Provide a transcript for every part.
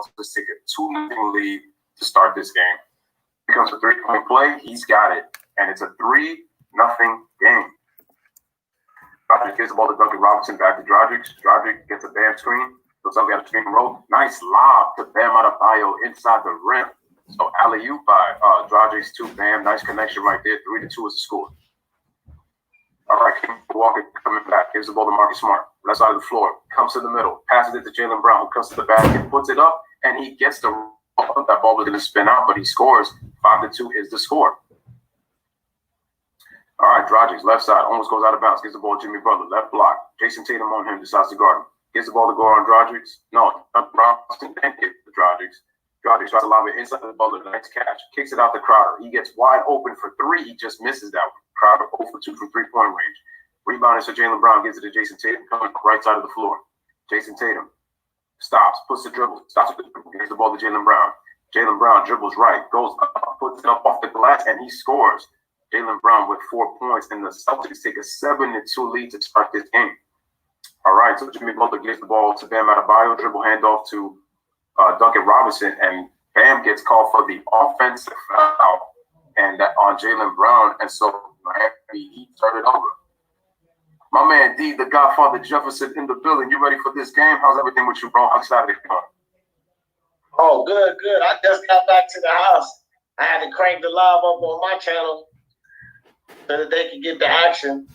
Celtics take a 2-0 lead to start this game. Here comes a 3-point play. He's got it. And it's a 3-0 game. Dragic gives the ball to Duncan Robinson, back to Dragic. Dragic gets a Bam screen. Looks like we got a screen roll. Nice lob to Bam Adebayo inside the rim. So alley-oop by Dragic to Bam. Nice connection right there. 3-2 is the score. All right, Kemba Walker coming back. Gives the ball to Marcus Smart. Left side of the floor. Comes to the middle. Passes it to Jaylen Brown, who comes to the basket, puts it up, and he gets the ball. That ball was going to spin out, but he scores. 5-2 is the score. All right, Dragic, left side, almost goes out of bounds. Gives the ball to Jimmy Butler, left block. Jason Tatum on him, decides to guard him. Gives the ball to go on Dragic. No, Robinson then gives to Dragic. Dragic tries to lob it inside the Butler. Nice catch. Kicks it out to Crowder. He gets wide open for 3. He just misses that one. Crowder 0 for 2 from 3-point range. Rebound is for Jaylen Brown. Gives it to Jason Tatum. Coming right side of the floor. Jason Tatum stops. Puts the dribble. Stops with the dribble. Gives the ball to Jaylen Brown. Jaylen Brown dribbles right. Goes up. Puts it up off the glass. And he scores. Jaylen Brown with 4 points. And the Celtics take a 7-2 lead to start this game. All right. So Jimmy Butler gives the ball to Bam Adebayo. Dribble handoff to Duncan Robinson. And Bam gets called for the offensive foul. And that on Jaylen Brown. And so Miami Heat started over. My man D, the Godfather Jefferson in the building. You ready for this game? How's everything with you, bro? How excited you are? Oh, good, good. I just got back to the house. I had to crank the live up on my channel so that they could get the action.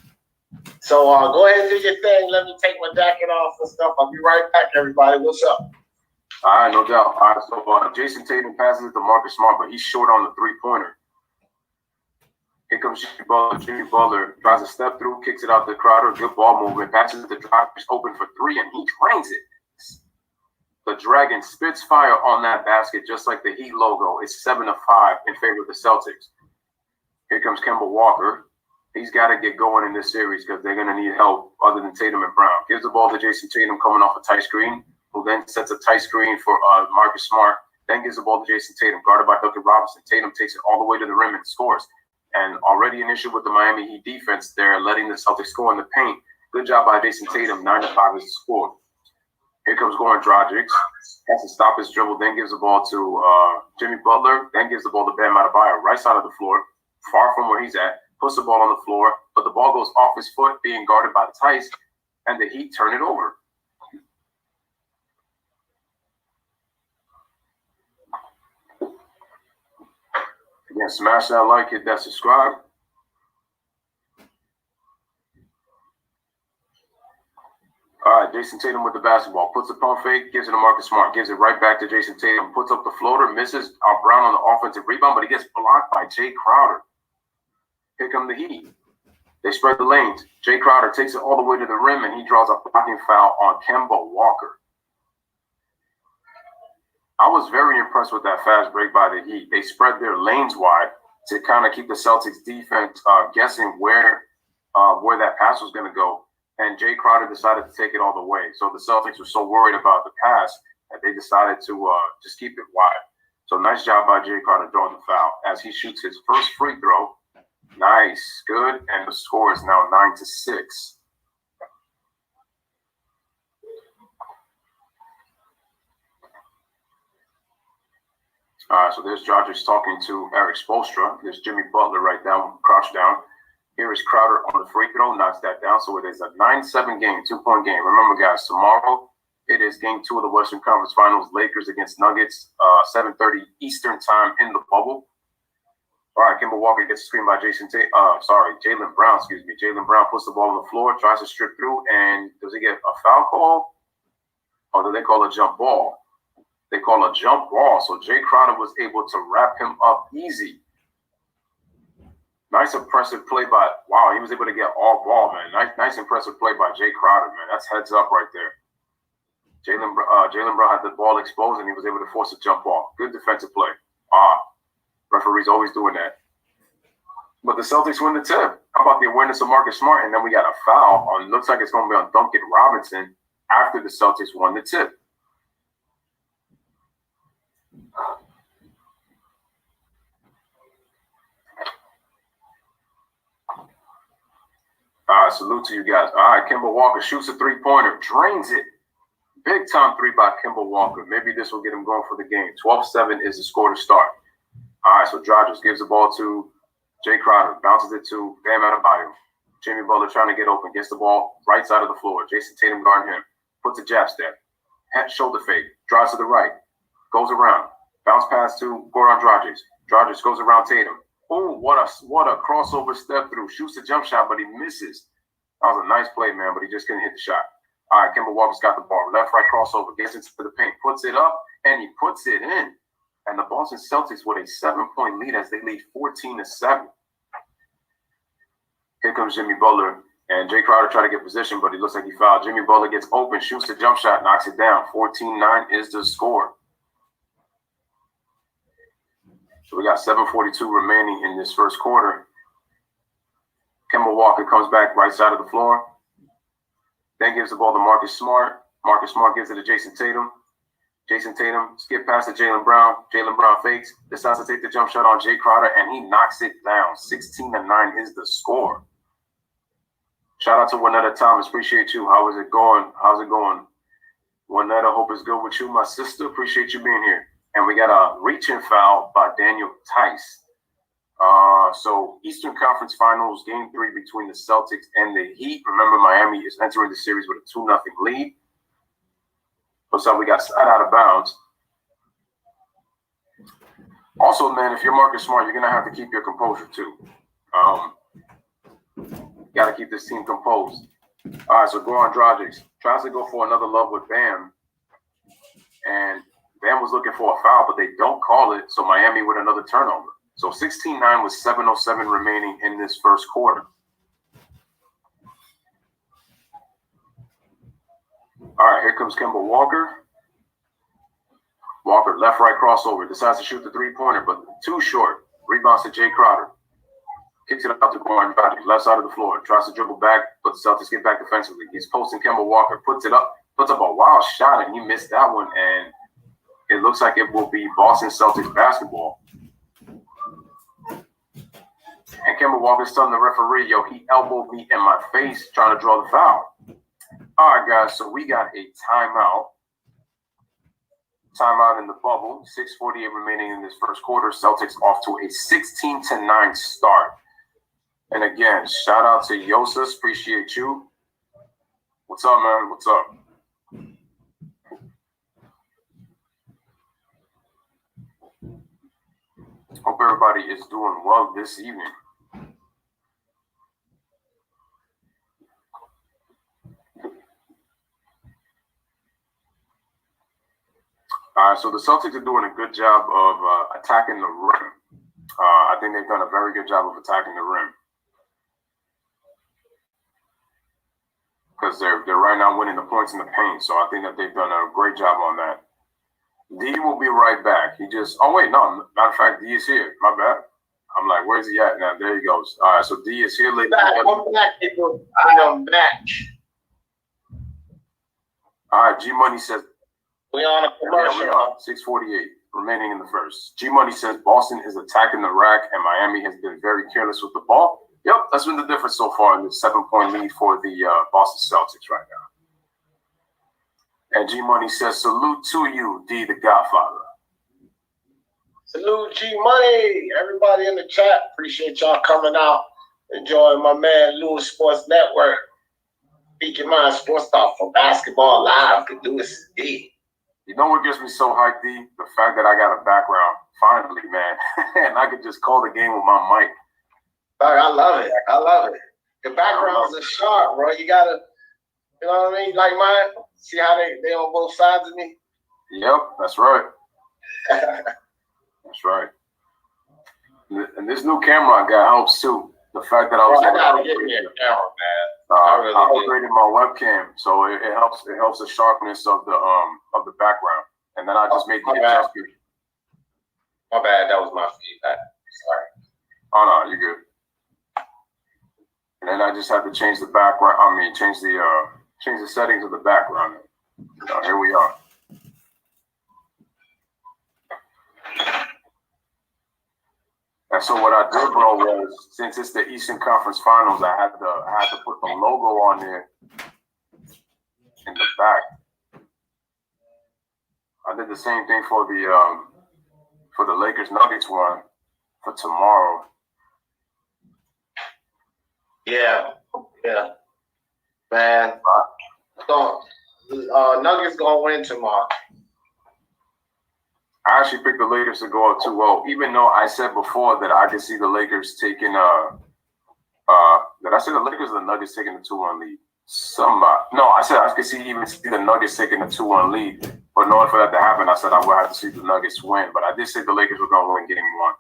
So go ahead and do your thing. Let me take my jacket off and stuff. I'll be right back, everybody. What's up? All right, no doubt. All right, so Jason Tatum passes it to Marcus Smart, but he's short on the 3-pointer. Here comes Jimmy Butler. Jimmy Butler tries to step through, kicks it out to Crowder. Good ball movement. Passes it to Dragic, open for 3, and he drains it. The Dragon spits fire on that basket, just like the Heat logo. It's 7-5 in favor of the Celtics. Here comes Kemba Walker. He's got to get going in this series because they're going to need help other than Tatum and Brown. Gives the ball to Jason Tatum coming off a tight screen, who then sets a tight screen for Marcus Smart. Then gives the ball to Jason Tatum, guarded by Duncan Robinson. Tatum takes it all the way to the rim and scores. And already an issue with the Miami Heat defense. They're letting the Celtics score in the paint. Good job by Jason Tatum. 9-5 is the score. Here comes Goran Dragic. Has to stop his dribble. Then gives the ball to Jimmy Butler. Then gives the ball to Bam Adebayo. Right side of the floor. Far from where he's at. Puts the ball on the floor. But the ball goes off his foot, being guarded by Tice. And the Heat turn it over. Again, smash that like, hit that subscribe. All right, Jason Tatum with the basketball. Puts a pump fake, gives it to Marcus Smart. Gives it right back to Jason Tatum. Puts up the floater, misses Brown on the offensive rebound, but he gets blocked by Jay Crowder. Here come the Heat. They spread the lanes. Jay Crowder takes it all the way to the rim, and he draws a blocking foul on Kemba Walker. I was very impressed with that fast break by the Heat. They spread their lanes wide to kind of keep the Celtics defense guessing where that pass was going to go. And Jay Crowder decided to take it all the way. So the Celtics were so worried about the pass that they decided to just keep it wide. So nice job by Jay Crowder drawing the foul as he shoots his first free throw. Nice, good. And the score is now 9-6. All right, so there's Dragic talking to Eric Spoelstra. There's Jimmy Butler right down, crouched down. Here is Crowder on the free throw, knocks that down. So it is a 9-7 game, 2-point game. Remember, guys, tomorrow it is game 2 of the Western Conference Finals, Lakers against Nuggets, 7:30 Eastern time in the bubble. All right, Kemba Walker gets a screen by Jaylen Brown, Jaylen Brown puts the ball on the floor, tries to strip through, and does he get a foul call? Or do they call a jump ball? They call a jump ball. So Jay Crowder was able to wrap him up easy. Nice impressive play by, wow, he was able to get all ball, man. Nice impressive play by Jay Crowder, man. That's heads up right there. Jaylen Brown had the ball exposed, and he was able to force a jump ball. Good defensive play. Referees always doing that. But the Celtics win the tip. How about the awareness of Marcus Smart? And then we got a foul on, looks like it's going to be on Duncan Robinson after the Celtics won the tip. All right, salute to you guys. All right, Kemba Walker shoots a 3-pointer, drains it. Big time three by Kemba Walker. Maybe this will get him going for the game. 12-7 is the score to start. All right, so Dragic gives the ball to Jay Crowder, bounces it to Bam Adebayo. Jimmy Butler trying to get open, gets the ball right side of the floor. Jason Tatum guarding him, puts a jab step, head shoulder fake, drives to the right, goes around, bounce pass to Goran Dragic. Dragic goes around Tatum. Ooh, what a crossover step through. Shoots a jump shot, but he misses. That was a nice play, man, but he just couldn't hit the shot. All right, Kemba Walker's got the ball. Left, right crossover, gets into the paint, puts it up, and he puts it in. And the Boston Celtics with a 7-point lead as they lead 14-7. Here comes Jimmy Butler, and Jay Crowder try to get position, but he looks like he fouled. Jimmy Butler gets open, shoots the jump shot, knocks it down. 14-9 is the score. So we got 7:42 remaining in this first quarter. Kemba Walker comes back right side of the floor. Then gives the ball to Marcus Smart. Marcus Smart gives it to Jason Tatum. Jason Tatum skip past to Jaylen Brown. Jaylen Brown fakes, decides to take the jump shot on Jay Crowder, and he knocks it down. 16-9 is the score. Shout out to Juanetta Thomas. Appreciate you. How is it going? How's it going? Juanetta, hope it's good with you. My sister, appreciate you being here. And we got a reach-in foul by Daniel Tice. So Eastern Conference Finals, Game 3 between the Celtics and the Heat. Remember, Miami is entering the series with a 2-0 lead. So we got slide out of bounds. Also, man, if you're Marcus Smart, you're going to have to keep your composure, too. Got to keep this team composed. All right, so Goran Dragic tries to go for another love with Bam. And Bam was looking for a foul, but they don't call it. So Miami with another turnover. So 16-9 with 7:07 remaining in this first quarter. All right, here comes Kemba Walker. Walker, left-right crossover. Decides to shoot the three-pointer, but too short. Rebounds to Jay Crowder. Kicks it out to Goran Dragic, left side of the floor. Tries to dribble back, but the Celtics get back defensively. He's posting Kemba Walker. Puts up a wild shot, and he missed that one. And it looks like it will be Boston Celtics basketball. And Kemba Walker's telling the referee, yo, he elbowed me in my face trying to draw the foul. All right, guys, so we got a timeout. Timeout in the bubble. 6:48 remaining in this first quarter. Celtics off to a 16-9 start. And again, shout out to Yosas. Appreciate you. What's up, man? What's up? Hope everybody is doing well this evening. All right, so the Celtics are doing a good job of attacking the rim. I think they've done a very good job of attacking the rim. Because they're right now winning the points in the paint. So I think that they've done a great job on that. D will be right back. Oh, wait, no. Matter of fact, D is here. My bad. I'm like, where's he at now? There he goes. All right, so D is here. I'm back, people. I am back. All right, G-Money says. We on a commercial. Yeah, we are. 6:48 remaining in the first. G-Money says Boston is attacking the rack and Miami has been very careless with the ball. Yep, that's been the difference so far in the 7-point lead for the Boston Celtics right now. And G-Money says, salute to you, D the Godfather. Salute G-Money. Everybody in the chat, appreciate y'all coming out, enjoying my man Lewis Sports Network. Speaking my sports talk for basketball live. Can do this D. You know what gets me so hyped, D? The fact that I got a background, finally, man. And I could just call the game with my mic. I love it. I love it. The backgrounds are sharp, bro. You gotta, you know what I mean? Like mine. See how they on both sides of me? Yep, that's right. That's right. And this new camera I got helps too. The fact that I gotta get me a camera, man. I upgraded my webcam, so it helps. It helps the sharpness of the background, and then I just made the adjustment. My bad, that was my feedback. Sorry. Oh no, you're good. And then I just had to change the background. I mean, change the settings of the background. So here we are. And so what I did, bro, was since it's the Eastern Conference Finals, I had to put the logo on there in the back. I did the same thing for the Lakers Nuggets one for tomorrow. Yeah. Man. Nuggets gonna win tomorrow. I actually picked the Lakers to go up 2-0, even though I said before that I could see the Lakers taking did I say the Lakers or the Nuggets taking the 2-1 lead? No, I said I could see the Nuggets taking the 2-1 lead. But in order for that to happen, I said I would have to see the Nuggets win. But I did say the Lakers were going to win game one.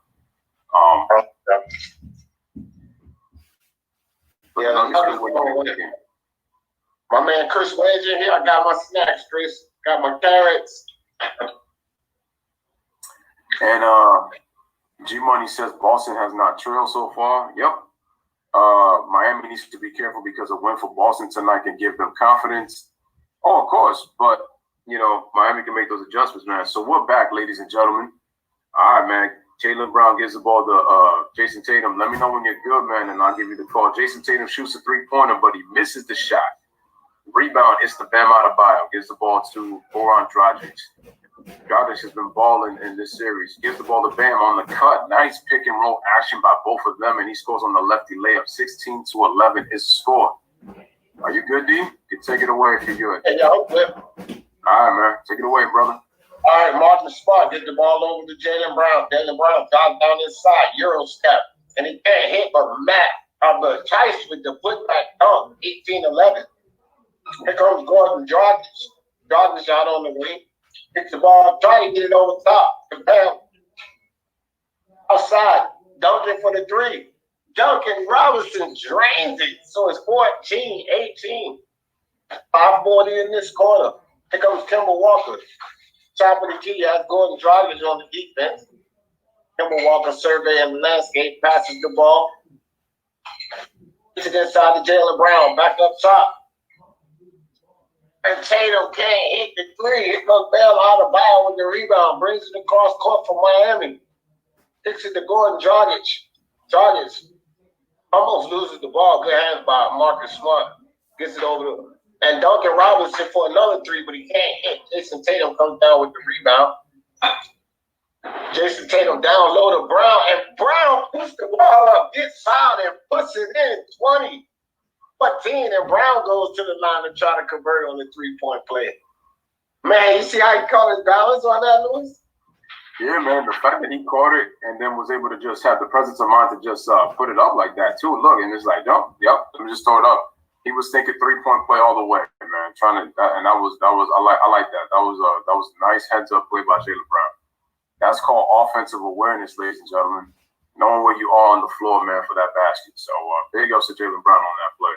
But yeah, the Nuggets will win game. My man Chris Wedge in here. I got my snacks, Chris. Got my carrots. And G Money says Boston has not trailed so far. Yep. Miami needs to be careful because a win for Boston tonight can give them confidence. Oh, of course. But, Miami can make those adjustments, man. So we're back, ladies and gentlemen. All right, man. Jaylen Brown gives the ball to Jason Tatum. Let me know when you're good, man, and I'll give you the call. Jason Tatum shoots a three-pointer, but he misses the shot. Rebound, it's the Bam Adebayo. Gives the ball to Goran Dragic. Dragic has been balling in this series. Gives the ball to Bam on the cut. Nice pick and roll action by both of them, and he scores on the lefty layup. 16-11 is the score. Are you good, D? You can take it away if you're good. Hey, yo, flip. All right, man. Take it away, brother. All right, Martin Smart get the ball over to Jaylen Brown. Jaylen Brown got down inside, Euro step, and he can't hit but Matt Tice with the putback dunk, 18-11. Here comes Gordon Dragic. Dragic out on the wing. Hits the ball, trying to get it over top. Bam. Outside, dunking for the three. Duncan Robinson drains it. So it's 14-18. 5:40 in this quarter. Here comes Kemba Walker. Top of the key, has Gordon Dragic on the defense. Kemba Walker surveying the landscape, passes the ball. Gets it inside to Jaylen Brown, back up top. And Tatum can't hit the three. Here comes Bam Adebayo with the rebound. Brings it across court from Miami. Kicks it to Gordon Dragic. Dragic almost loses the ball. Good hands by Marcus Smart. Gets it over to and Duncan Robinson for another three, but he can't hit. Jason Tatum comes down with the rebound. Jason Tatum down low to Brown, and Brown puts the ball up, gets fouled, and puts it in 20-14, and Brown goes to the line to try to convert on the three-point play. Man, you see how he caught his balance on that, Lewis? Yeah, man. The fact that he caught it and then was able to just have the presence of mind to just put it up like that, too. Look, and it's like, yep, let me just throw it up. He was thinking three-point play all the way, man. I like that. That was a nice heads-up play by Jaylen Brown. That's called offensive awareness, ladies and gentlemen. Knowing where you are on the floor, man, for that basket. So big ups to Jaylen Brown on that play.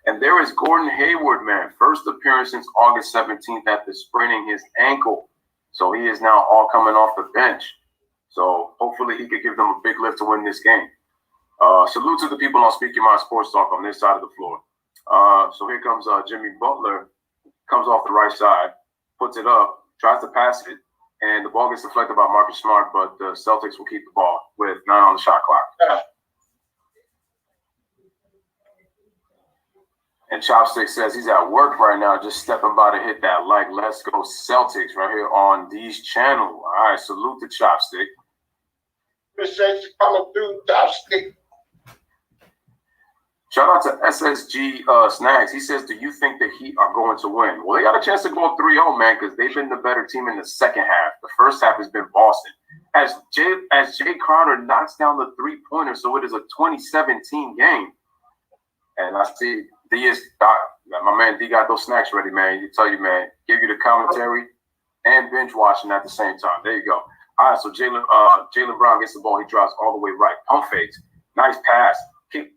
And there is Gordon Hayward, man. First appearance since August 17th after spraining his ankle. So he is now all coming off the bench. So hopefully he could give them a big lift to win this game. Salute to the people on Speak Your Mind Sports Talk on this side of the floor. So here comes Jimmy Butler, comes off the right side, puts it up, tries to pass it, and the ball gets deflected by Marcus Smart, but the Celtics will keep the ball with 9 on the shot clock. And Chopstick says he's at work right now, just stepping by to hit that like. Let's go Celtics right here on D's channel. All right, salute to Chopstick. Appreciate you coming through, Chopstick. Shout out to SSG Snags. He says, do you think the Heat are going to win? Well, they got a chance to go 3-0, man, because they've been the better team in the second half. The first half has been Boston. As Jay Crowder knocks down the three-pointer, so it is a 2017 game. And I see D is my man D got those snacks ready, man. You tell you, man, give you the commentary and binge watching at the same time. There you go. All right, so Jaylen Brown gets the ball. He drives all the way right. Pump fakes. Nice pass. Kick.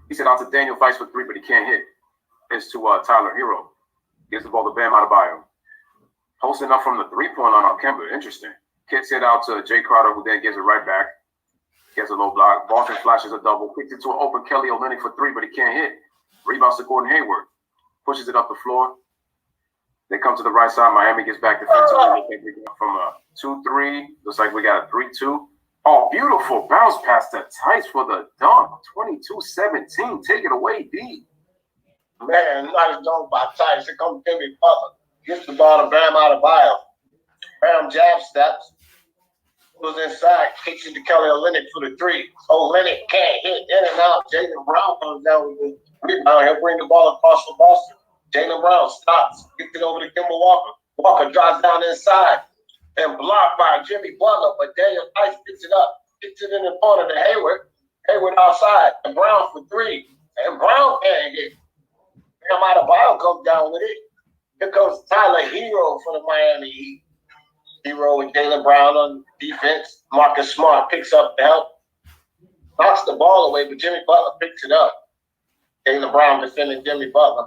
He said out to Daniel, fights for three, but he can't hit. It's to Tyler Hero. Gives the ball to Bam Adebayo. Posting up from the three-point line on Kemba. Interesting. Kicks it out to Jay Crowder, who then gives it right back. Gets a low block. Boston flashes a double. Kicks it to an open Kelly Olynyk for three, but he can't hit. Rebounds to Gordon Hayward. Pushes it up the floor. They come to the right side. Miami gets back defensively. From a 2-3. Looks like we got a 3-2. Oh, beautiful bounce pass to Tice for the dunk. 22-17. Take it away, D. Man, nice dunk by Tice. Here comes Jimmy Butler. Gets the ball to Bam Adebayo. Bam jab steps. Goes inside, kicks it to Kelly Olynyk for the three. Olynyk can't hit in and out. Jaylen Brown comes down with the rebound. He'll bring the ball across for Boston. Jaylen Brown stops, gets it over to Kemba Walker. Walker drives down inside and blocked by Jimmy Butler, but Daniel Tice picks it up, gets it in the corner to Hayward. Hayward outside, and Brown for three. And Brown can't hit. Bam Adebayo comes down with it. Here comes Tyler Hero for the Miami Heat. Hero with Jaylen Brown on defense. Marcus Smart picks up the help. Knocks the ball away, but Jimmy Butler picks it up. Jaylen Brown defending Jimmy Butler.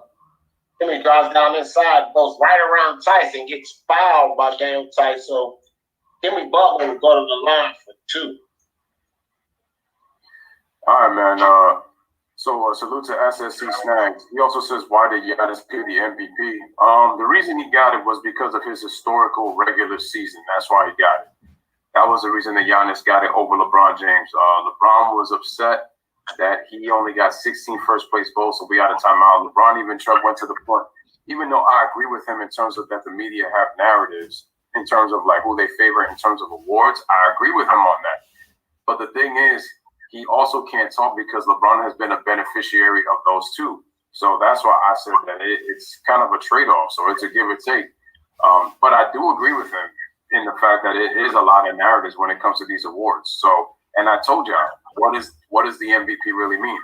Jimmy drives down inside, goes right around Tice and gets fouled by Daniel Tice. So Jimmy Butler will go to the line for two. All right, man. So salute to SSC Snags. He also says, why did Giannis pick the MVP? The reason he got it was because of his historical regular season. That's why he got it. That was the reason that Giannis got it over LeBron James. LeBron was upset that he only got 16 first-place votes, so we had a timeout. LeBron even went to the point, even though I agree with him in terms of that the media have narratives in terms of like who they favor in terms of awards, I agree with him on that. But the thing is, he also can't talk because LeBron has been a beneficiary of those two. So that's why I said that it's kind of a trade-off. So it's a give or take. But I do agree with him in the fact that it is a lot of narratives when it comes to these awards. So, and I told y'all, what does the MVP really mean?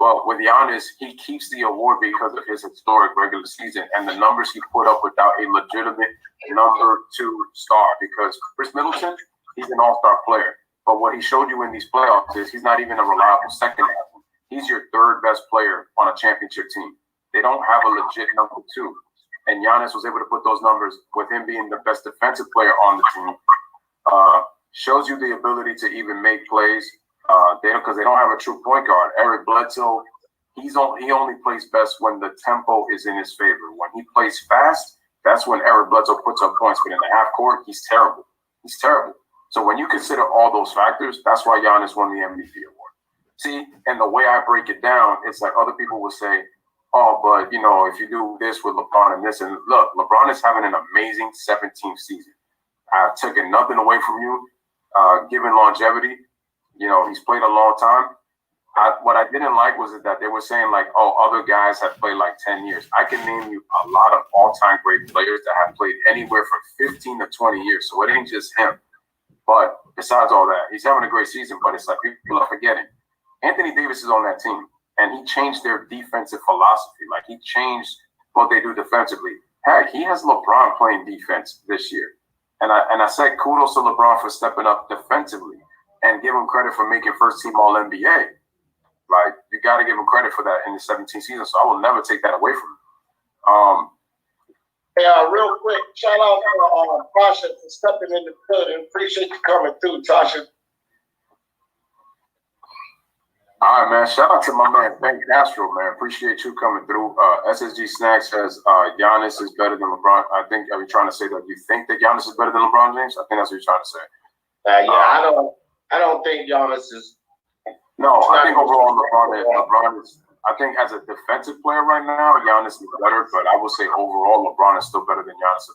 Well, with Giannis, he keeps the award because of his historic regular season and the numbers he put up without a legitimate number two star. Because Chris Middleton, he's an all-star player. But what he showed you in these playoffs is he's not even a reliable second athlete. He's your third best player on a championship team. They don't have a legit number two. And Giannis was able to put those numbers with him being the best defensive player on the team. Shows you the ability to even make plays because they don't have a true point guard. Eric Bledsoe, he only plays best when the tempo is in his favor. When he plays fast, that's when Eric Bledsoe puts up points. But in the half court, he's terrible. He's terrible. So when you consider all those factors, that's why Giannis won the MVP award. See, and the way I break it down, it's like other people will say, oh, but, if you do this with LeBron and this, and look, LeBron is having an amazing 17th season. I've taken nothing away from you, given longevity. He's played a long time. What I didn't like was that they were saying like, oh, other guys have played like 10 years. I can name you a lot of all-time great players that have played anywhere from 15 to 20 years. So it ain't just him. But besides all that, he's having a great season. But it's like people are forgetting. Anthony Davis is on that team, and he changed their defensive philosophy. Like he changed what they do defensively. Heck, he has LeBron playing defense this year, and I said kudos to LeBron for stepping up defensively and give him credit for making first team All NBA. Like you got to give him credit for that in the 17th season. So I will never take that away from him. Hey, real quick, shout out to Tasha for stepping in the building. Appreciate you coming through, Tasha. All right, man. Shout out to my man, Ben Castro, man. Appreciate you coming through. SSG Snacks says Giannis is better than LeBron. I think, are you trying to say that you think that Giannis is better than LeBron James? I think that's what you're trying to say. I don't think Giannis is. No, I think overall LeBron is. I think as a defensive player right now, Giannis is better, but I would say overall LeBron is still better than Giannis.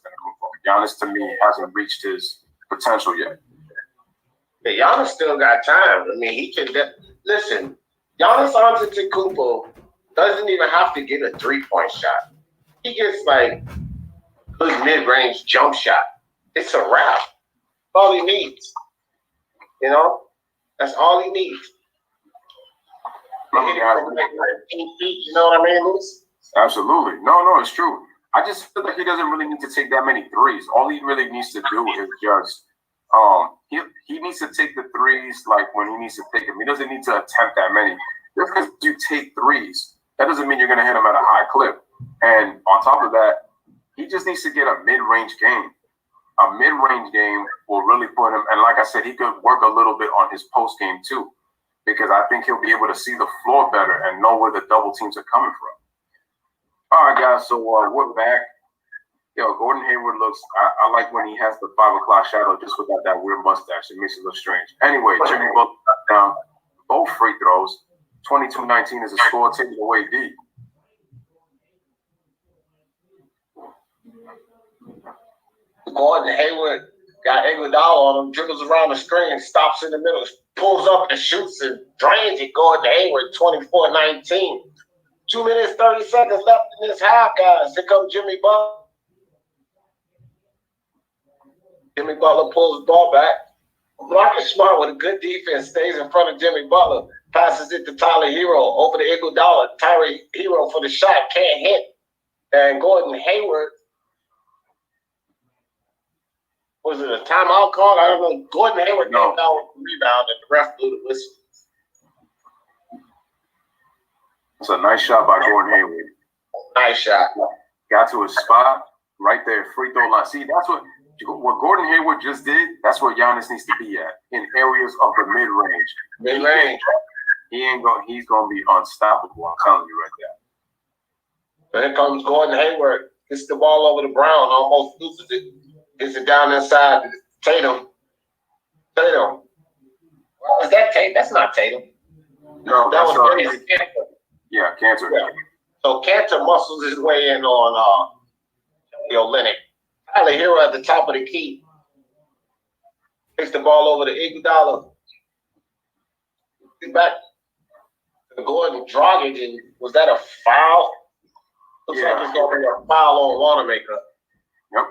Giannis, to me, hasn't reached his potential yet. Yeah, Giannis still got time. I mean, he can listen. Giannis Antetokounmpo doesn't even have to get a 3-point shot. He gets like good mid-range jump shot. It's a wrap. That's all he needs. That's all he needs. You know what I mean? Absolutely. No, it's true. I just feel like he doesn't really need to take that many threes. All he really needs to do is just he needs to take the threes like when he needs to take them. He doesn't need to attempt that many. Just because you take threes, that doesn't mean you're going to hit them at a high clip. And on top of that, he just needs to get a mid-range game. A mid-range game will really put him, and like I said, he could work a little bit on his post game too, because I think he'll be able to see the floor better and know where the double teams are coming from. All right, guys, so we're back. Yo, Gordon Hayward looks, I like when he has the 5 o'clock shadow just without that weird mustache. It makes it look strange. Anyway, Jimmy Butler got down both free throws. 22-19 is a score. Take it away, D. Gordon Hayward got Iguodala on him, dribbles around the screen, stops in the middle, pulls up and shoots and drains it. Gordon Hayward, 24-19. 2 minutes, 30 seconds left in this half, guys. Here comes Jimmy Butler. Jimmy Butler pulls the ball back. Marcus Smart with a good defense stays in front of Jimmy Butler. Passes it to Tyler Hero over to Iguodala. Tyler Hero for the shot. Can't hit. And Gordon Hayward. Was it a timeout call? I don't know. Gordon Hayward came down with the rebound and the ref blew the whistle. It's a nice shot by Gordon Hayward. Nice shot. Got to his spot right there, free throw line. See, that's what Gordon Hayward just did. That's where Giannis needs to be at, in areas of the mid-range. Mid-range. He's gonna be unstoppable. I'm telling you right there. Here comes Gordon Hayward. Gets the ball over to Brown, almost loses it. Gets it down inside to Tatum. Well, is that Tatum? That's not Tatum. No, that was Cantor. Yeah, Cantor. Yeah. So Cantor muscles his way in on Olynyk. Tyler Hero at the top of the key. Takes the ball over to Iguodala. He's back to Gordon Dragic, and was that a foul? Looks like it's going to be a foul on Wanamaker. Yep.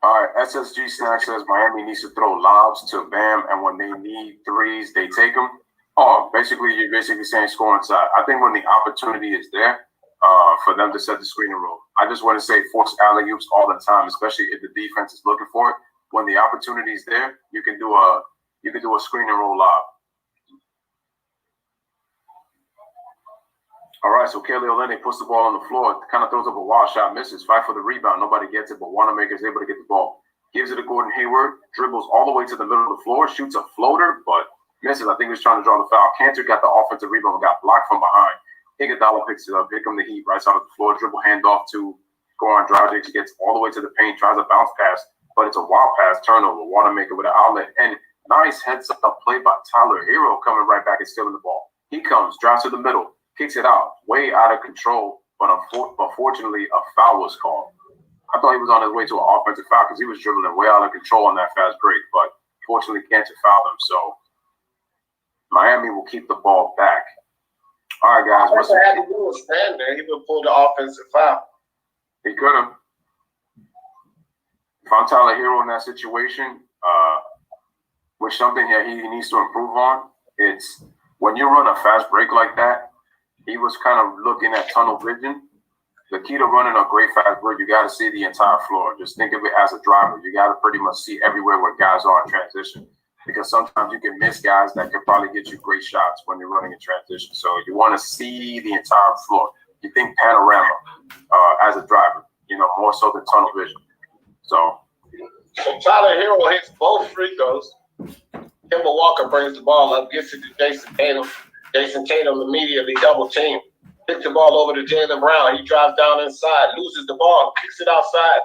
All right, SSG Snack says Miami needs to throw lobs to Bam, and when they need threes, they take them. Oh, basically, you're basically saying score inside. I think when the opportunity is there for them to set the screen and roll, I just want to say force alley-oops all the time, especially if the defense is looking for it. When the opportunity is there, you can do a screen and roll lob. All right, so Kelly Olynyk puts the ball on the floor, kind of throws up a wild shot, misses, fight for the rebound. Nobody gets it, but Wanamaker is able to get the ball. Gives it to Gordon Hayward, dribbles all the way to the middle of the floor, shoots a floater, but misses. I think he was trying to draw the foul. Cantor got the offensive rebound, got blocked from behind. Iguodala picks it up. Here come the Heat, right side of the floor, dribble handoff to Goran Dragic. Gets all the way to the paint, tries a bounce pass, but it's a wild pass, turnover. Wanamaker with an outlet, and nice heads-up play by Tyler Hero coming right back and stealing the ball. He comes, drives to the middle, kicks it out, way out of control, but unfortunately a foul was called. I thought he was on his way to an offensive foul because he was dribbling way out of control on that fast break, but fortunately Cantor fouled him, so Miami will keep the ball back. All right, guys. All he had to do was stand there. He would pull the offensive foul. He could have. If I'm Tyler Hero in that situation, which something that he needs to improve on, it's when you run a fast break like that, he was kind of looking at tunnel vision. The key to running a great fast break, you got to see the entire floor. Just think of it as a driver. You got to pretty much see everywhere where guys are in transition, because sometimes you can miss guys that could probably get you great shots when you're running in transition. So you want to see the entire floor. You think panorama as a driver, more so than tunnel vision. So Tyler Hero hits both free throws. Kemba Walker brings the ball up, gets it to Jason Tatum. Jason Tatum immediately double team. Kicks the ball over to Jaylen Brown. He drives down inside, loses the ball, kicks it outside.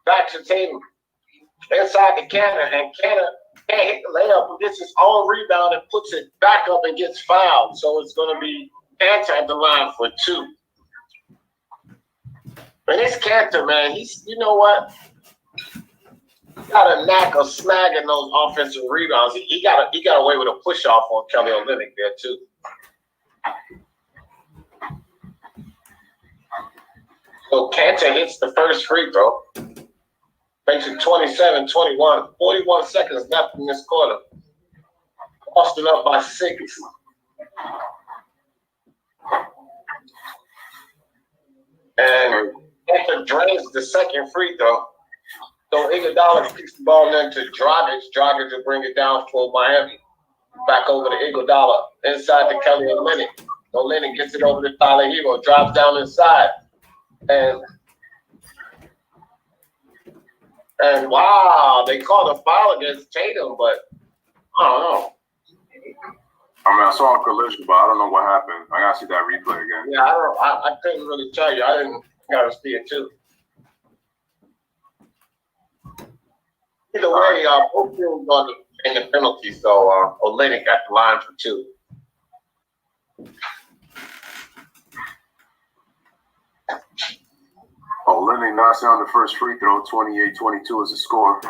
Back to Tatum. Inside to Cantor, and Cantor can't hit the layup, but gets his own rebound and puts it back up and gets fouled. So it's going to be Cantor at the line for 2. But this Cantor, man, he's, you know what? He got a knack of snagging those offensive rebounds. He got away with a push off on Kelly Olynyk there too. So Cantor hits the first free throw. Makes it 27-21. 41 seconds left in this quarter. Boston up by 6. And Cantor drains the second free throw. So Iguodala kicks the ball into Dragic. Dragic to bring it down for Miami. Back over to Iguodala. Inside to Kelly Olynyk. Olynyk gets it over to Tyler Hero. Drops down inside. And wow, they called a foul against Tatum, but I don't know. I mean, I saw a collision, but I don't know what happened. I gotta see that replay again. Yeah, I couldn't really tell you. I didn't gotta see it too. Either way, both teams going to pay the penalty, so Olynyk got the line for 2. Oh, Lenny knocks down the first free throw. 28-22 is the score.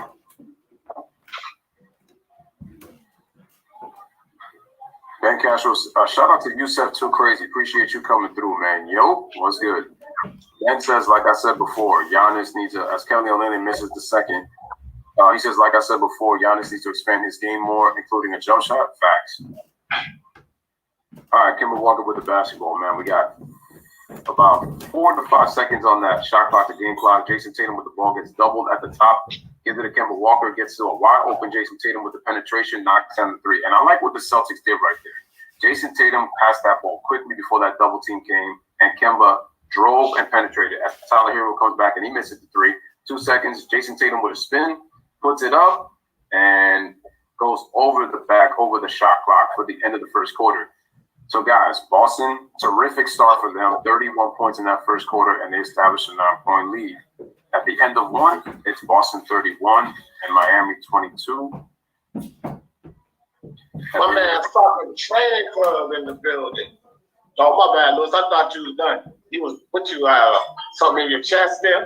Ben Castro, shout out to Yusef Too Crazy. Appreciate you coming through, man. Yo, what's good? Ben says, like I said before, Giannis needs as Kelly Olynyk misses the second. He says, like I said before, Giannis needs to expand his game more, including a jump shot. Facts. All right, Kemba Walker with the basketball, man. We got about 4 to 5 seconds on that shot clock, the game clock. Jason Tatum with the ball gets doubled at the top. Gives it to Kemba Walker, gets to a wide open Jason Tatum with the penetration, knocks down the three. And I like what the Celtics did right there. Jason Tatum passed that ball quickly before that double team came, and Kemba drove and penetrated. As Tyler Hero comes back and he misses the three. 2 seconds, Jason Tatum with a spin, puts it up, and goes over the back, over the shot clock for the end of the first quarter. So, guys, Boston, terrific start for them. 31 points in that first quarter, and they established a 9-point lead. At the end of one, it's Boston 31 and Miami 22. My man, fucking training club in the building. Oh, my bad, Louis. I thought you was done. He was put you something in your chest there.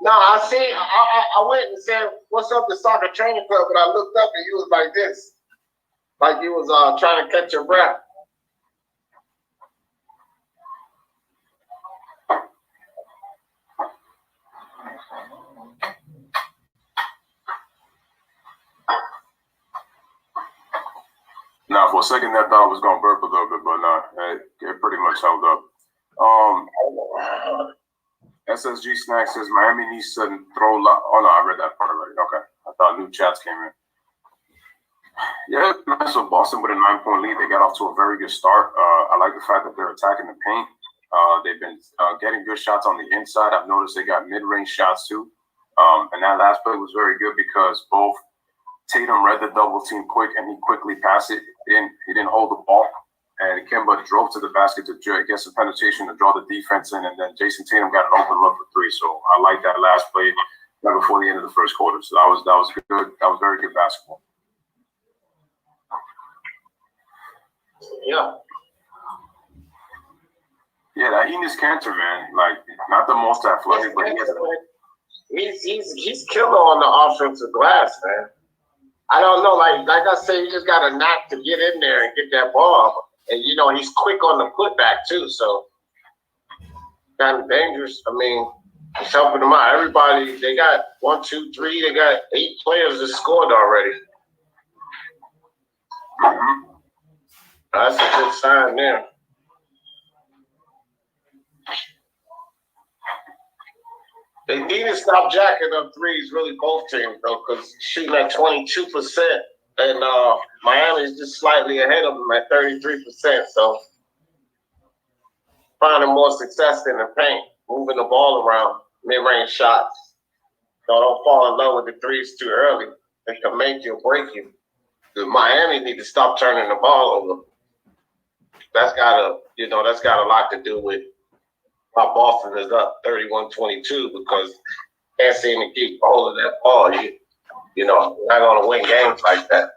No, I see. I went and said, "What's up, the soccer training club?" But I looked up and you was like this, like you was trying to catch your breath. Now, for a second, that thought I was going to burp a little bit, but no, it pretty much held up. SSG Snack says Miami needs to throw. Oh, no, I read that part already. Okay. I thought new chats came in. Yeah, so Boston with a 9-point lead. They got off to a very good start. I like the fact that they're attacking the paint. They've been getting good shots on the inside. I've noticed they got mid-range shots too. And that last play was very good because both Tatum read the double team quick and he quickly passed it. He didn't hold the ball. And Kemba drove to the basket to get some penetration to draw the defense in. And then Jason Tatum got an open look for three. So I like that last play right before the end of the first quarter. So that was good. That was very good basketball. Yeah. Yeah, that Enes Kanter, man. Like, not the most athletic, but he's killer on the offensive glass, man. I don't know, like I say, he just got a knack to get in there and get that ball. And, you know, he's quick on the putback, too, so kind of dangerous. I mean, he's helping them out. Everybody, they got 1, 2, 3, they got 8 players that scored already. Mm-hmm. That's a good sign there. They need to stop jacking up threes, really, both teams, though, because shooting at 22%, and Miami's just slightly ahead of them at 33%. So finding more success in the paint, moving the ball around, mid-range shots. So don't fall in love with the threes too early. They can make you or break you. The Miami need to stop turning the ball over. That's got a lot to do with why Boston is up 31-22 because they can't seem to keep hold of that ball. You know, not going to win games like that.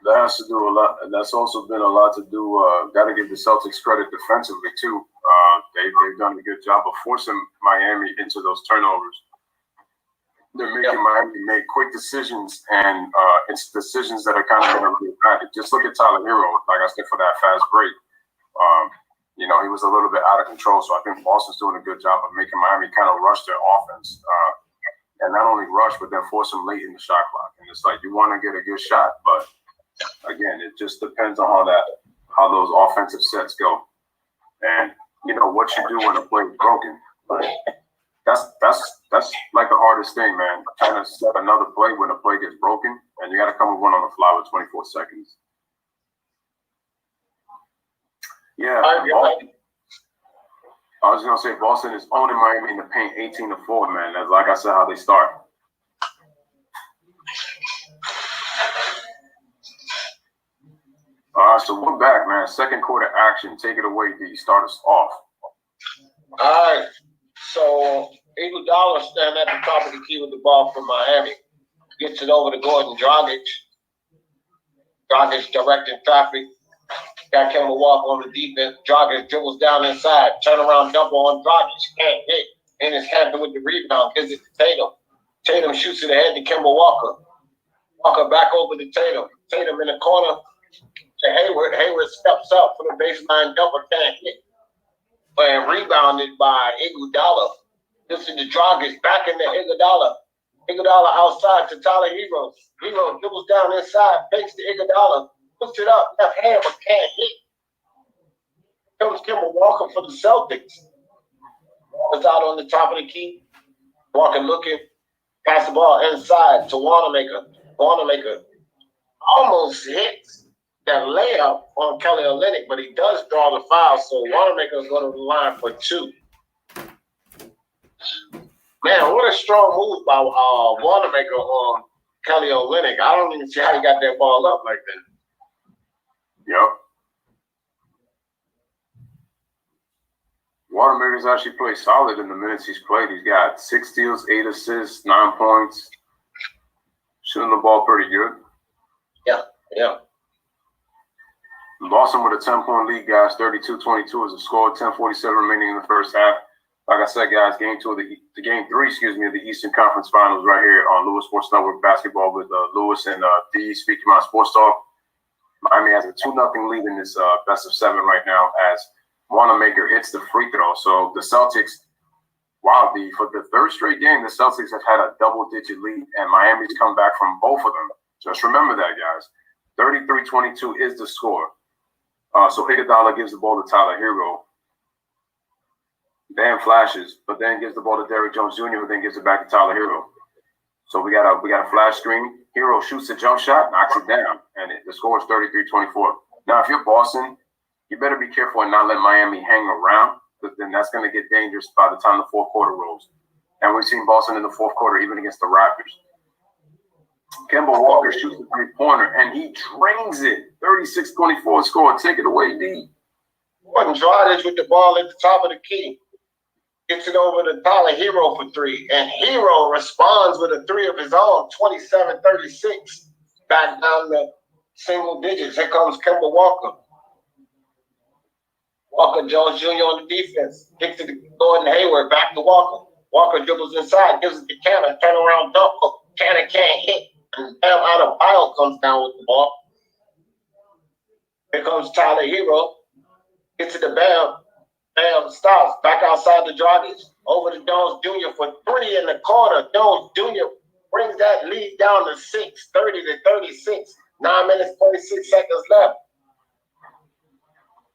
That has to do a lot. And that's also been a lot to do. Got to give the Celtics credit defensively, too. They've done a good job of forcing Miami into those turnovers. They're making Miami make quick decisions, and it's decisions that are kind of going to really bad. Just look at Tyler Hero, like I said, for that fast break. You know, he was a little bit out of control, so I think Boston's doing a good job of making Miami kind of rush their offense. And not only rush, but then force them late in the shot clock. And it's like you want to get a good shot, but again, it just depends on how those offensive sets go. And, you know, what you do when a play is broken. That's like the hardest thing, man. Trying to set another play when a play gets broken, and you got to come with one on the fly with 24 seconds. Yeah, I was gonna say Boston is owning Miami in the paint, 18-4, man. That's like I said, how they start. All right, so we're back, man. Second quarter action. Take it away, D. Start us off. All right. So Iguodala standing at the top of the key with the ball for Miami. Gets it over to Gordon Dragic. Dragic directing traffic. Got Kemba Walker on the defense. Dragic dribbles down inside. Turn around, jumper on Dragic. Can't hit. And it's Hampton with the rebound. Gives it to Tatum. Tatum shoots it ahead to Kemba Walker. Walker back over to Tatum. Tatum in the corner to Hayward. Hayward steps up for the baseline jumper. Can't hit. And rebounded by Iguodala. This is the Dragic back in the Iguodala. Iguodala outside to Tyler Hero. Hero dribbles down inside. Fakes to Iguodala. Puts it up, left hand, but can't hit. Comes Kemba Walker for the Celtics. Walker's out on the top of the key. Walker looking, pass the ball inside to Wanamaker. Wanamaker almost hits that layup on Kelly Olynyk, but he does draw the foul, so Wanamaker is going to the line for 2. Man, what a strong move by Wanamaker on Kelly Olynyk. I don't even see how he got that ball up like that. Yep. Wanamaker's actually played solid in the minutes he's played. He's got 6 steals, 8 assists, 9 points. Shooting the ball pretty good. Yeah. Boston with a 10-point lead, guys. 32-22 is the score. 10:47 remaining in the first half. Like I said, guys, game 3, of the Eastern Conference Finals right here on Lewis Sports Network Basketball with Lewis and DEE speaking my sports talk. Miami has a 2-0 lead in this best of 7 right now as Wanamaker hits the free throw. So the Celtics, for the 3rd straight game, the Celtics have had a double-digit lead, and Miami's come back from both of them. Just remember that, guys. 33-22 is the score. So Iguodala gives the ball to Tyler Hero. Dan flashes, but then gives the ball to Derrick Jones Jr., who then gives it back to Tyler Hero. So we got a flash screen. Hero shoots a jump shot, knocks it down, and the score is 33-24. Now, if you're Boston, you better be careful and not let Miami hang around, because then that's going to get dangerous by the time the 4th quarter rolls. And we've seen Boston in the 4th quarter, even against the Raptors. Kemba Walker shoots a 3-pointer, and he drains it. 36-24 score. Take it away, D. Dragic with the ball at the top of the key. Gets it over to Tyler Hero for 3. And Hero responds with a 3 of his own, 27-36. Back down the single digits. Here comes Kemba Walker. Walker Jones Jr. on the defense. Kicks it to Gordon Hayward. Back to Walker. Walker dribbles inside. Gives it to Cannon. Turn around dunk. Cannon can't hit. And Bam Adebayo comes down with the ball. Here comes Tyler Hero. Gets to the Bam. Bam stops. Back outside the Dragic. Over to Jones Jr. for 3 in the corner. Jones Jr. brings that lead down to 6, 30-36. 9 minutes, 26 seconds left.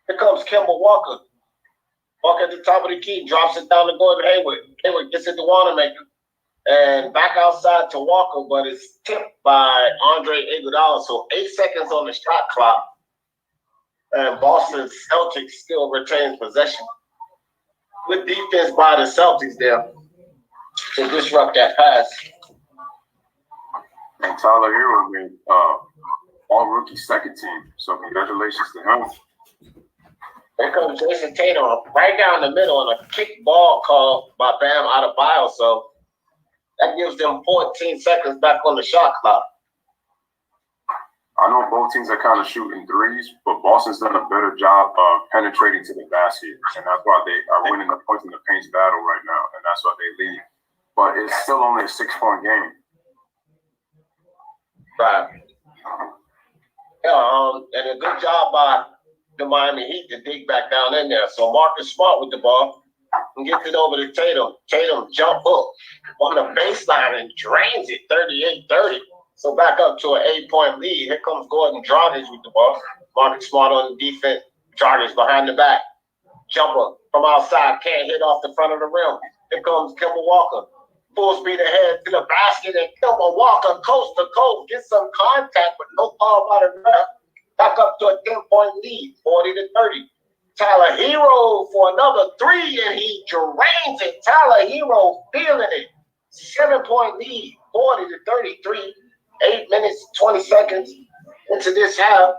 Here comes Kemba Walker. Walker at the top of the key. Drops it down to Gordon Hayward. Hayward gets it to Wanamaker. And back outside to Walker, but it's tipped by Andre Iguodala. So 8 seconds on the shot clock. And Boston's Celtics still retains possession. Good defense by the Celtics there to disrupt that pass. And Tyler Hero made all-rookie 2nd team. So congratulations to him. Here comes Jason Tatum right down the middle on a kick ball call by Bam Adebayo. So that gives them 14 seconds back on the shot clock. I know both teams are kind of shooting threes, but Boston's done a better job of penetrating to the basket, and that's why they are winning the points in the paint battle right now, and that's why they lead. But it's still only a 6-point game. Right. Yeah, and a good job by the Miami Heat to dig back down in there. So Marcus Smart with the ball and gets it over to Tatum. Tatum jump hook on the baseline and drains it 38-30. So back up to an 8-point lead. Here comes Gordon Dragic with the ball. Marcus Smart on the defense. Dragic behind the back. Jumper from outside. Can't hit off the front of the rim. Here comes Kemba Walker. Full speed ahead to the basket. And Kemba Walker coast to coast. Gets some contact, but no call by the ref. Back up to a 10-point lead. 40-30. Tyler Hero for another 3, and he drains it. Tyler Hero feeling it. 7-point lead. 40-33. 8 minutes, 20 seconds into this half.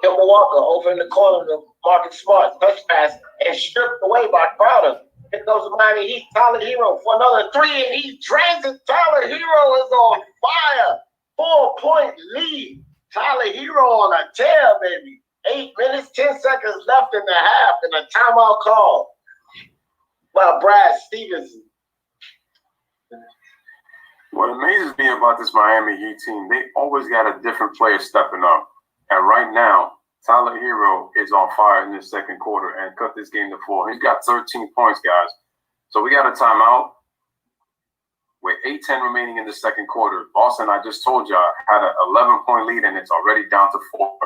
Kemba Walker over in the corner to Marcus Smart. Touch pass and stripped away by Crowder. Here goes the Miami Heat. Tyler Hero for another 3, and he drains it. Tyler Hero is on fire. 4-point lead. Tyler Hero on a tear, baby. 8 minutes, 10 seconds left in the half, and a timeout call by Brad Stevenson. What amazes me about this Miami Heat team, they always got a different player stepping up. And right now, Tyler Hero is on fire in the second quarter and cut this game to 4. He's got 13 points, guys. So we got a timeout with 8:10 remaining in the second quarter. Boston, I just told y'all, had an 11-point lead, and it's already down to 4.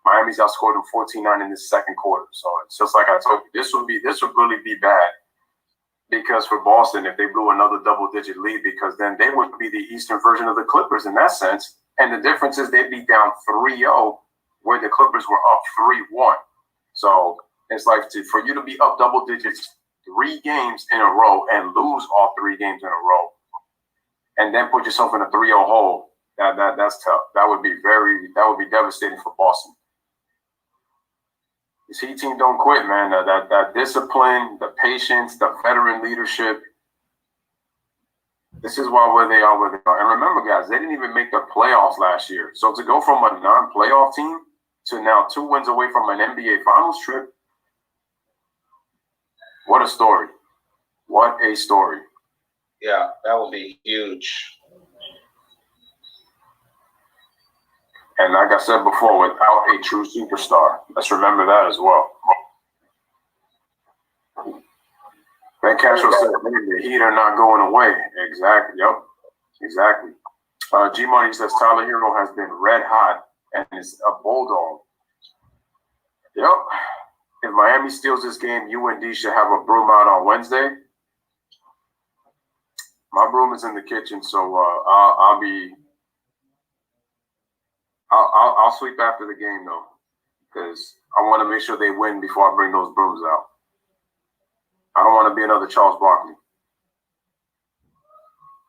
Miami's outscored them 14-9 in the second quarter. So it's just like I told you, this would really be bad. Because for Boston, if they blew another double-digit lead, because then they would be the Eastern version of the Clippers in that sense. And the difference is they'd be down 3-0, where the Clippers were up 3-1. So it's like for you to be up double digits 3 games in a row and lose all 3 games in a row, and then put yourself in a 3-0 hole, that's tough. That would be devastating for Boston. This Heat team don't quit, man. That discipline, the patience, the veteran leadership. This is where they are. And remember, guys, they didn't even make the playoffs last year. So to go from a non-playoff team to now 2 wins away from an NBA Finals trip, what a story. What a story. Yeah, that would be huge. And like I said before, without a true superstar. Let's remember that as well. Ben Castro said, the Heat are not going away. Exactly. Yep. Exactly. G Money says Tyler Hero has been red hot and is a bulldog. Yep. If Miami steals this game, UND should have a broom out on Wednesday. My broom is in the kitchen, so I'll sweep after the game though, because I want to make sure they win before I bring those brooms out. I don't want to be another Charles Barkley.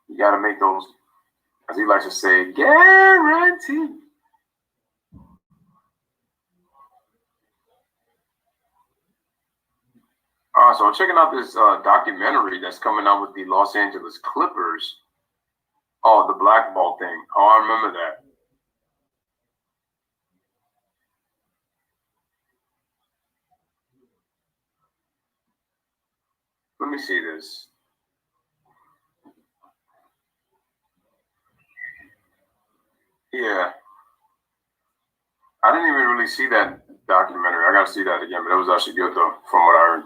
You got to make those, as he likes to say, guaranteed. So I'm checking out this documentary that's coming out with the Los Angeles Clippers. Oh, the blackball thing. Oh, I remember that. Let me see this. Yeah. I didn't even really see that documentary. I got to see that again, but it was actually good, though, from what I heard.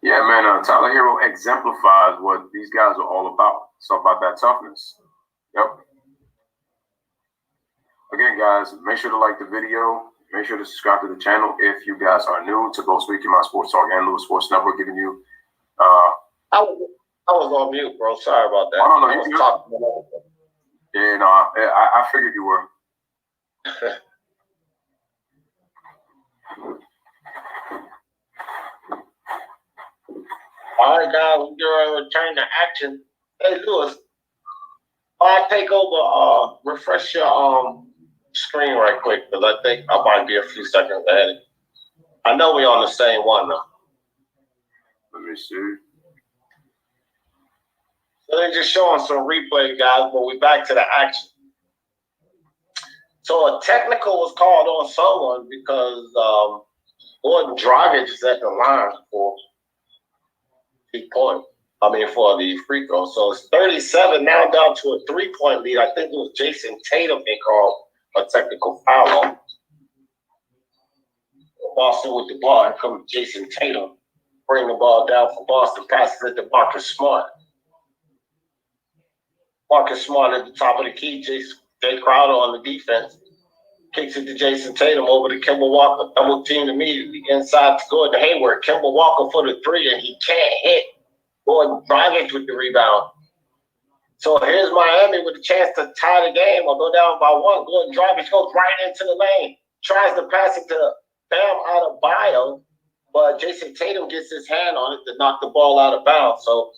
Yeah, man, Tyler Hero exemplifies what these guys are all about. It's all about that toughness. Yep. Again, guys, make sure to like the video. Make sure to subscribe to the channel if you guys are new to both Speaking My Sports Talk and Louis Sports Network, giving you. I was on mute, bro. Sorry about that. I don't know. Yeah, no, I figured you were. All right, guys, we're going to return to action. Hey, Louis, I'll take over, refresh your screen right quick, because I think I might be a few seconds ahead. I know we're on the same one, though. Let me see. So they're just showing some replay, guys, but we're back to the action. So a technical was called on someone because Gordon Dragic is at the line for for the free throw. So it's 37 now, down to a 3-point lead. I think it was Jason Tatum they called a technical foul on. Boston with the ball. Here comes Jason Tatum. Bring the ball down for Boston. Passes it to Marcus Smart. Marcus Smart at the top of the key. Jay Crowder on the defense. Kicks it to Jason Tatum over to Kemba Walker. Double team immediately inside to Gordon Hayward. Kemba Walker for the 3, and he can't hit. Gordon Dragic with the rebound. So here's Miami with a chance to tie the game or go down by 1. Gordon Dragic goes right into the lane. Tries to pass it to Bam Adebayo, but Jason Tatum gets his hand on it to knock the ball out of bounds. So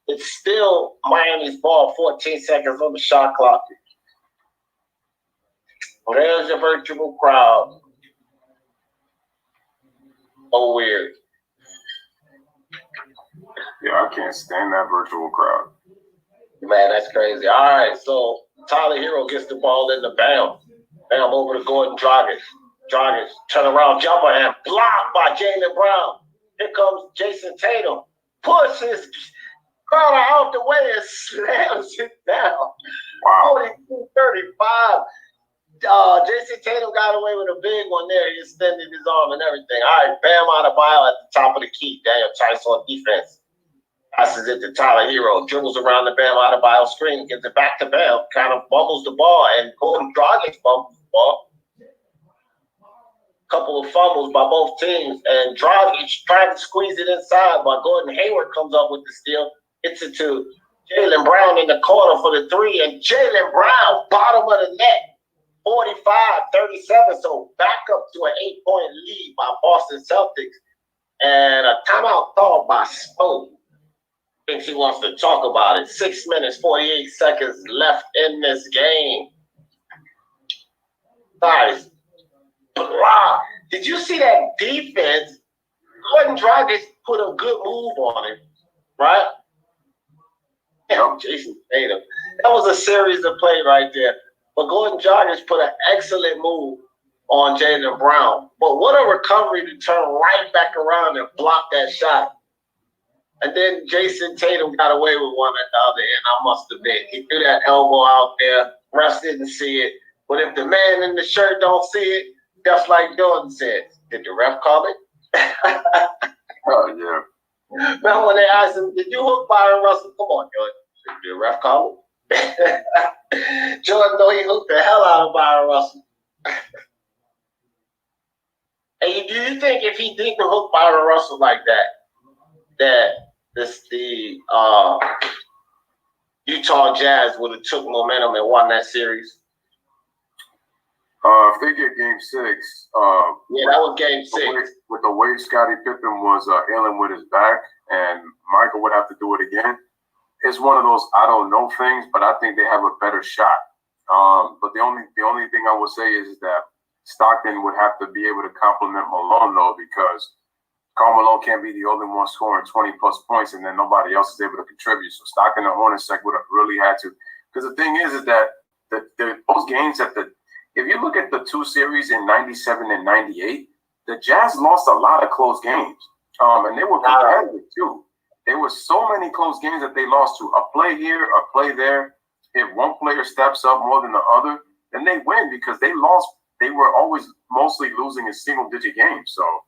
it's still Miami's ball, 14 seconds on the shot clock. Well, there's your virtual crowd. Oh, weird. Yeah, I can't stand that virtual crowd. Man, that's crazy. All right, so Tyler Hero gets the ball in the Bam. Bam over to Gordon Dragic. Dragic turn around jumper and blocked by Jaylen Brown. Here comes Jason Tatum. Pushes Crowder out the way and slams it down. 42-35. Jason Tatum got away with a big one there. He extended his arm and everything. All right, Bam Adebayo at the top of the key. Daniel Tice on defense. Passes it to Tyler Hero. Dribbles around the Bam Adebayo screen. Gets it back to Bam. Kind of fumbles the ball. And Gordon Dragic fumbles the ball. Couple of fumbles by both teams. And Dragic tried to squeeze it inside, but Gordon Hayward comes up with the steal. Hits it to Jaylen Brown in the corner for the three. And Jaylen Brown, bottom of the net. 45-37, so back up to an 8-point lead by Boston Celtics. And a timeout called by Spo. Thinks he wants to talk about it. 6 minutes, 48 seconds left in this game. Guys, did you see that defense? Gordon Dragic put a good move on him, right? Damn, Jason Tatum. That was a series of play right there. But Gordon Dragic put an excellent move on Jaylen Brown. But what a recovery to turn right back around and block that shot. And then Jason Tatum got away with one at the other end, I must admit. He threw that elbow out there. Refs didn't see it. But if the man in the shirt don't see it, just like Jordan said, did the ref call it? Oh, yeah. Remember when they asked him, did you hook Byron Russell? Come on, Jordan. Did the ref call it? Jordan know he hooked the hell out of Byron Russell. Hey, do you think if he didn't hook Byron Russell like that the Utah Jazz would have took momentum and won that series? If they get game 6, yeah, that was game 6. With the way Scottie Pippen was ailing with his back, and Michael would have to do it again. It's one of those I don't know things, but I think they have a better shot. But the only thing I will say is that Stockton would have to be able to complement Malone, though, because Karl Malone can't be the only one scoring 20-plus points, and then nobody else is able to contribute. So Stockton and Hornacek would have really had to. Because the thing is that those games if you look at the 2 series in 97 and 98, the Jazz lost a lot of close games. And they were competitive, too. There were so many close games that they lost to. A play here, a play there. If one player steps up more than the other, then they win because they lost. They were always mostly losing in single-digit games. So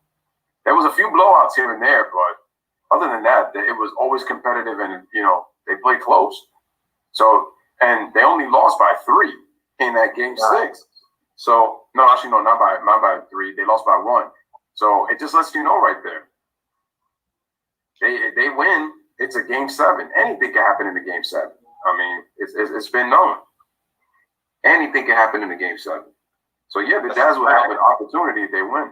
there was a few blowouts here and there, but other than that, it was always competitive and, they played close. So, and they only lost by 3 in that game 6. So, no, actually, no, not by 3. They lost by 1. So it just lets you know right there. They win, it's a game 7. Anything can happen in the game 7. I mean, it's been known. Anything can happen in the game 7. So yeah, the Jazz will have an opportunity if they win.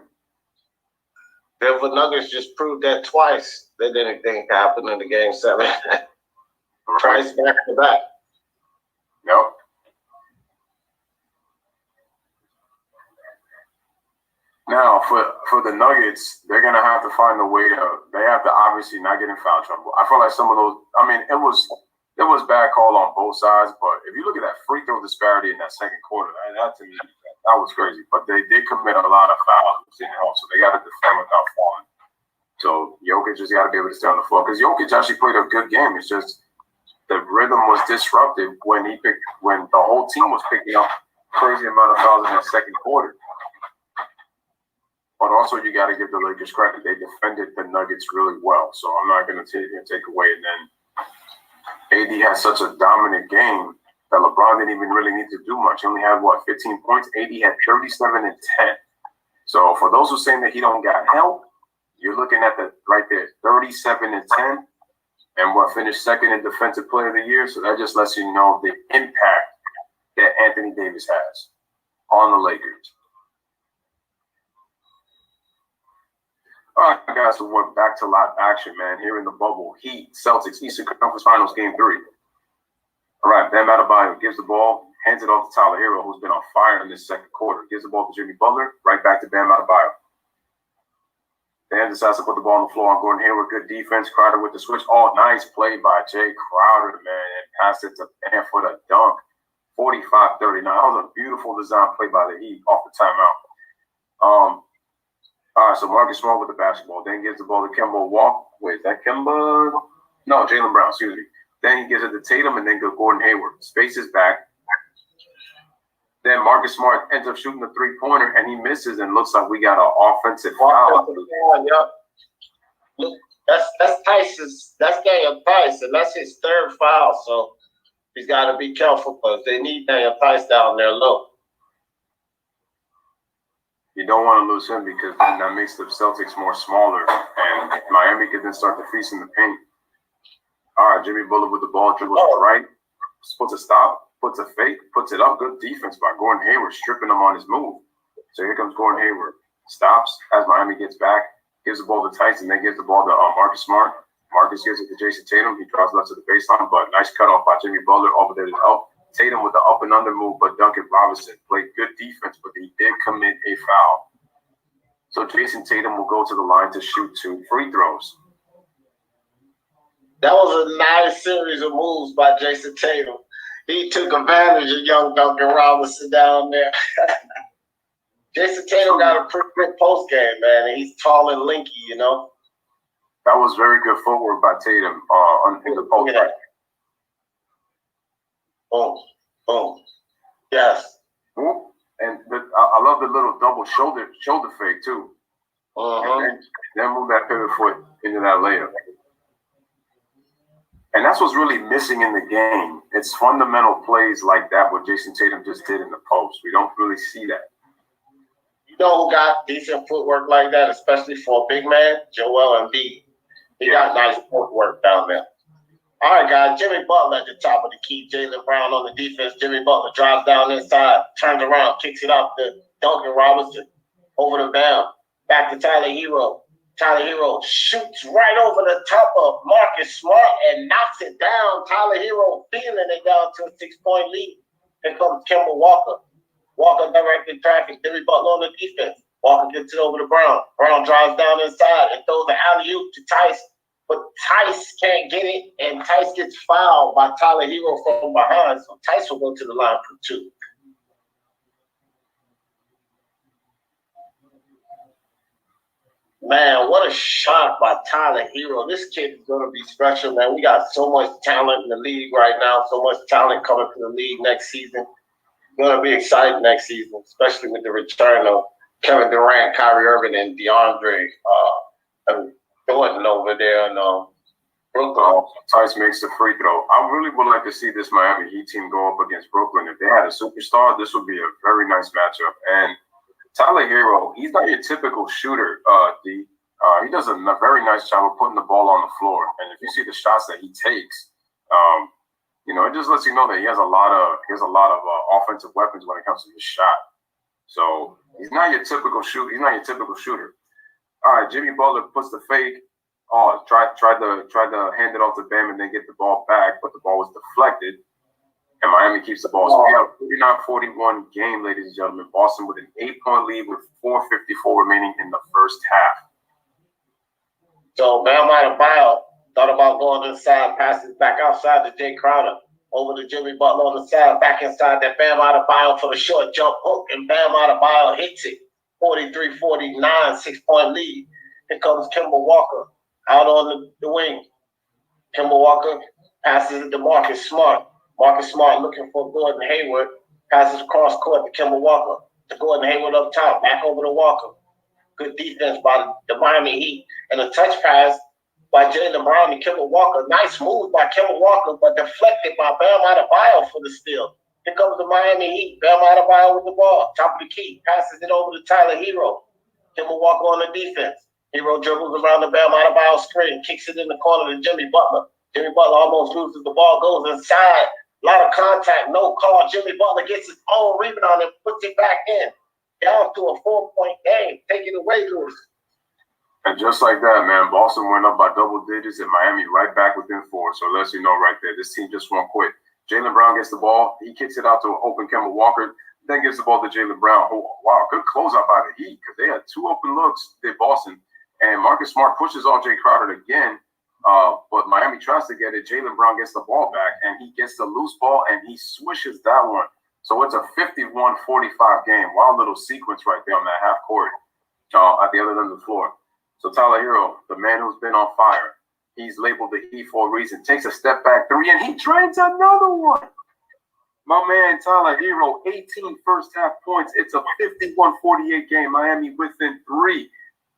Denver Nuggets just proved that twice. That anything can happen in the game 7. Twice back to back. Yep. Now, for the Nuggets, they're going to have to find a way they have to obviously not get in foul trouble. I feel like some of those, I mean, it was bad call on both sides, but if you look at that free throw disparity in that second quarter, that to me, that was crazy. But they did commit a lot of fouls, so they got to defend without falling. So Jokic just got to be able to stay on the floor because Jokic actually played a good game. It's just the rhythm was disrupted when the whole team was picking up crazy amount of fouls in that second quarter. But also, you got to give the Lakers credit. They defended the Nuggets really well. So I'm not going to take away. And then AD had such a dominant game that LeBron didn't even really need to do much. He only had, 15 points? AD had 37 and 10. So for those who are saying that he don't got help, you're looking at right there, 37 and 10. And finished second in Defensive Player of the Year. So that just lets you know the impact that Anthony Davis has on the Lakers. All right, guys, so we're back to live action, man. Here in the bubble, Heat, Celtics, Eastern Conference Finals, Game 3. All right, Bam Adebayo gives the ball, hands it off to Tyler Hero, who's been on fire in this second quarter. Gives the ball to Jimmy Butler, right back to Bam Adebayo. Bam decides to put the ball on the floor on Gordon Hayward. Good defense. Crowder with the switch. Oh, nice play by Jay Crowder, man. And passed it to Bam for the dunk. 45-39. That was a beautiful design play by the Heat off the timeout. All right, so Marcus Smart with the basketball. Then gives the ball to Kemba Walker. Wait, is that Kemba? No, Jaylen Brown, excuse me. Then he gives it to Tatum and then to Gordon Hayward. Spaces back. Then Marcus Smart ends up shooting the three-pointer and he misses and looks like we got an offensive foul. Yep. Look, that's Tyson's. That's Daniel Tyson. That's his third foul. So he's got to be careful because they need Daniel Tyson down there low. You don't want to lose him because then that makes the Celtics more smaller and Miami can then start to feast in the paint. All right, Jimmy Butler with the ball, dribbles to the right, puts a stop, puts a fake, puts it up. Good defense by Gordon Hayward, stripping him on his move. So here comes Gordon Hayward. Stops as Miami gets back, gives the ball to Tyson, then gives the ball to Marcus Smart. Marcus gives it to Jason Tatum. He drives left to the baseline, but nice cutoff by Jimmy Butler over there to help. Tatum with the up and under move, but Duncan Robinson played good defense, but he did commit a foul. So Jason Tatum will go to the line to shoot 2 free throws. That was a nice series of moves by Jason Tatum. He took advantage of young Duncan Robinson down there. Jason Tatum got a pretty good post game, man. And he's tall and lanky, you know. That was very good footwork by Tatum in the post. Boom, boom. Yes. And I love the little double shoulder fake too. And then move that pivot foot into that layup. And that's what's really missing in the game. It's fundamental plays like that, what Jason Tatum just did in the post. We don't really see that. You know who got decent footwork like that, especially for a big man? Joel Embiid. He got nice footwork down there. All right, guys. Jimmy Butler at the top of the key. Jaylen Brown on the defense. Jimmy Butler drives down inside, turns around, kicks it out to Duncan Robinson over the bound. Back to Tyler Hero. Tyler Hero shoots right over the top of Marcus Smart and knocks it down. Tyler Hero feeling it down to a 6-point lead. Here comes Kemba Walker. Walker directly traffic. Jimmy Butler on the defense. Walker gets it over to Brown. Brown drives down inside and throws the alley-oop to Tice. But Tice can't get it, and Tice gets fouled by Tyler Hero from behind. So Tice will go to the line for 2. Man, what a shot by Tyler Hero. This kid is going to be special, man. We got so much talent in the league right now, so much talent coming to the league next season. It's going to be exciting next season, especially with the return of Kevin Durant, Kyrie Irving, and DeAndre Jordan over there in Brooklyn. Tice makes the free throw. I really would like to see this Miami Heat team go up against Brooklyn. If they had a superstar, this would be a very nice matchup. And Tyler Hero, he's not your typical shooter, D. He does a very nice job of putting the ball on the floor. And if you see the shots that he takes, it just lets you know that he has a lot of offensive weapons when it comes to his shot. So he's not your typical shooter. All right, Jimmy Butler puts the fake. Tried to hand it off to Bam and then get the ball back, but the ball was deflected. And Miami keeps the ball. So we have a 39-41 game, ladies and gentlemen. Boston with an 8-point lead with 4:54 remaining in the first half. So Bam Adebayo thought about going inside, passes back outside to Jay Crowder. Over to Jimmy Butler on the side, back inside that Bam Adebayo for the short jump hook, and Bam Adebayo hits it. 43-49, 6-point lead. Here comes Kemba Walker out on the wing. Kemba Walker passes it to Marcus Smart. Marcus Smart looking for Gordon Hayward. Passes across court to Kemba Walker. To Gordon Hayward up top. Back over to Walker. Good defense by the Miami Heat. And a touch pass by Jaylen Brown and Kemba Walker. Nice move by Kemba Walker, but deflected by Bam Adebayo for the steal. Here comes the Miami Heat. Bam Adebayo with the ball. Top of the key. Passes it over to Tyler Hero. Kemba Walker on the defense. Hero dribbles around the Bam Adebayo screen. Kicks it in the corner to Jimmy Butler. Jimmy Butler almost loses the ball. Goes inside. A lot of contact, no call. Jimmy Butler gets his own rebound and puts it back in. Down to a 4-point game. Take it away, Lewis. And just like that, man, Boston went up by double digits and Miami right back within 4. So it lets you know right there, this team just won't quit. Jaylen Brown gets the ball. He kicks it out to an open Kemba Walker. Then gives the ball to Jaylen Brown. Oh, wow, good closeout by the Heat because they had 2 open looks, did Boston. And Marcus Smart pushes on Jay Crowder again. But Miami tries to get it. Jaylen Brown gets the ball back, and he gets the loose ball, and he swishes that one. So it's a 51-45 game. Wild little sequence right there on that half court at the other end of the floor. So Tyler Hero, the man who's been on fire, he's labeled the Heat for a reason. Takes a step back three, and he drains another one. My man Tyler Hero, 18 first half points. It's a 51-48 game. Miami within three.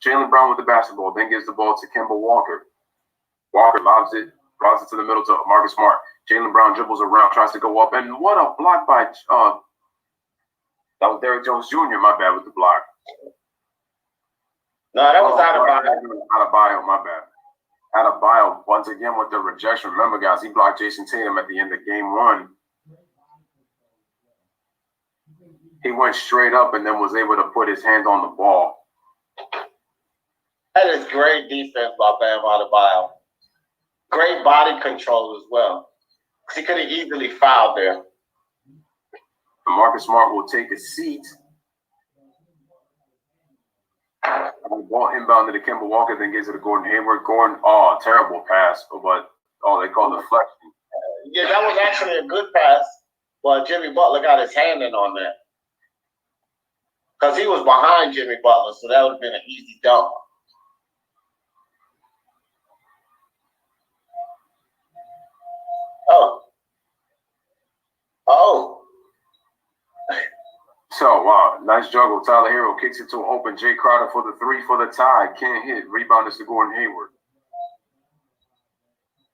Jaylen Brown with the basketball, then gives the ball to Kemba Walker. Walker lobs it to the middle to Marcus Smart. Jaylen Brown dribbles around, tries to go up, and what a block by that was Derrick Jones Jr. My bad with the block. No, that was Adebayo. Adebayo, my bad. Adebayo once again with the rejection. Remember, guys, he blocked Jason Tatum at the end of game one. He went straight up and then was able to put his hand on the ball. That is great defense by Bam Adebayo. Great body control as well. He could have easily fouled there. Marcus Smart will take a seat. The ball inbounded to Kemba Walker, then gives it to Gordon Hayward. Gordon, terrible pass, but they call deflection. Yeah, that was actually a good pass, but Jimmy Butler got his hand in on that. Because he was behind Jimmy Butler, so that would have been an easy dunk. Oh. So, wow, nice juggle. Tyler Hero kicks it to an open Jay Crowder for the three for the tie. Can't hit. Rebound is to Gordon Hayward.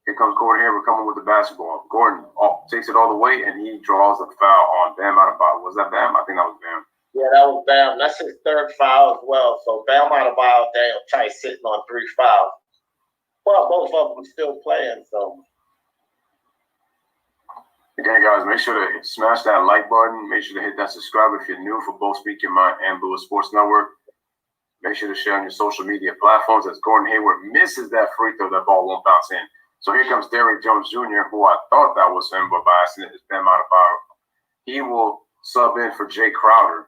Here comes Gordon Hayward coming with the basketball. Gordon takes it all the way, and he draws a foul on Bam Adebayo. Was that Bam? I think that was Bam. Yeah, that was Bam. That's his third foul as well. So Bam Adebayo, damn, tight sitting on 3 fouls. Well, both of them still playing, so. Again, guys, make sure to smash that like button. Make sure to hit that subscribe if you're new for both Speak Your Mind and Blue Sports Network. Make sure to share on your social media platforms as Gordon Hayward misses that free throw. That ball won't bounce in. So here comes Derrick Jones Jr., who I thought that was him, but by accident it's Bam Adebayo. He will sub in for Jay Crowder.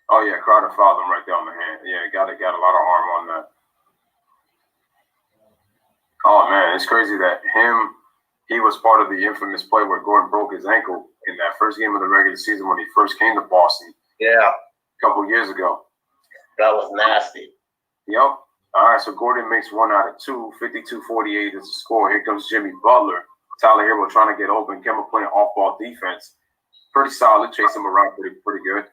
Oh, yeah, Crowder fouled him right there on the hand. Yeah, got a lot of arm on that. Oh, man, it's crazy that he was part of the infamous play where Gordon broke his ankle in that first game of the regular season when he first came to Boston. Yeah. A couple years ago. That was nasty. Yep. All right, so Gordon makes 1 out of 2. 52-48 is the score. Here comes Jimmy Butler. Tyler Hero trying to get open. Kemba playing off-ball defense. Pretty solid. Chase him around pretty good.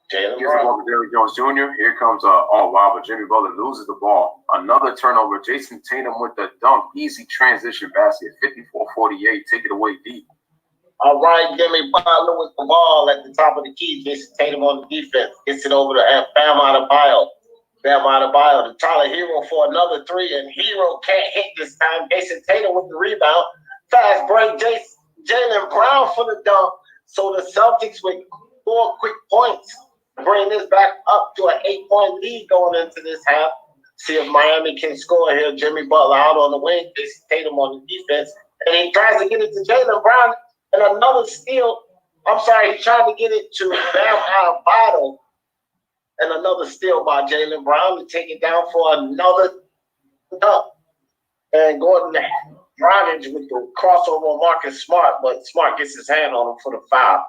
Jaylen Here's the ball to Derrick Jones Jr. Here comes, but Jimmy Butler loses the ball. Another turnover. Jason Tatum with the dunk. Easy transition basket. 54-48. Take it away, D. All right, Jimmy Butler with the ball at the top of the key. Jason Tatum on the defense. Gets it over to Bam Adebayo. Bam Adebayo to Tyler Hero for another 3, and Hero can't hit this time. Jason Tatum with the rebound. Fast break. Jaylen Brown for the dunk. So the Celtics with 4 quick points. Bring this back up to an 8-point lead going into this half. See if Miami can score here. Jimmy Butler out on the wing. Jason Tatum on the defense. And he tries to get it to Jaylen Brown. And another steal. I'm sorry, he's trying to get it to Bam Adebayo. And another steal by Jaylen Brown to take it down for another dunk. And Gordon Dragic with the crossover on Marcus Smart. But Smart gets his hand on him for the foul.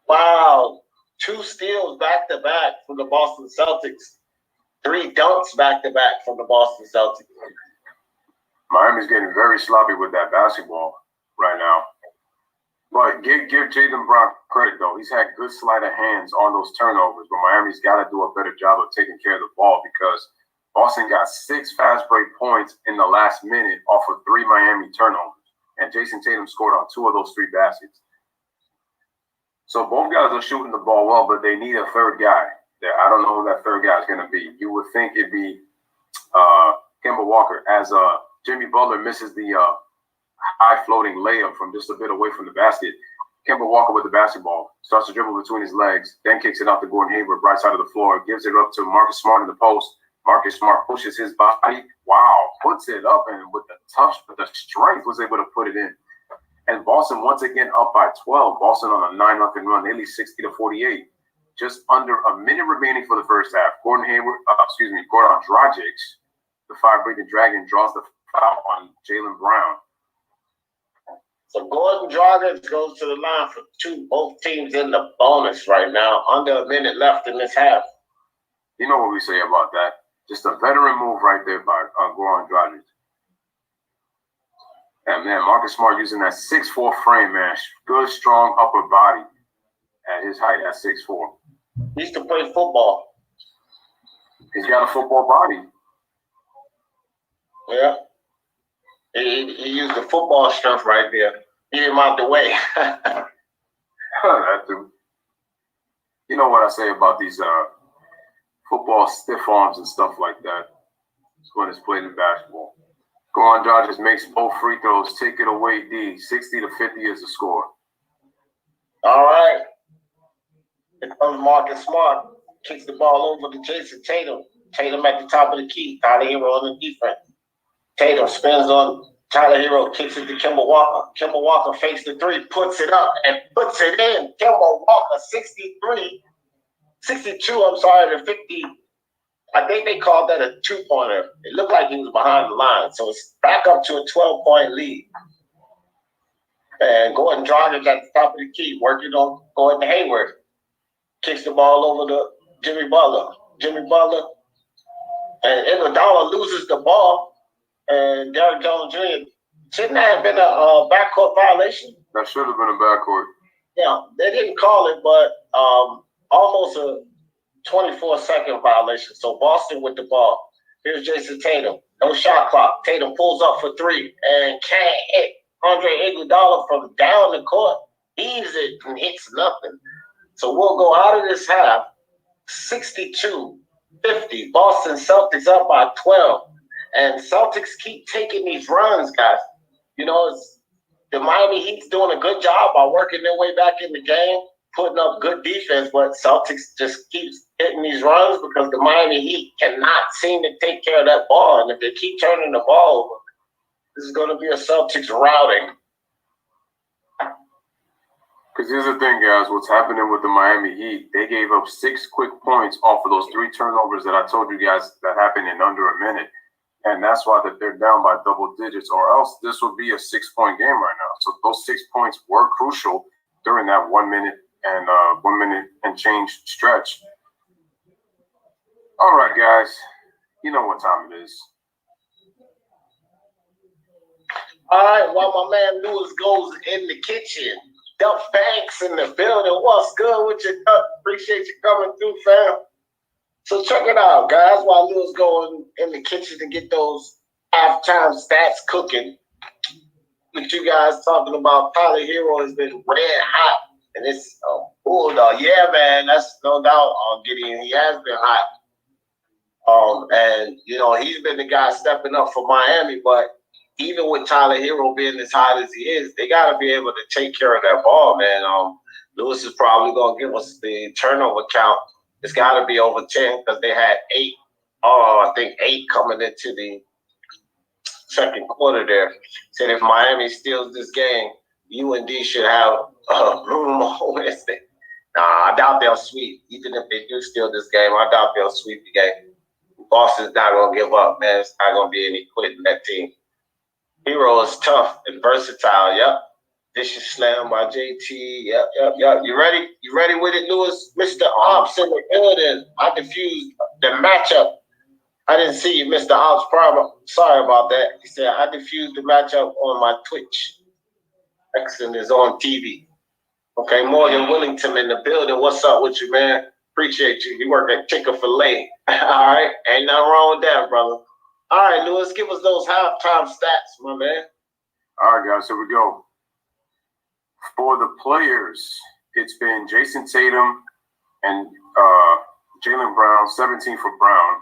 Wow. 2 steals back-to-back from the Boston Celtics. 3 dunks back-to-back from the Boston Celtics. Miami's getting very sloppy with that basketball right now. But give Jaylen Brown credit, though. He's had good sleight of hands on those turnovers, but Miami's got to do a better job of taking care of the ball because Boston got 6 fast break points in the last minute off of 3 Miami turnovers. And Jason Tatum scored on 2 of those 3 baskets. So both guys are shooting the ball well, but they need a third guy. I don't know who that third guy is going to be. You would think it'd be Kemba Walker, as Jimmy Butler misses the high floating layup from just a bit away from the basket. Kemba Walker with the basketball, starts to dribble between his legs, then kicks it out to Gordon Hayward, right side of the floor, gives it up to Marcus Smart in the post. Marcus Smart pushes his body. Wow, puts it up, and with the strength was able to put it in. And Boston once again up by 12. Boston on a 9-0 run. They lead 60-48. just under a minute remaining for the first half. Gordon Dragic, the fire-breathing Dragon, draws the foul on Jaylen Brown. So Gordon Dragic goes to the line for two. Both teams in the bonus right now. Under a minute left in this half. You know what we say about that. Just a veteran move right there by Goran Dragic. And man, Marcus Smart using that 6'4" frame, man. Good, strong upper body at his height at 6'4". He used to play football. He's got a football body. Yeah. He used the football strength right there. Get him out the way. That dude. You know what I say about these football stiff arms and stuff like that when it's played in basketball. Goran Dragic makes both free throws. Take it away, D. 60-50 is the score. All right. Here comes Marcus Smart. Kicks the ball over to Jason Tatum. Tatum at the top of the key. Tyler Hero on the defense. Tatum spins on Tyler Hero, kicks it to Kemba Walker. Kemba Walker fakes the three, puts it up, and puts it in. Kemba Walker, 62, I'm sorry, to 50. I think they called that a two-pointer. It looked like he was behind the line. So it's back up to a 12-point lead. And Gordon Dragic at the top of the key, working on Gordon Hayward. Kicks the ball over to Jimmy Butler. Jimmy Butler. And Iguodala loses the ball. And Derrick Jones Jr. Shouldn't that have been a backcourt violation? That should have been a backcourt. Yeah, they didn't call it, but almost a 24-second violation. So Boston with the ball. Here's Jason Tatum. No shot clock. Tatum pulls up for three and can't hit. Andre Iguodala from down the court heaves it and hits nothing. So we'll go out of this half 62-50. Boston Celtics up by 12. And Celtics keep taking these runs, guys. You know, the Miami Heat's doing a good job by working their way back in the game, putting up good defense, but Celtics just keeps hitting these runs because the Miami Heat cannot seem to take care of that ball. And if they keep turning the ball over, this is going to be a Celtics routing. Because here's the thing, guys. What's happening with the Miami Heat, they gave up 6 quick points off of those 3 turnovers that I told you guys that happened in under a minute. And that's why that they're down by double digits, or else this would be a 6-point game right now. So those 6 points were crucial during that 1 minute and change stretch. All right, guys. You know what time it is. All right, while my man Lewis goes in the kitchen, Duff Banks in the building. What's good with you, Duff? Appreciate you coming through, fam. So check it out, guys. While Lewis going in the kitchen to get those halftime stats cooking, with you guys talking about Tyler Hero has been red hot, and it's a bulldog. Yeah, man, that's no doubt on Gideon. He has been hot. And you know he's been the guy stepping up for Miami. But even with Tyler Hero being as hot as he is, they got to be able to take care of that ball, man. Lewis is probably gonna give us the turnover count. It's got to be over 10 because they had 8. I think 8 coming into the second quarter there. Said if Miami steals this game, UND should have room on Wednesday. Nah, I doubt they'll sweep. Even if they do steal this game, I doubt they'll sweep the game. Boston's not going to give up, man. It's not going to be any quitting that team. Hero is tough and versatile. Yep. Vicious slam by JT. Yep. You ready? You ready with it, Lewis? Mr. Ops in the building. I diffused the matchup. I didn't see you, Mr. Ops. Sorry about that. He said, I diffused the matchup on my Twitch. Excellent is on TV. Okay, Morgan Willington in the building. What's up with you, man? Appreciate you. You work at Chick-fil-A. All right. Ain't nothing wrong with that, brother. All right, Lewis, give us those halftime stats, my man. All right, guys, here we go. For the players, it's been Jason Tatum and Jaylen Brown, 17 for Brown,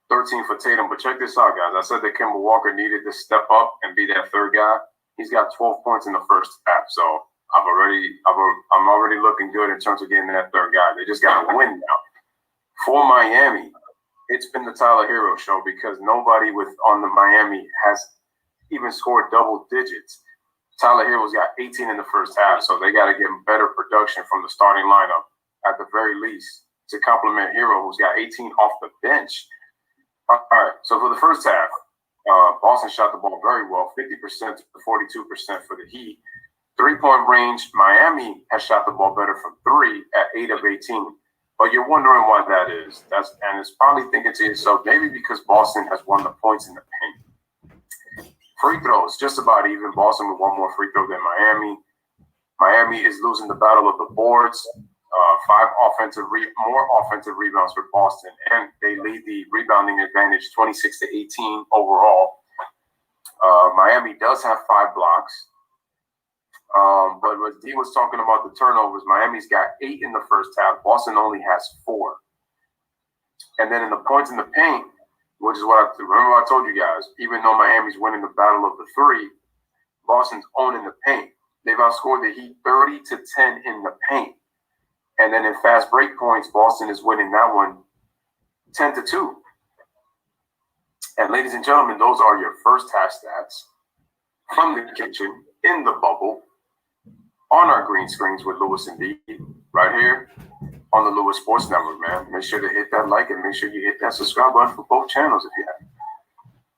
13 for Tatum. But check this out, guys. I said that Kemba Walker needed to step up and be that third guy. He's got 12 points in the first half, so I'm already looking good in terms of getting that third guy. They just got to win now. For Miami, it's been the Tyler Hero show because nobody on the Miami has even scored double digits. Tyler Hero's got 18 in the first half, so they got to get better production from the starting lineup at the very least. to compliment Hero, who's got 18 off the bench. All right, so for the first half, Boston shot the ball very well, 50% to 42% for the Heat. 3-point range, Miami has shot the ball better from 3 at 8 of 18. But you're wondering why that is. And it's probably thinking to yourself, maybe because Boston has won the points in the paint. Free throws, just about even. Boston with one more free throw than Miami. Miami is losing the battle of the boards. 5 more offensive rebounds for Boston, and they lead the rebounding advantage 26 to 18 overall. Miami does have 5 blocks. But what D was talking about the turnovers, Miami's got 8 in the first half. Boston only has 4. And then in the points in the paint, which is what I told you guys, even though Miami's winning the battle of the 3, Boston's owning the paint. They've outscored the Heat 30 to 10 in the paint. And then in fast break points, Boston is winning that one 10 to 2. And ladies and gentlemen, those are your first half stats from the kitchen in the bubble on our green screens with Lewis and D right here on the Lewis Sports Network, man. Make sure to hit that like and make sure you hit that subscribe button for both channels if you have.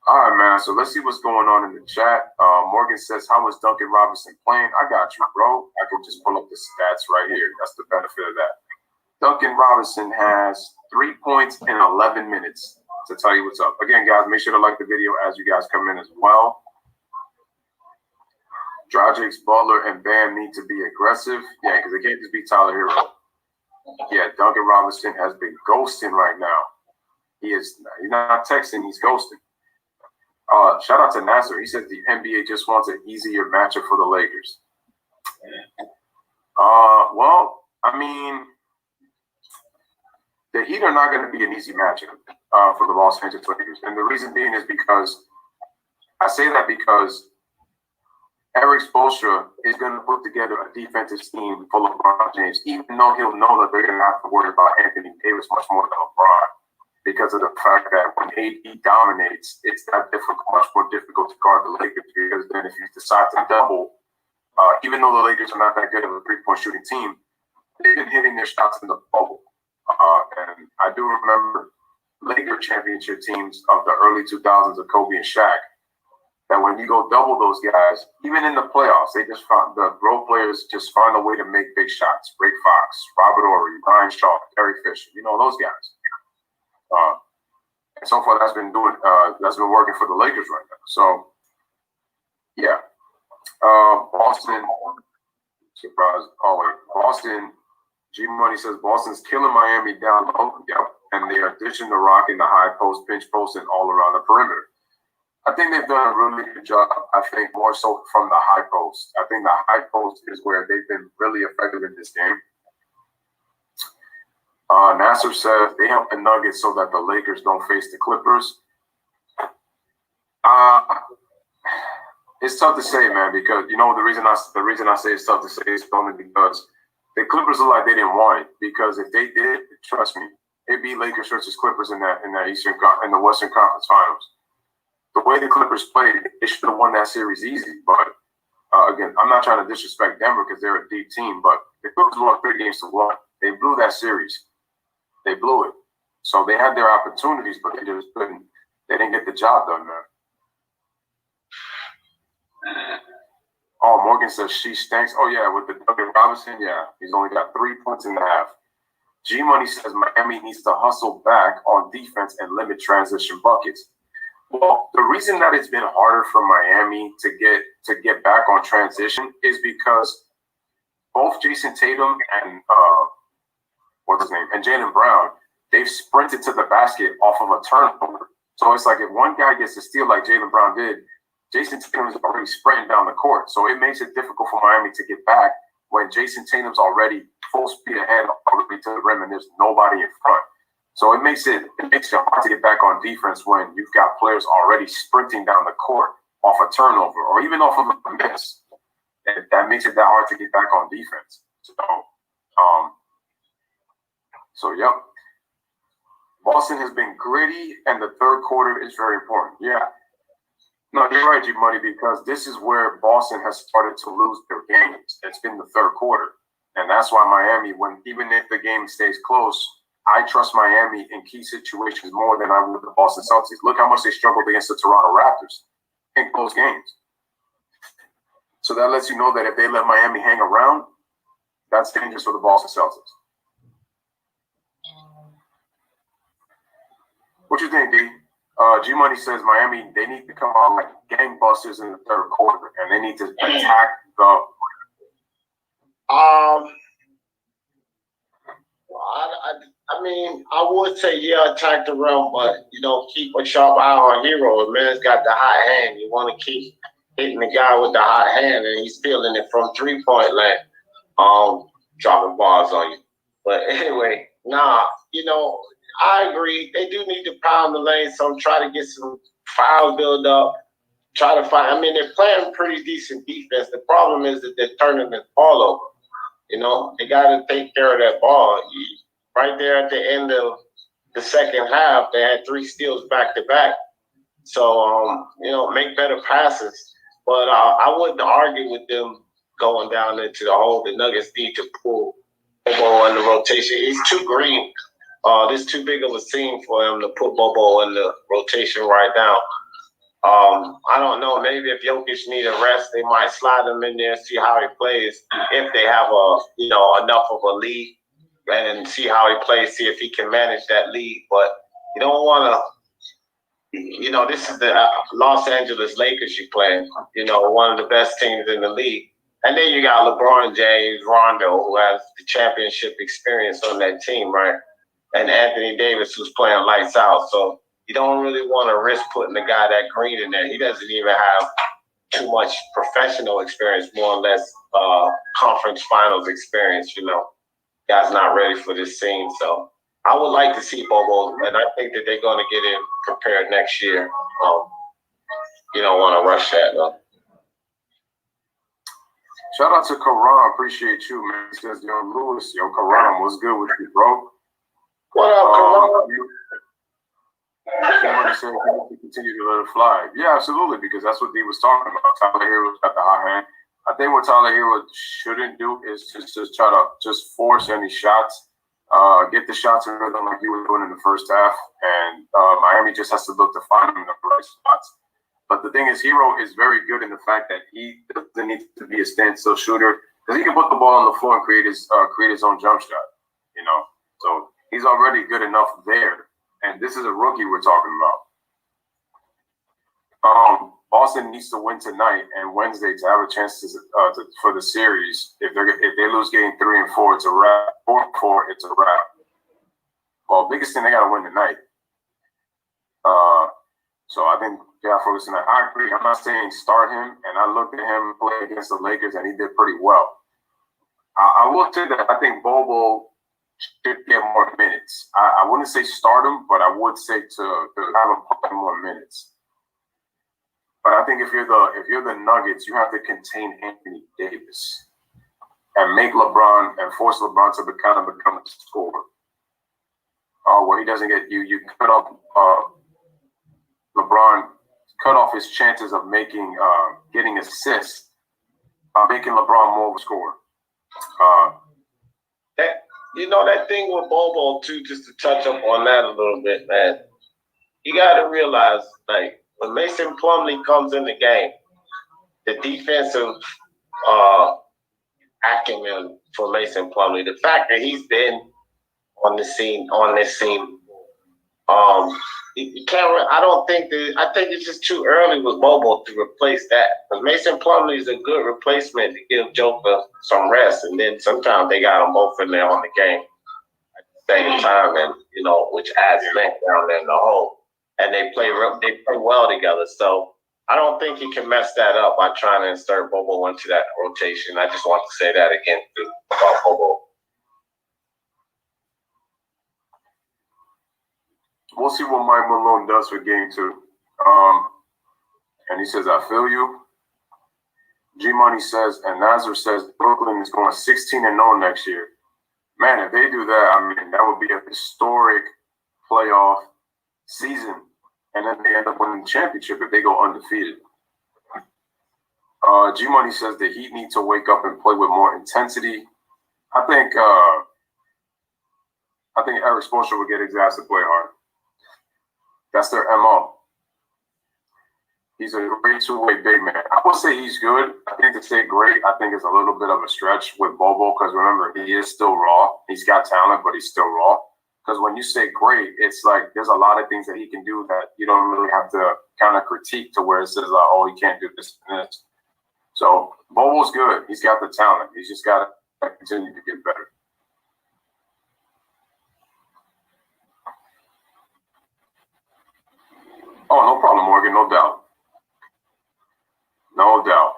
All right, man. So let's see what's going on in the chat. Morgan says, how is Duncan Robinson playing? I got you, bro. I can just pull up the stats right here. That's the benefit of that. Duncan Robinson has 3 points in 11 minutes to tell you what's up. Again, guys, make sure to like the video as you guys come in as well. Dragic, Butler, and Bam need to be aggressive. Yeah, because they can't just be Tyler Hero. Yeah, Duncan Robinson has been ghosting right now. He's not texting, he's ghosting. Shout out to Nasser. He said the NBA just wants an easier matchup for the Lakers. Well, I mean, the Heat are not going to be an easy matchup for the Los Angeles Lakers. And the reason being is because I say that because Eric Spoelstra is going to put together a defensive team full of LeBron James, even though he'll know that they're going to have to worry about Anthony Davis much more than LeBron, because of the fact that when AD dominates, it's that much more difficult to guard the Lakers, because then if you decide to double, even though the Lakers are not that good of a three-point shooting team, they've been hitting their shots in the bubble. And I do remember Laker championship teams of the early 2000s of Kobe and Shaq, that when you go double those guys, even in the playoffs, they just found the role players just find a way to make big shots. Rick Fox, Robert Horry, Brian Shaw, Derek Fisher, those guys. And so far, that's been working for the Lakers right now. So, yeah, Boston. Surprise! Oh wait, Boston. G Money says Boston's killing Miami down low. Yep, and they are dishing the rock in the high post, pinch post, and all around the perimeter. I think they've done a really good job. I think more so from the high post. I think the high post is where they've been really effective in this game. Nasser says they help the Nuggets so that the Lakers don't face the Clippers. It's tough to say, man, because the reason I say it's tough to say is only because the Clippers look like they didn't want it. Because if they did, trust me, it'd be Lakers versus Clippers in the Western Conference Finals. The way the Clippers played, they should have won that series easy. But again, I'm not trying to disrespect Denver because they're a deep team, but the Clippers won 3 games to 1. They blew that series. They blew it. So they had their opportunities, but they just couldn't. They didn't get the job done, man. Oh, Morgan says she stinks. Oh, yeah, with the Duncan Robinson, yeah. He's only got 3 points in the half. G Money says Miami needs to hustle back on defense and limit transition buckets. Well, the reason that it's been harder for Miami to get back on transition is because both Jason Tatum and and Jaylen Brown, they've sprinted to the basket off of a turnover. So it's like if one guy gets a steal like Jaylen Brown did, Jason Tatum's already sprinting down the court. So it makes it difficult for Miami to get back when Jason Tatum's already full speed ahead already to the rim and there's nobody in front. So it makes it hard to get back on defense when you've got players already sprinting down the court off a turnover or even off of a miss. And that makes it that hard to get back on defense. So yep. Boston has been gritty, and the third quarter is very important. Yeah. No, you're right, G Money, because this is where Boston has started to lose their games. It's been the third quarter. And that's why Miami, even if the game stays close, I trust Miami in key situations more than I would the Boston Celtics. Look how much they struggled against the Toronto Raptors in close games. So that lets you know that if they let Miami hang around, that's dangerous for the Boston Celtics. What you think, D? G Money says Miami, they need to come out like gangbusters in the third quarter, and they need to attack the. I mean, I would say attack the rim, but keep a sharp eye on Hero. The man's got the hot hand. You want to keep hitting the guy with the hot hand, and he's feeling it from 3-point land. Dropping balls on you. But anyway, I agree. They do need to pound the lane, so try to get some foul build up. Try to find. I mean, they're playing pretty decent defense. The problem is that they're turning the ball over. They got to take care of that ball. Right there at the end of the second half, they had 3 steals back to back. So, make better passes. But I wouldn't argue with them going down into the hole. The Nuggets need to pull Bobo in the rotation. He's too green. This is too big of a scene for him to put Bobo in the rotation right now. I don't know. Maybe if Jokic need a rest, they might slide him in there and see how he plays. If they have enough of a lead, and see how he plays, see if he can manage that lead. But you don't want to. This is the Los Angeles Lakers you're playing. One of the best teams in the league. And then you got LeBron James, Rondo, who has the championship experience on that team, right? And Anthony Davis, who's playing lights out. So you don't really want to risk putting a guy that green in there. He doesn't even have too much professional experience, more or less conference finals experience, Guy's not ready for this scene. So I would like to see Bobo, and I think that they're going to get him prepared next year. You don't want to rush that, though. Shout out to Karam. Appreciate you, man. He says, Lewis, Karam, what's good with you, bro? What up, Karam? Somebody said he continue to let it fly. Yeah, absolutely, because that's what he was talking about. Tyler Hero's got the hot hand. I think what Tyler Hero shouldn't do is just try to just force any shots, get the shots in rhythm like you were doing in the first half, and Miami just has to look to find him in the right spots. But the thing is, Hero is very good in the fact that he doesn't need to be a standstill shooter because he can put the ball on the floor and create his own jump shot. So he's already good enough there. And this is a rookie we're talking about. Boston needs to win tonight and Wednesday to have a chance for the series. If they lose game 3 and 4, it's a wrap. 4-4, it's a wrap. Well, biggest thing, they got to win tonight. So I think they got to focus on that. I agree. I'm not saying start him, and I looked at him play against the Lakers, and he did pretty well. I will say that I think Bobo should get more minutes. I wouldn't say start him, but I would say to have him play more minutes. But I think if you're the Nuggets, you have to contain Anthony Davis and make LeBron and force LeBron to become a scorer. Where he doesn't get you cut off LeBron, cut off his chances of getting assists, making LeBron more of a scorer. That thing with Bobo too, just to touch up on that a little bit, man. You got to realize, like, when Mason Plumlee comes in the game, the defensive acumen for Mason Plumlee, the fact that he's been on this scene, you can't. I think it's just too early with Bobo to replace that. But Mason Plumlee is a good replacement to give Joker some rest, and then sometimes they got them both in there on the game at the same time, and which adds length down there in the hole. And they play well together. So I don't think he can mess that up by trying to insert Bobo into that rotation. I just want to say that again about Bobo. We'll see what Mike Malone does for game 2. And he says, I feel you. G-Money says, and Nazar says, Brooklyn is going 16-0 next year. Man, if they do that, I mean, that would be a historic playoff season. And then they end up winning the championship if they go undefeated. G-Money says the Heat need to wake up and play with more intensity. I think I think Eric Spoelstra would get his ass to play hard. That's their MO. He's a great two-way big man. I would say he's good. I think to say great, I think it's a little bit of a stretch with Bobo because remember, he is still raw. He's got talent, but he's still raw. Because when you say great, it's like there's a lot of things that he can do that you don't really have to kind of critique to where it says, like, oh, he can't do this and this. So Bobo's good. He's got the talent. He's just got to continue to get better. Oh, no problem, Morgan. No doubt. No doubt.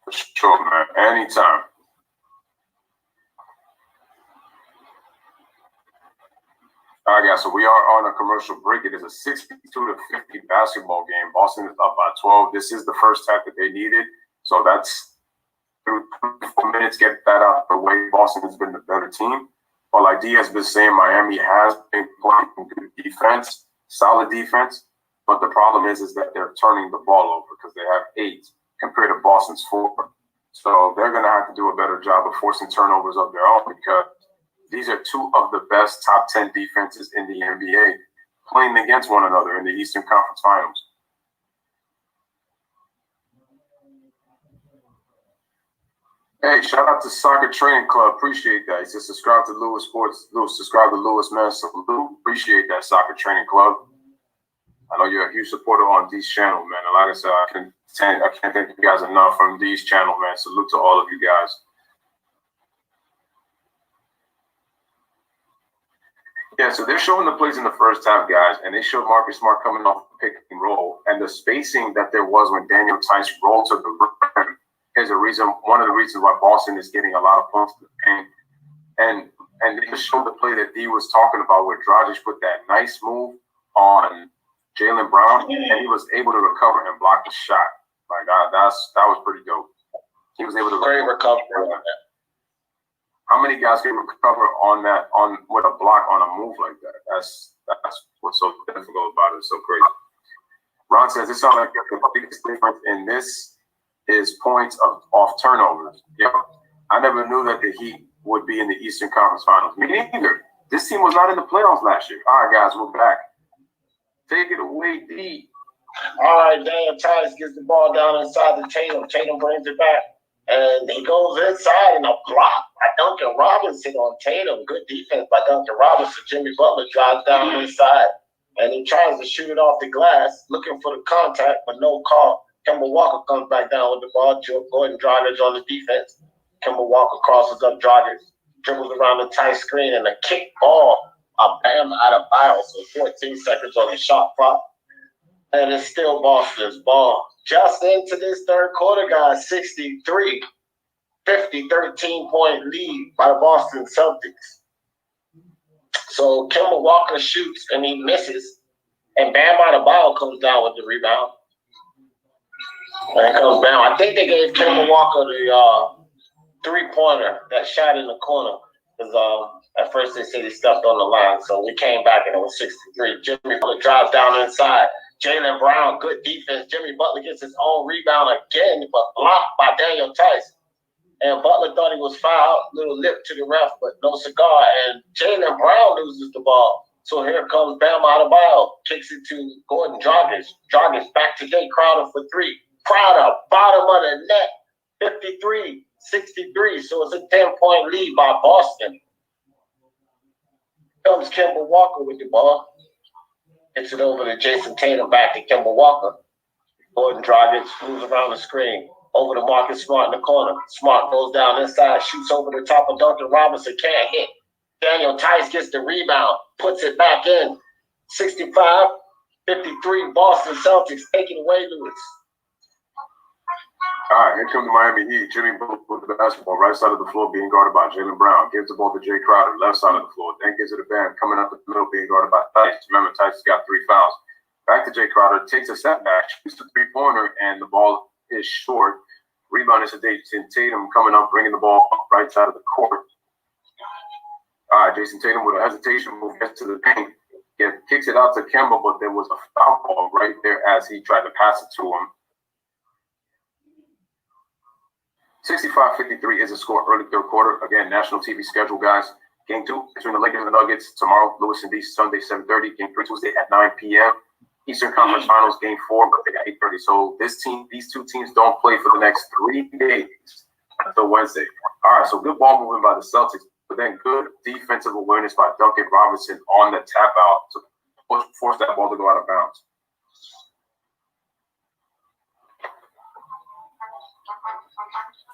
For sure, man. Anytime. All right, guys. So we are on a commercial break. It is a 62-50 basketball game. Boston is up by 12. This is the first half that they needed. So that's through 4 minutes. Get that out of the way. Boston has been the better team. But like D has been saying, Miami has been playing good defense, solid defense. But the problem is that they're turning the ball over because they have 8 compared to Boston's 4. So they're going to have to do a better job of forcing turnovers of their own because these are 2 of the best top 10 defenses in the NBA playing against one another in the Eastern Conference Finals. Hey, shout out to Soccer Training Club. Appreciate that. He says subscribe to Lewis Sports. Subscribe to Lewis, man. Salute. Appreciate that, Soccer Training Club. I know you're a huge supporter on D's channel, man. And like I said, I can't thank you guys enough from D's channel, man. Salute to all of you guys. Yeah, so they're showing the plays in the first half, guys, and they showed Marcus Smart coming off the pick and roll, and the spacing that there was when Daniel Tice rolled to the rim is one of the reasons why Boston is getting a lot of points to the paint. And they just showed the play that D was talking about where Dragic put that nice move on Jaylen Brown, and he was able to recover and block the shot. Like that was pretty dope. He was able to recover on that. How many guys can recover on with a block on a move like that? That's what's so difficult about it. It's so crazy. Ron says it sounds like the biggest difference in this is points off turnovers. Yep. I never knew that the Heat would be in the Eastern Conference Finals. Me neither. This team was not in the playoffs last year. All right, guys, we're back. Take it away, D. All right, Daniel Tice gets the ball down inside the Tatum. Tatum brings it back. And he goes inside and a block by Duncan Robinson on Tatum. Good defense by Duncan Robinson. Jimmy Butler drives down inside. And he tries to shoot it off the glass, looking for the contact, but no call. Kemba Walker comes back down with the ball. Gordon Dragic on the defense. Kemba Walker crosses up Dragic, dribbles around the tight screen, and a kick ball, a bam out of bounds. So 14 seconds on the shot clock. And it's still Boston's ball. Just into this third quarter, guys, 63-50, 13-point lead by the Boston Celtics. So Kemba Walker shoots and he misses. And Bam Adebayo comes down with the rebound. And it comes down. I think they gave Kemba Walker the three-pointer, that shot in the corner. Because at first they said he stepped on the line. So we came back and it was 63. Jimmy Butler drives down inside. Jaylen Brown, good defense. Jimmy Butler gets his own rebound again, but blocked by Daniel Tice. And Butler thought he was fouled. Little lip to the ref, but no cigar. And Jaylen Brown loses the ball. So here comes Bam Adebayo. Kicks it to Gordon Dragic. Dragic back to Jay Crowder for 3. Crowder, bottom of the net, 53-63. So it's a 10-point lead by Boston. Comes Kemba Walker with the ball. Gets it over to Jason Tatum, back to Kemba Walker. Gordon Dragic moves around the screen. Over to Marcus Smart in the corner. Smart goes down inside, shoots over the top of Duncan Robinson, can't hit. Daniel Tice gets the rebound, puts it back in. 65-53, Boston Celtics. Take it away, Lewis. All right, here comes the Miami Heat. Jimmy Butler with the basketball, right side of the floor, being guarded by Jaylen Brown. Gives the ball to Jay Crowder, left side of the floor. Then gives it to Bam, coming up the middle, being guarded by Tice. Remember, Tice has got 3 fouls. Back to Jay Crowder, takes a setback, shoots the three-pointer, and the ball is short. Rebound is to Jason Tatum coming up, bringing the ball up right side of the court. All right, Jason Tatum with a hesitation move gets to the paint. Kicks it out to Kemba, but there was a foul ball right there as he tried to pass it to him. 65-53 is the score early third quarter. Again, national TV schedule, guys. Game 2 between the Lakers and the Nuggets tomorrow, Lewis and D, Sunday, 7:30. Game 3 Tuesday at 9 p.m. Eastern Conference Finals, Game 4, but they got 8:30. So these two teams don't play for the next 3 days until Wednesday. All right, so good ball movement by the Celtics, but then good defensive awareness by Duncan Robinson on the tap out to force that ball to go out of bounds.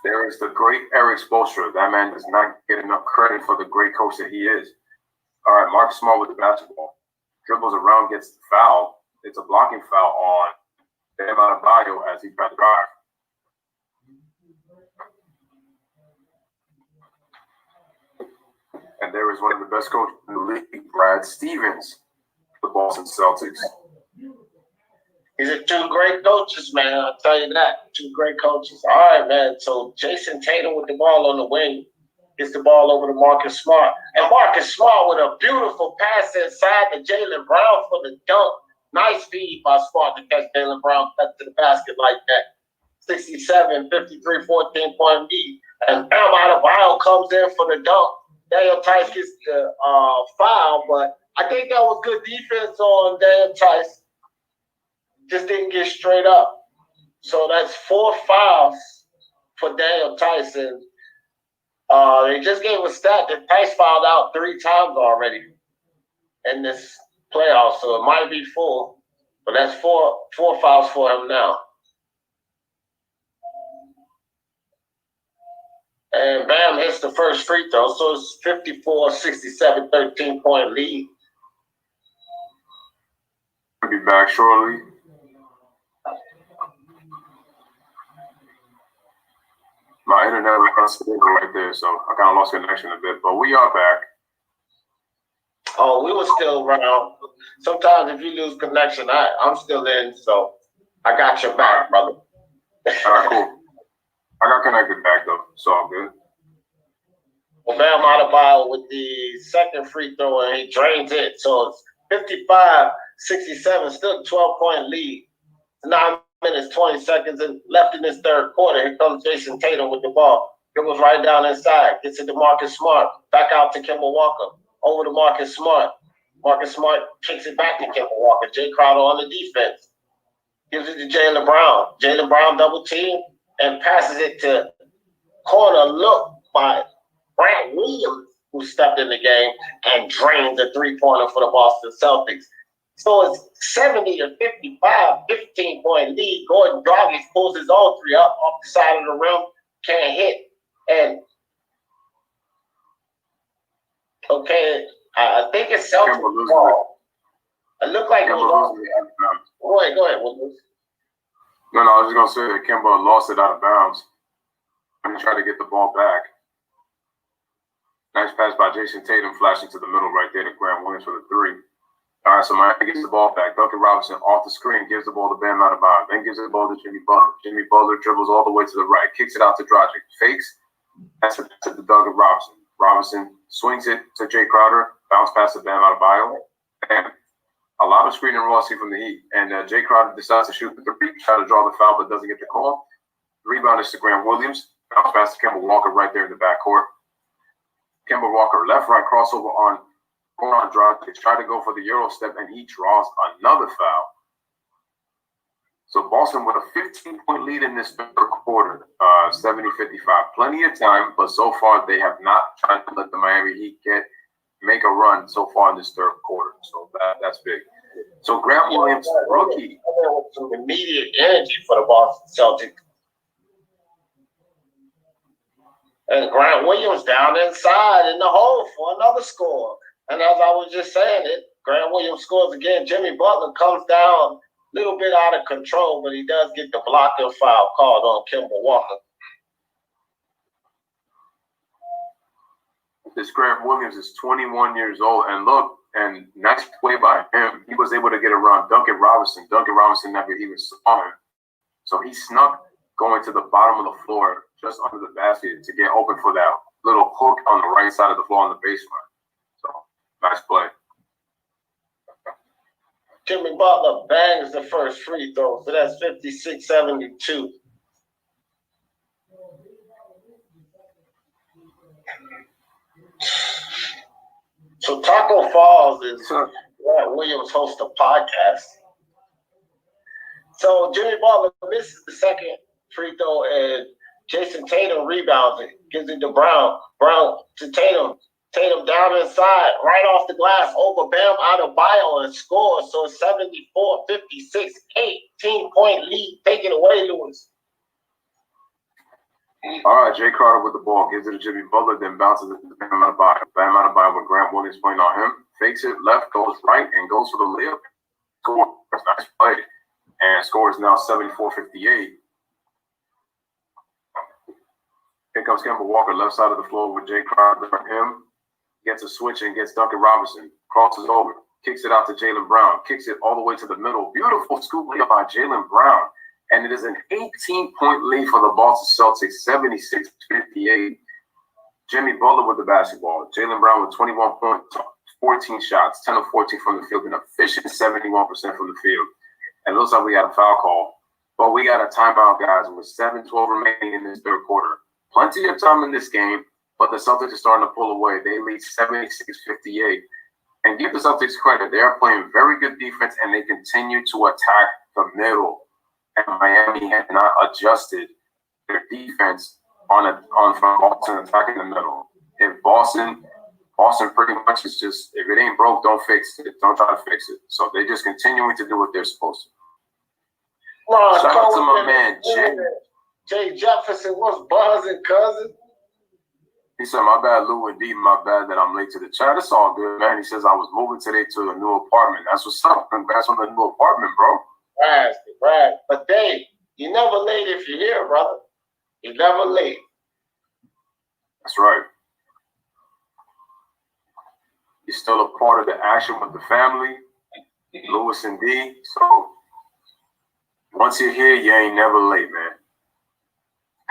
There is the great Eric Spoelstra. That man does not get enough credit for the great coach that he is. All right, Marcus Smart with the basketball. Dribbles around, gets the foul. It's a blocking foul on Bam Adebayo as he tried to drive. And there is one of the best coaches in the league, Brad Stevens, the Boston Celtics. These are two great coaches, man. I'll tell you that. Two great coaches. All right, man. So Jason Tatum with the ball on the wing gets the ball over to Marcus Smart. And Marcus Smart with a beautiful pass inside to Jaylen Brown for the dunk. Nice feed by Smart to catch Jaylen Brown cut to the basket like that. 67, 53, 14-point lead. And Bam Adebayo comes in for the dunk. Daniel Tice gets the foul, but I think that was good defense on Daniel Tice. Just didn't get straight up. So that's 4 fouls for Daniel Tyson. They just gave a stat that Tice fouled out 3 times already in this playoff, so it might be 4, but that's 4 fouls for him now. And Bam hits the first free throw, so it's 54-67, 13-point lead. I'll be back shortly. My internet was unstable right there, so I kind of lost connection a bit, but we are back. Oh, we were still around. Sometimes if you lose connection, I'm still in, so I got your back, brother. All right, cool. I got connected back, though, so I'm good. Well, Bam Adebayo with the second free throw, and he drains it. So it's 55-67, still a 12-point lead. 9 minutes, 20 seconds left in this third quarter. Here comes Jason Tatum with the ball. Dribbles right down inside. Gets it to Marcus Smart. Back out to Kemba Walker. Over to Marcus Smart. Marcus Smart kicks it back to Kemba Walker. Jay Crowder on the defense. Gives it to Jaylen Brown. Jaylen Brown double team and passes it to corner look by Grant Williams, who stepped in the game and drained the three-pointer for the Boston Celtics. So it's 70-55, 15-point lead. Gordon Dragic pulls his own three up off the side of the rim, can't hit. And okay, I think it's Celtics ball. It looked like it was Go ahead, Williams. No, I was just going to say that Kemba lost it out of bounds when he tried to get the ball back. Nice pass by Jason Tatum, flashing to the middle right there to Grant Williams for the three. All right, so Miami gets the ball back. Duncan Robinson off the screen, gives the ball to Bam Adebayo, then gives the ball to Jimmy Butler. Jimmy Butler dribbles all the way to the right, kicks it out to Dragic, fakes, that's it to Duncan Robinson. Robinson swings it to Jay Crowder, bounce pass to Bam Adebayo. Bam. A lot of screen and Rossi from the Heat, and Jay Crowder decides to shoot the three, try to draw the foul, but doesn't get the call. Rebound is to Grant Williams, bounce pass to Kemba Walker right there in the backcourt. Kemba Walker, left-right crossover on Dragic, tried to go for the Euro step, and he draws another foul. So Boston with a 15-point lead in this third quarter, 70-55. Plenty of time, but so far they have not tried to let the Miami Heat make a run so far in this third quarter. So that's big. So Grant Williams, rookie. With some immediate energy for the Boston Celtics. And Grant Williams down inside in the hole for another score. And as I was just saying Grant Williams scores again. Jimmy Butler comes down a little bit out of control, but he does get the blocking foul called on Kemba Walker. This Grant Williams is 21 years old, and look, and nice play by him. He was able to get around Duncan Robinson. Duncan Robinson never even saw him. So he snuck going to the bottom of the floor, just under the basket, to get open for that little hook on the right side of the floor on the baseline. So, nice play. Jimmy Butler bangs the first free throw, so that's 56-72. So Taco Falls is Grant Williams hosts a podcast. So Jimmy Butler misses the second free throw, and Jason Tatum rebounds it, gives it to Brown. Brown to Tatum. Tatum down inside, right off the glass, over Bam Adebayo and scores. So 74-56, 18-point lead. Take it away, Lewis. All right, Jay Crowder with the ball, gives it to Jimmy Butler, then bounces it to Bam Adebayo. Bam Adebayo with Grant Williams playing on him. Fakes it left, goes right, and goes for the layup. Score. Nice play. And score is now 74-58. Here comes Kemba Walker, left side of the floor with Jay Crowder for him. Gets a switch and gets Duncan Robinson. Crosses over. Kicks it out to Jaylen Brown. Kicks it all the way to the middle. Beautiful scoop layup by Jaylen Brown. And it is an 18-point lead for the Boston Celtics, 76-58. Jimmy Butler with the basketball. Jaylen Brown with 21 points, 14 shots, 10 of 14 from the field, an efficient 71% from the field. And it looks like we got a foul call. But we got a timeout, guys, with 7:12 remaining in this third quarter. Plenty of time in this game, but the Celtics are starting to pull away. They lead 76-58. And give the Celtics credit. They are playing very good defense, and they continue to attack the middle. And Miami had not adjusted their defense on from Boston attacking the middle. If Boston pretty much is just, if it ain't broke, don't fix it. Don't try to fix it. So they're just continuing to do what they're supposed to. Shout out to my man, Jay Jefferson. What's buzzing, cousin? He said, my bad, Lou and D, my bad that I'm late to the chat. It's all good, man. He says, I was moving today to a new apartment. That's what's up. Congrats on the new apartment, bro. Right. But Dave, you're never late if you're here, brother. You're never late. That's right. You're still a part of the action with the family, Lewis and D. So once you're here, you ain't never late, man.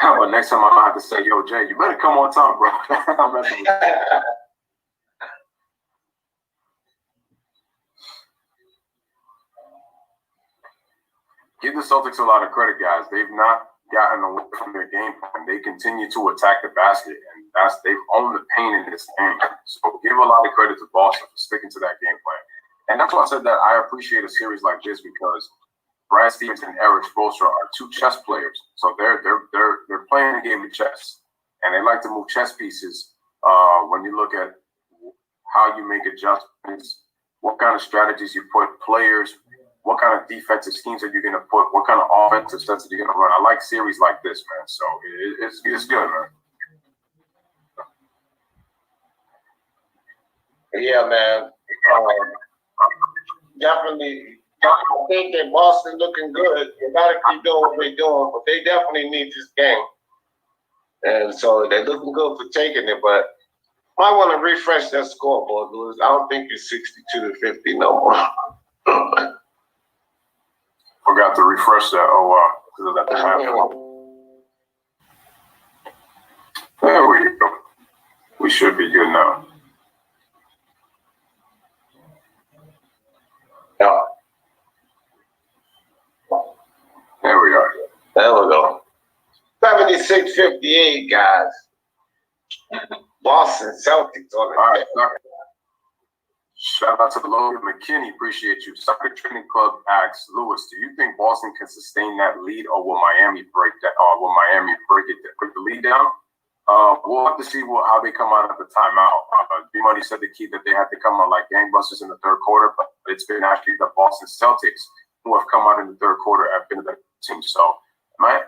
But next time I'm gonna have to say, yo, Jay, you better come on time, bro. I'm messing with you. Give the Celtics a lot of credit, guys. They've not gotten away from their game plan. They continue to attack the basket, and they've owned the pain in this game. So give a lot of credit to Boston for sticking to that game plan. And that's why I said that I appreciate a series like this, because Brad Stevens and Eric Spoelstra are two chess players. So they're playing the game of chess, and they like to move chess pieces. When you look at how you make adjustments, what kind of strategies you put, players, what kind of defensive schemes are you going to put, what kind of offensive sets are you going to run. I like series like this, man. So it's good, man. Yeah, man. Definitely. I think that Boston looking good. They got to keep doing what they're doing, but they definitely need this game. And so they're looking good for taking it, but I want to refresh that scoreboard, Louis. I don't think it's 62-50 no more. Forgot to refresh that. Oh, wow. Because of that time. There we go. We should be good now. Yeah. There we are. There we go. 76-58, guys. Boston Celtics on it. All right. Shout out to Logan McKinney. Appreciate you. Soccer Training Club asks, Lewis, do you think Boston can sustain that lead, or will Miami break that? Will Miami break the lead down? We'll have to see how they come out at the timeout. D-Money said the key that they had to come out like gangbusters in the third quarter, but it's been actually the Boston Celtics who have come out in the third quarter and been the team. So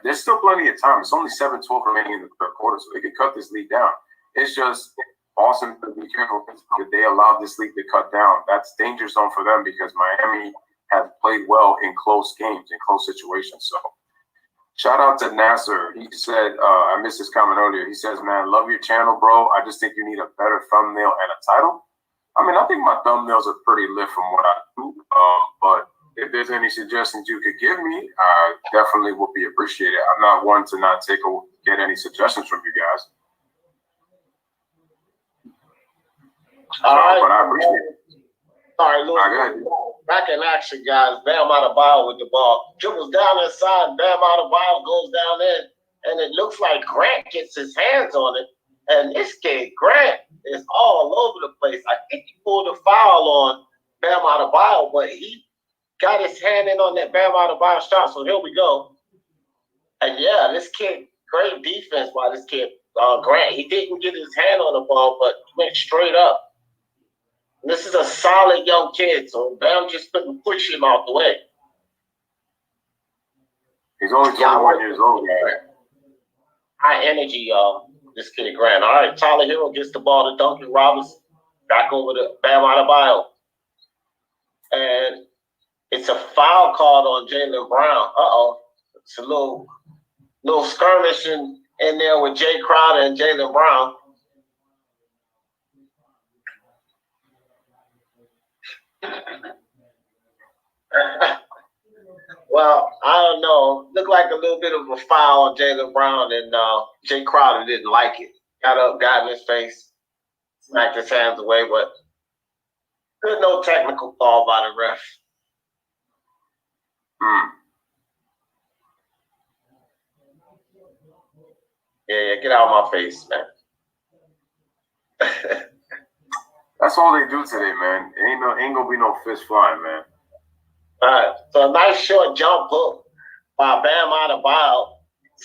there's still plenty of time. It's only 7:12 remaining in the third quarter, so they can cut this lead down. It's just Boston to be careful if they allow this lead to cut down. That's danger zone for them, because Miami has played well in close games, in close situations. So shout out to Nasser. He said, I missed his comment earlier. He says, man, love your channel, bro. I just think you need a better thumbnail and a title. I mean, I think my thumbnails are pretty lit from what I do. But if there's any suggestions you could give me, I definitely would be appreciated. I'm not one to not get any suggestions from you guys. All right. But I appreciate it. All right, Louis. Back in action, guys. Bam Adebayo with the ball. Dribbles down inside. Bam Adebayo goes down in, and it looks like Grant gets his hands on it. And this kid, Grant, is all over the place. I think he pulled a foul on Bam Adebayo, but he got his hand in on that Bam Adebayo shot. So here we go. And yeah, this kid, great defense by this kid, Grant. He didn't get his hand on the ball, but he went straight up. And this is a solid young kid, so Bam just couldn't push him out the way. He's only 21 years old, man. High energy, this kid Grant. All right, Tyler Hero gets the ball to Duncan Robinson. Back over to Bam Adebayo. And it's a foul called on Jaylen Brown. Uh-oh. It's a little skirmish in there with Jay Crowder and Jaylen Brown. Well, I don't know. Looked like a little bit of a foul on Jaylen Brown, and Jay Crowder didn't like it. Got up, got in his face, smacked his hands away, but there's no technical call by the ref. Yeah, get out of my face, man. That's all they do today, man. Ain't gonna be no fist flying, man. All right, so a nice short jump hook by Bam Adebayo,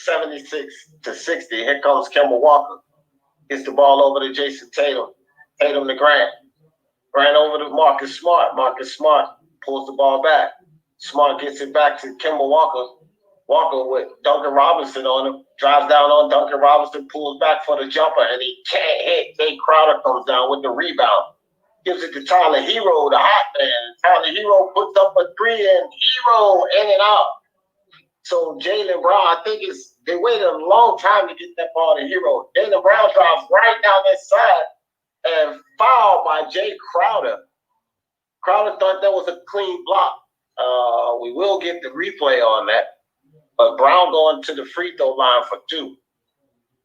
76-60. Here comes Kemba Walker. Gets the ball over to Jason Tatum. Tatum to Grant. Grant over to Marcus Smart. Marcus Smart pulls the ball back. Smart gets it back to Kemba Walker. Walker with Duncan Robinson on him. Drives down on Duncan Robinson, pulls back for the jumper, and he can't hit. Jay Crowder comes down with the rebound. Gives it to Tyler Hero, the hot man. Tyler Hero puts up a three, and Hero in and out. So Jaylen Brown, I think they waited a long time to get that ball to Hero. Jaylen Brown drives right down that side and fouled by Jay Crowder. Crowder thought that was a clean block. We will get the replay on that. But Brown going to the free throw line for 2.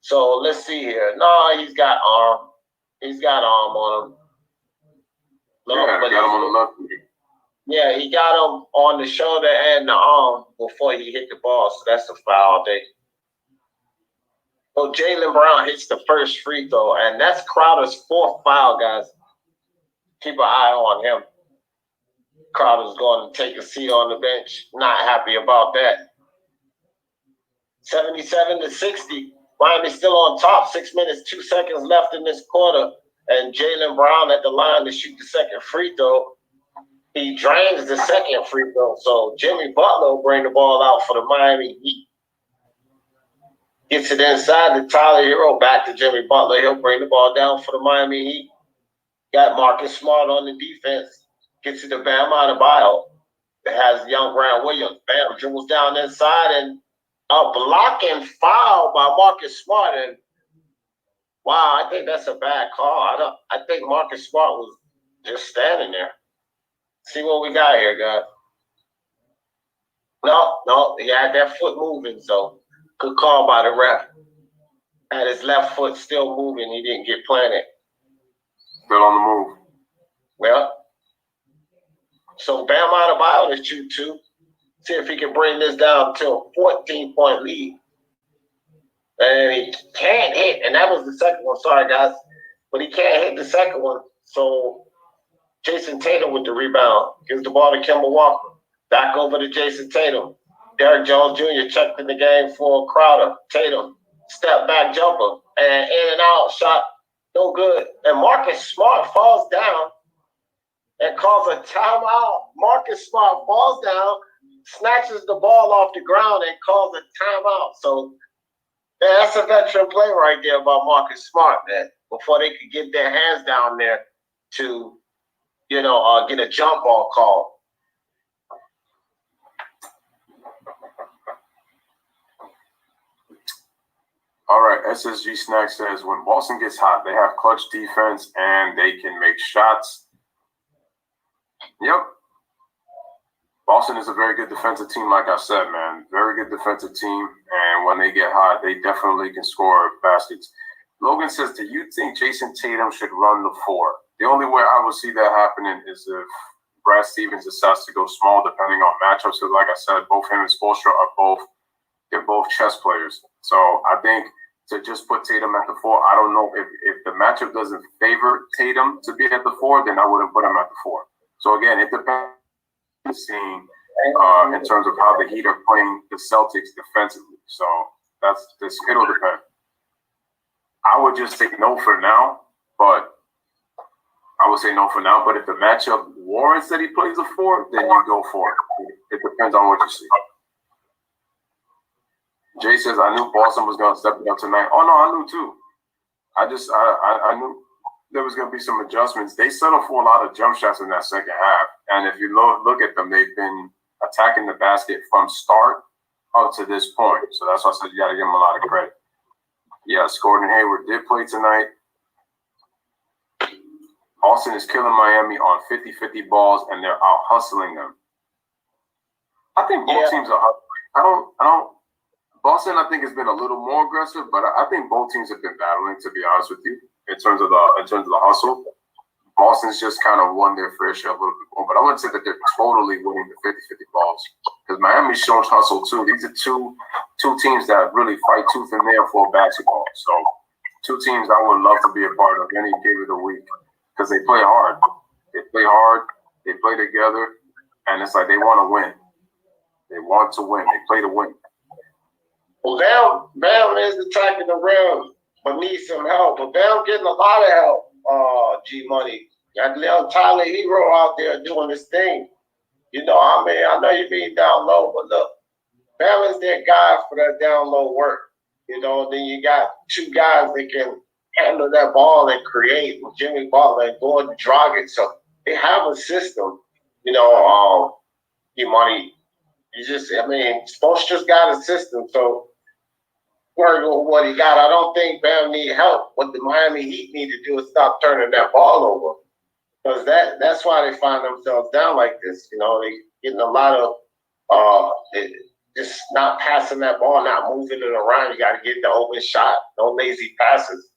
So let's see here. No, he's got arm. He's got arm on him. No, Yeah, got him on the left. Yeah, he got him on the shoulder and the arm before he hit the ball. So that's a foul day. So Jaylen Brown hits the first free throw, and that's Crowder's 4th foul, guys. Keep an eye on him. Crowder's going to take a seat on the bench. Not happy about that. 77-60. Miami's still on top. 6 minutes, 2 seconds left in this quarter. And Jaylen Brown at the line to shoot the second free throw. He drains the second free throw. So Jimmy Butler will bring the ball out for the Miami Heat. Gets it inside to Tyler Hero. Back to Jimmy Butler. He'll bring the ball down for the Miami Heat. Got Marcus Smart on the defense. Gets it to Bam Adebayo. It has young Grant Williams. Bam dribbles down inside, and a blocking foul by Marcus Smart. And wow, I think that's a bad call. I think Marcus Smart was just standing there. See what we got here, guys. No, he had that foot moving, so good call by the ref. Had his left foot still moving. He didn't get planted. Still on the move. Well, so Bam Adebayo is shoot 2. See if he can bring this down to a 14-point lead. And he can't hit. And that was the second one. Sorry, guys. But he can't hit the second one. So Jason Tatum with the rebound. Gives the ball to Kemba Walker. Back over to Jason Tatum. Derrick Jones Jr. checked in the game for Crowder. Tatum, step back jumper. And in and out. Shot no good. And Marcus Smart falls down and calls a timeout. Marcus Smart falls down, snatches the ball off the ground, and calls a timeout. So yeah, that's a veteran play right there by Marcus Smart, man. Before they could get their hands down there to, get a jump ball call. All right, SSG Snack says, when Boston gets hot, they have clutch defense and they can make shots. Yep. Boston is a very good defensive team, like I said, man. Very good defensive team. And when they get hot, they definitely can score baskets. Logan says, do you think Jason Tatum should run the 4? The only way I would see that happening is if Brad Stevens decides to go small, depending on matchups. Because like I said, both him and Spoelstra they're both chess players. So I think to just put Tatum at the 4. I don't know if the matchup doesn't favor Tatum to be at the 4, then I wouldn't put him at the 4. So again, it depends on seeing in terms of how the Heat are playing the Celtics defensively. So it'll depend. I would just say no for now, but I would say no for now. But if the matchup warrants that he plays a 4, then you go for it. It depends on what you see. Jay says, I knew Boston was going to step it up tonight. Oh, no, I knew too. I knew there was going to be some adjustments. They settled for a lot of jump shots in that second half. And if you look at them, they've been attacking the basket from start up to this point. So that's why I said you got to give them a lot of credit. Yes, Gordon Hayward did play tonight. Austin is killing Miami on 50-50 balls, and they're out hustling them. I think both teams are hustling. I don't. Boston, I think, has been a little more aggressive, but I think both teams have been battling, to be honest with you, in terms of the hustle. Boston's just kind of won their fair share a little bit more, but I wouldn't say that they're totally winning the 50-50 balls because Miami's shown hustle too. These are two teams that really fight tooth and nail for basketball. So two teams I would love to be a part of any game of the week because they play hard. They play hard. They play together, and it's like they want to win. They want to win. They play to win. Well, Bam is the track in the rim, but needs some help. But Bam getting a lot of help. G Money, got little Tyler Hero out there doing this thing. You know, I mean, I know you're being down low, but look, Bam is their guy for that down low work. You know, then you got two guys that can handle that ball and create with Jimmy Butler and Gordon Dragic. So they have a system. You know, G Money. Spolstra just got a system. So working with what he got. I don't think Bam need help. What the Miami Heat need to do is stop turning that ball over. Because that's why they find themselves down like this. You know, they getting a lot of just not passing that ball, not moving it around. You got to get the open shot. No lazy passes.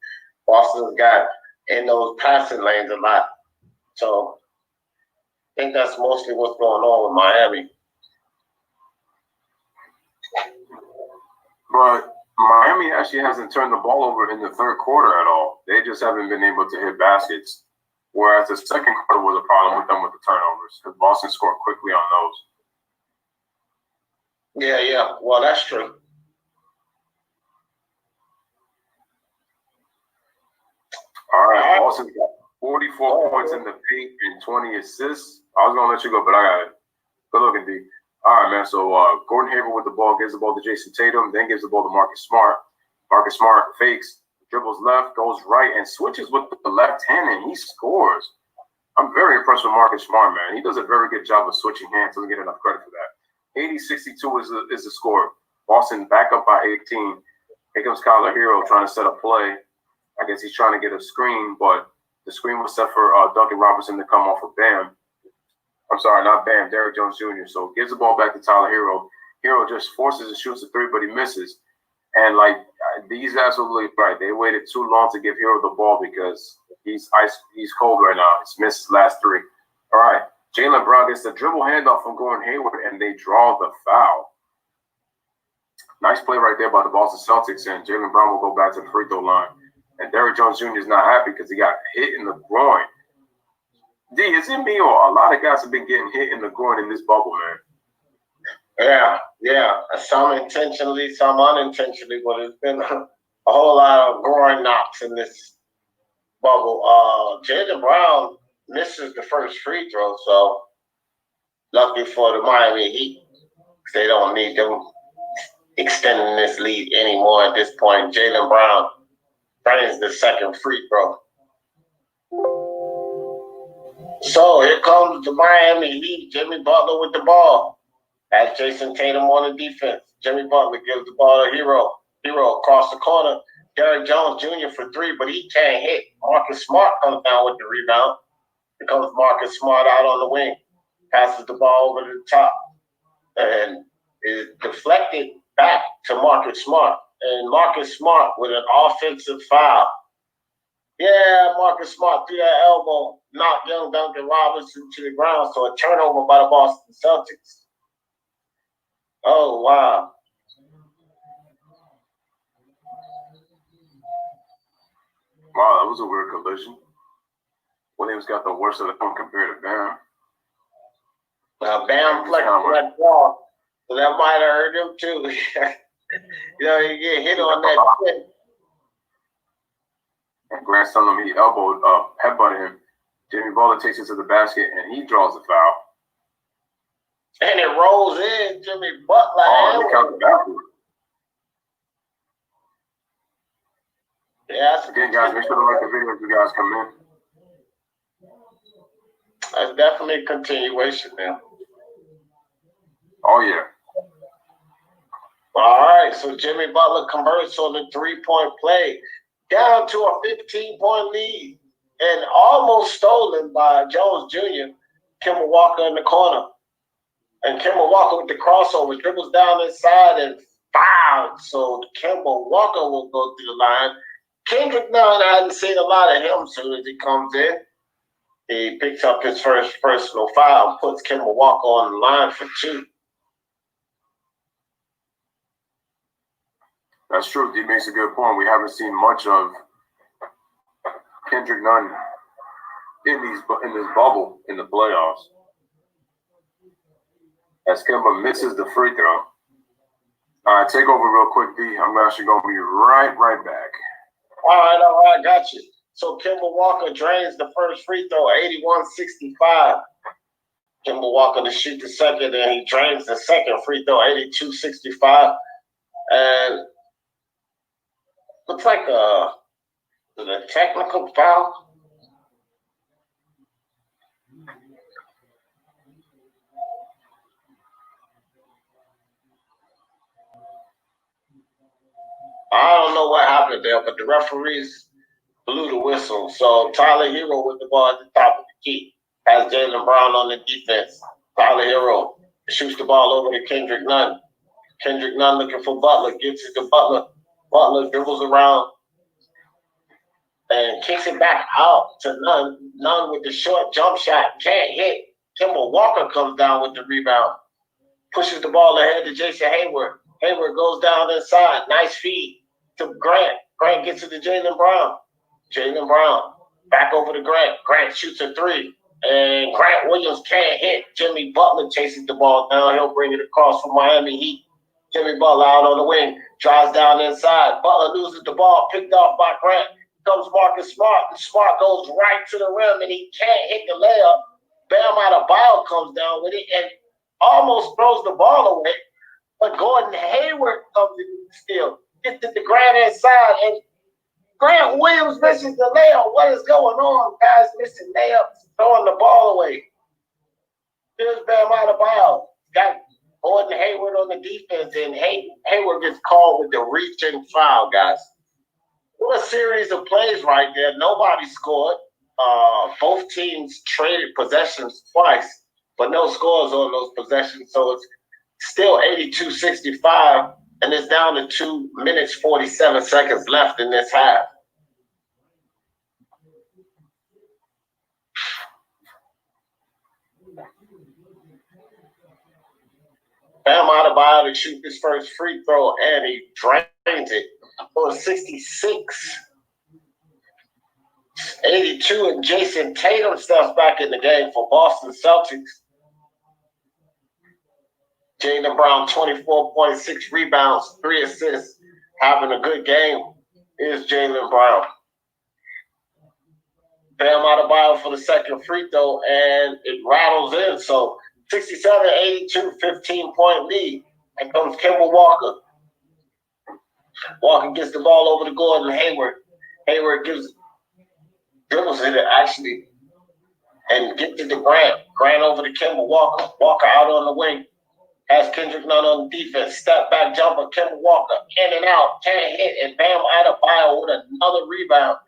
Boston's got in those passing lanes a lot. So I think that's mostly what's going on with Miami. But Miami actually hasn't turned the ball over in the third quarter at all. They just haven't been able to hit baskets. Whereas the second quarter was a problem with them with the turnovers because Boston scored quickly on those. Yeah. Well, that's true. All right. Boston's got 44 points in the paint and 20 assists. I was going to let you go, but I got it. Good looking, D. All right, man. So Gordon Hayward with the ball gives the ball to Jason Tatum, then gives the ball to Marcus Smart. Marcus Smart fakes, dribbles left, goes right, and switches with the left hand, and he scores. I'm very impressed with Marcus Smart, man. He does a very good job of switching hands. Doesn't get enough credit for that. 80-62 is the score. Boston back up by 18. Here comes Kyler Hero trying to set a play. I guess he's trying to get a screen, but the screen was set for Duncan Robinson to come off of Bam. I'm sorry, not Bam, Derrick Jones Jr. So gives the ball back to Tyler Hero. Hero just forces and shoots a 3, but he misses. And, these guys are really right. They waited too long to give Hero the ball because he's cold right now. He's missed his last 3. All right, Jaylen Brown gets the dribble handoff from Gordon Hayward, and they draw the foul. Nice play right there by the Boston Celtics, and Jaylen Brown will go back to the free throw line. And Derrick Jones Jr. is not happy because he got hit in the groin. D, is it me or a lot of guys have been getting hit in the groin in this bubble, man? Yeah. Some intentionally, some unintentionally, but it's been a whole lot of groin knocks in this bubble. Jaylen Brown misses the first free throw, so lucky for the Miami Heat. They don't need them extending this lead anymore at this point. Jaylen Brown drains the second free throw. So here comes the Miami Heat. Jimmy Butler with the ball. Has Jason Tatum on the defense. Jimmy Butler gives the ball to Hero. Hero across the corner. Derrick Jones Jr. for 3, but he can't hit. Marcus Smart comes down with the rebound. Here comes Marcus Smart out on the wing. Passes the ball over to the top. And is deflected back to Marcus Smart. And Marcus Smart with an offensive foul. Yeah, Marcus Smart threw that elbow, knocked young Duncan Robinson to the ground. So a turnover by the Boston Celtics. Oh, wow. Wow, that was a weird collision. Williams got the worst of the one compared to Bam. Bam flexed that ball, so that might have hurt him too. You know, you get hit on that shit. And Grant's telling him he elbowed headbutted him. Jimmy Butler takes it to the basket and he draws the foul. And it rolls in. Jimmy Butler. Oh, he counted backward. Yeah. Again, guys, make sure to like the video if you guys come in. That's definitely a continuation now. Oh, yeah. All right, so Jimmy Butler converts on the three-point play, down to a 15-point lead, and almost stolen by Jones Jr., Kemba Walker in the corner. And Kemba Walker with the crossover dribbles down inside and fouled. So Kemba Walker will go through the line. Kendrick Nunn, I hadn't seen a lot of him. Soon as he comes in, he picks up his first personal foul, puts Kemba Walker on the line for 2. That's true. D makes a good point. We haven't seen much of Kendrick Nunn in this bubble in the playoffs. As Kemba misses the free throw. All right, take over real quick, D. I'm actually going to be right back. All right, got you. So Kemba Walker drains the first free throw, 81-65. Kemba Walker to shoot the second, and he drains the second free throw, 82-65. And looks like a technical foul. I don't know what happened there, but the referees blew the whistle. So Tyler Hero with the ball at the top of the key has Jaylen Brown on the defense. Tyler Hero shoots the ball over to Kendrick Nunn. Kendrick Nunn looking for Butler, gives it to Butler. Butler dribbles around and kicks it back out to Nunn. Nunn with the short jump shot, can't hit. Kemba Walker comes down with the rebound, pushes the ball ahead to Jason Hayward. Hayward goes down inside, nice feed to Grant. Grant gets it to Jaylen Brown. Jaylen Brown back over to Grant. Grant shoots a 3, and Grant Williams can't hit. Jimmy Butler chases the ball down. He'll bring it across from Miami Heat. Jimmy Butler out on the wing, drives down inside. Butler loses the ball, picked off by Grant. Comes Marcus Smart. Smart goes right to the rim, and he can't hit the layup. Bam Adebayo comes down with it and almost throws the ball away. But Gordon Hayward comes in the steal. Gets it to Grant inside, and Grant Williams misses the layup. What is going on? Guys missing layups, throwing the ball away. Here's Bam Adebayo. Got Gordon Hayward on the defense, and Hayward gets called with the reaching foul, guys. What a series of plays right there. Nobody scored. Both teams traded possessions twice, but no scores on those possessions. So it's still 82-65, and it's down to 2 minutes, 47 seconds left in this half. Bam Adebayo to shoot his first free throw, and he drains it for 66-82, and Jason Tatum steps back in the game for Boston Celtics. Jaylen Brown, 24.6 rebounds, 3 assists, having a good game is Jaylen Brown. Bam Adebayo for the second free throw, and it rattles in. So 67-82, 15-point lead. And comes Kemba Walker. Walker gets the ball over to Gordon Hayward. Hayward dribbles it actually, and gets it to Grant. Grant over to Kemba Walker. Walker out on the wing. Has Kendrick Nunn on defense. Step back jumper. Kemba Walker in and out. Can't hit. And Bam Adebayo with another rebound.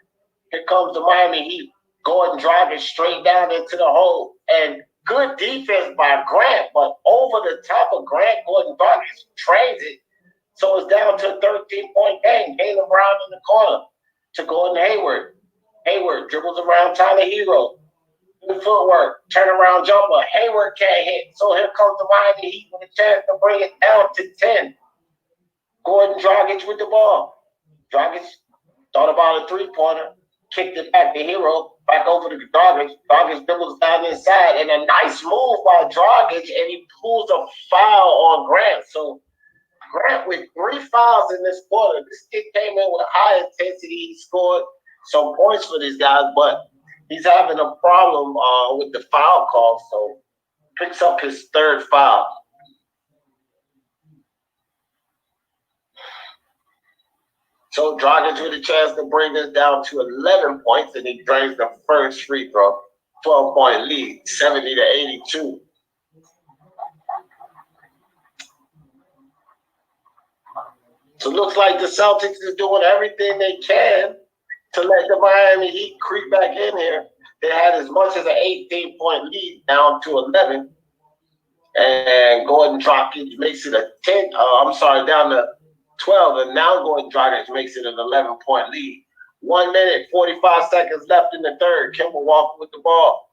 Here comes the Miami Heat. Gordon driving straight down into the hole. And good defense by Grant. But over the top of Grant, Gordon trains it. So it's down to a 13-point game. Jaylen Brown in the corner to Gordon Hayward. Hayward dribbles around Tyler Hero. Good footwork, turnaround jumper. Hayward can't hit. So here comes the Miami Heat with a chance to bring it down to 10. Gordon Dragic with the ball. Dragic thought about a three-pointer. kicked it back to Hero, back over to Dragic. Dragic dribbles down inside, and a nice move by Dragic, and he pulls a foul on Grant. So Grant with 3 fouls in this quarter. This kid came in with high intensity. He scored some points for these guys, but he's having a problem with the foul call. So picks up his 3rd foul. So Dragic with a chance to bring this down to 11 points, and he drains the first free throw. 12-point lead, 70-82. So it looks like the Celtics is doing everything they can to let the Miami Heat creep back in here. They had as much as an 18-point lead down to 11. And Gordon Dragic makes it a 10. Down to 12. And now Gordon Dragic makes it an 11-point lead. 1 minute, 45 seconds left in the third. Kemba Walker with the ball.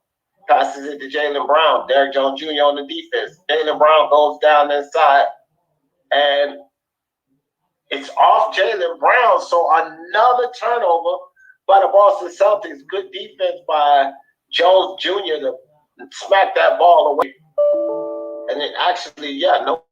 Passes it to Jaylen Brown. Derrick Jones Jr. on the defense. Jaylen Brown goes down inside. And it's off Jaylen Brown. So another turnover by the Boston Celtics. Good defense by Jones Jr. to smack that ball away. And it actually, no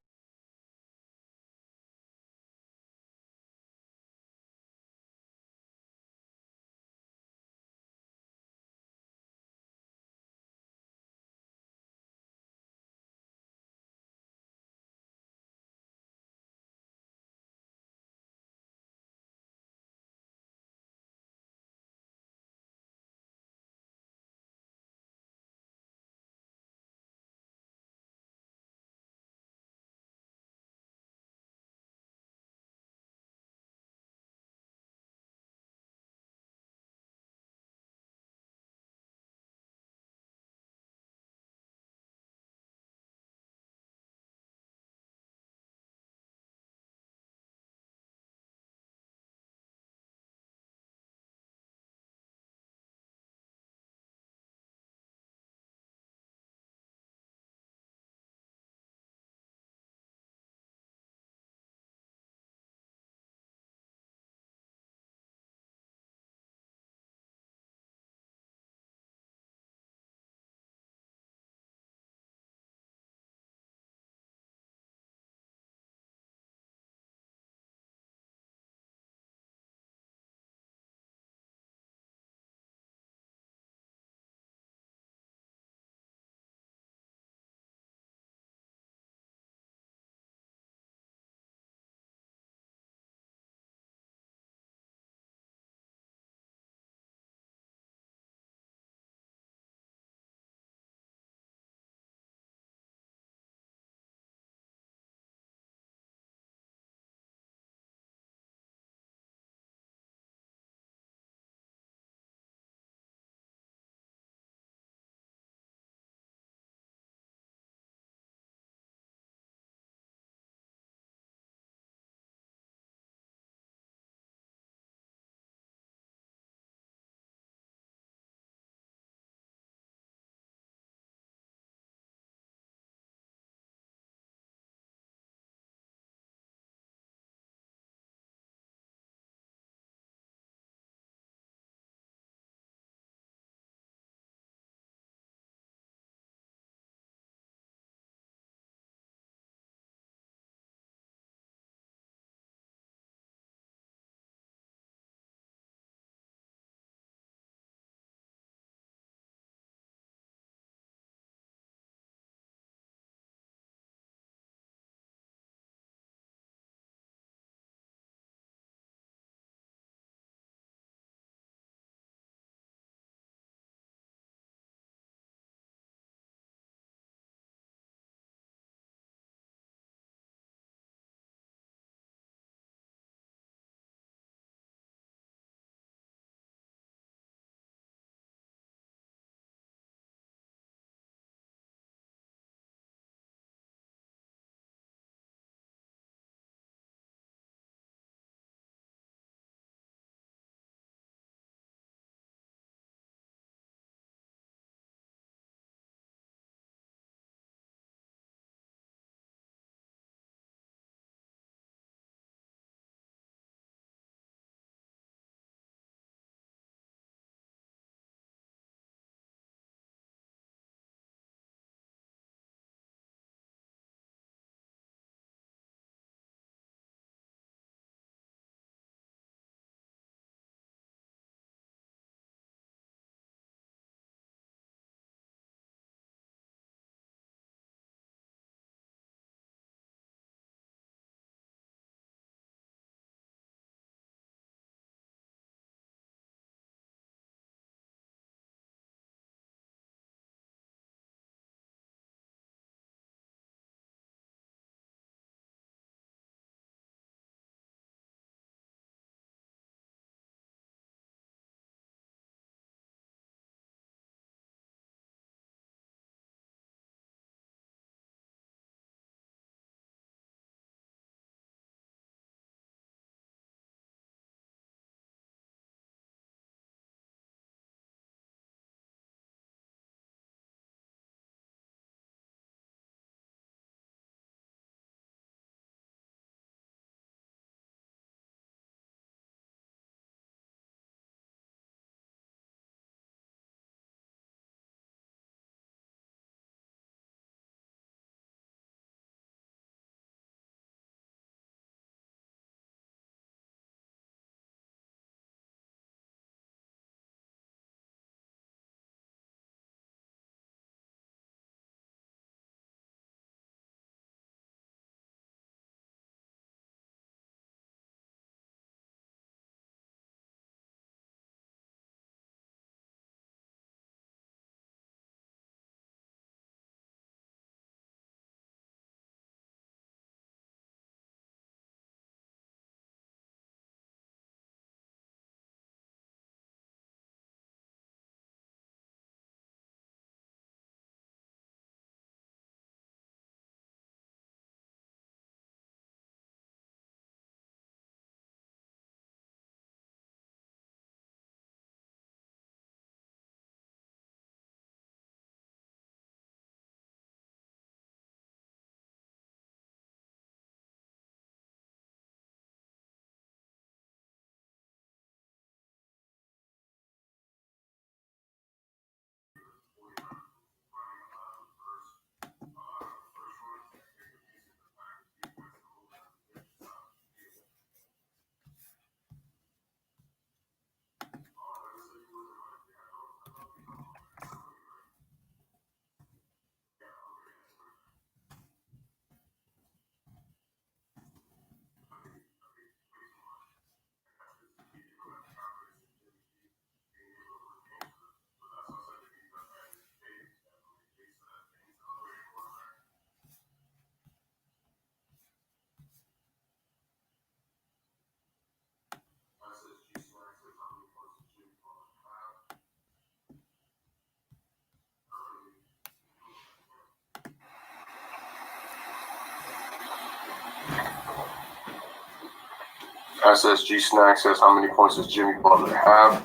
SSG Snack says, how many points does Jimmy Butler have?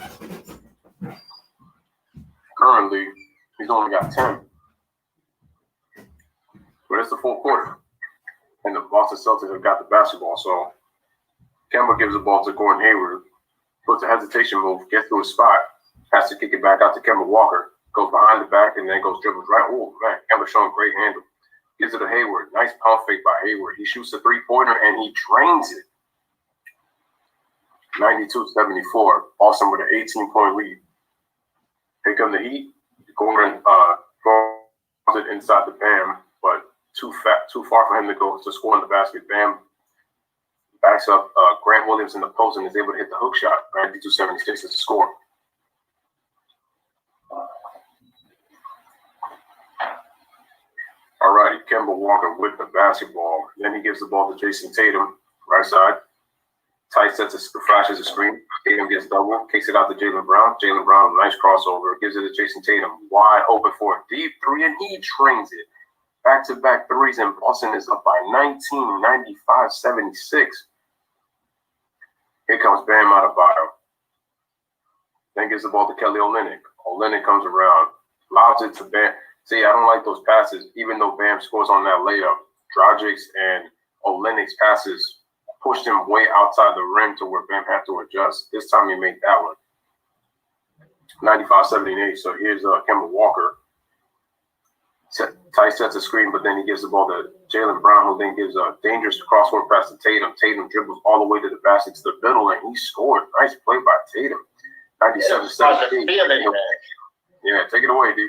Currently, he's only got 10. But it's the fourth quarter. And the Boston Celtics have got the basketball. So Kemba gives the ball to Gordon Hayward, puts a hesitation move, gets to his spot, has to kick it back out to Kemba Walker, goes behind the back, and then goes dribbles right. Oh, man, Kemba showing great handle. Gives it to Hayward. Nice pump fake by Hayward. He shoots a three-pointer, and he drains it. 92-74. Boston with an 18-point lead. Here come the Heat. Gordon throws it inside the Bam, but too far for him to go to score in the basket. Bam backs up Grant Williams in the post and is able to hit the hook shot. 92-76 is the score. All righty, Kemba Walker with the basketball. Then he gives the ball to Jason Tatum, right side. Tight sets flashes a screen. Tatum gets double, kicks it out to Jaylen Brown. Jaylen Brown, nice crossover, gives it to Jason Tatum, wide open for a deep three, and he trains it. Back-to-back threes, and Boston is up by 19, 95-76. Here comes Bam Adebayo. Then gives the ball to Kelly Olynyk. Olynyk comes around, lobs it to Bam. See, I don't like those passes, even though Bam scores on that layup. Dragic's and Olynyk's passes pushed him way outside the rim to where Bam had to adjust. This time he made that one. 95-78. So here's Kemba Walker. Tight sets a screen, but then he gives the ball to Jaylen Brown, who then gives a dangerous crosscourt pass to Tatum. Tatum dribbles all the way to the basket to the middle, and he scored. Nice play by Tatum. 97-78. Yeah, take it away, D.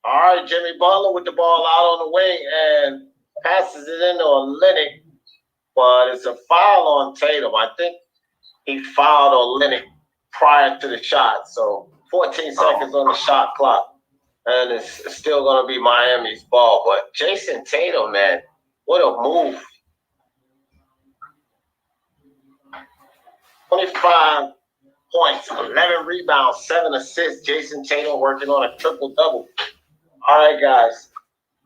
All right, Jimmy Butler with the ball out on the wing and passes it into Olynyk, but it's a foul on Tatum. I think he fouled Olynyk prior to the shot, so 14 seconds on the shot clock. And it's still going to be Miami's ball. But Jason Tatum, man, what a move. 25 points, 11 rebounds, 7 assists. Jason Tatum working on a triple-double. All right, guys.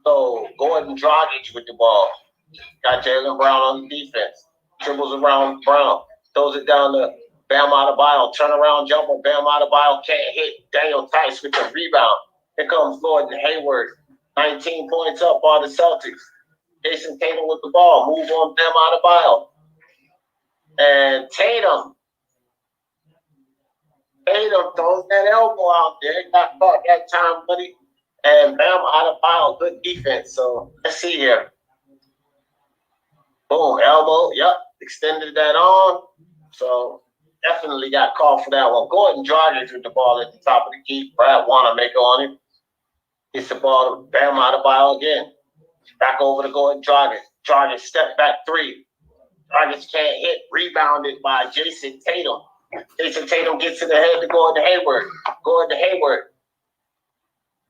So Gordon Dragic with the ball. Got Jaylen Brown on the defense. Dribbles around Brown. Throws it down to Bam Adebayo. Turnaround jumper. Bam Adebayo can't hit. Daniel Tice with the rebound. Here comes Gordon Hayward, 19 points up on the Celtics. Jason Tatum with the ball, move on Bam Adebayo. And Tatum throws that elbow out there. Got caught that time, buddy. And Bam Adebayo, good defense. So let's see here. Boom, elbow, yep, extended that on. So definitely got called for that one. Gordon Dragic with the ball at the top of the key. Brad Wanamaker on him. Gets the ball to Bam Adebayo again. Back over to Gordon Dragic. Dragic step back three. Dragic can't hit. Rebounded by Jason Tatum. Jason Tatum gets in the head to Gordon Hayward. Gordon Hayward.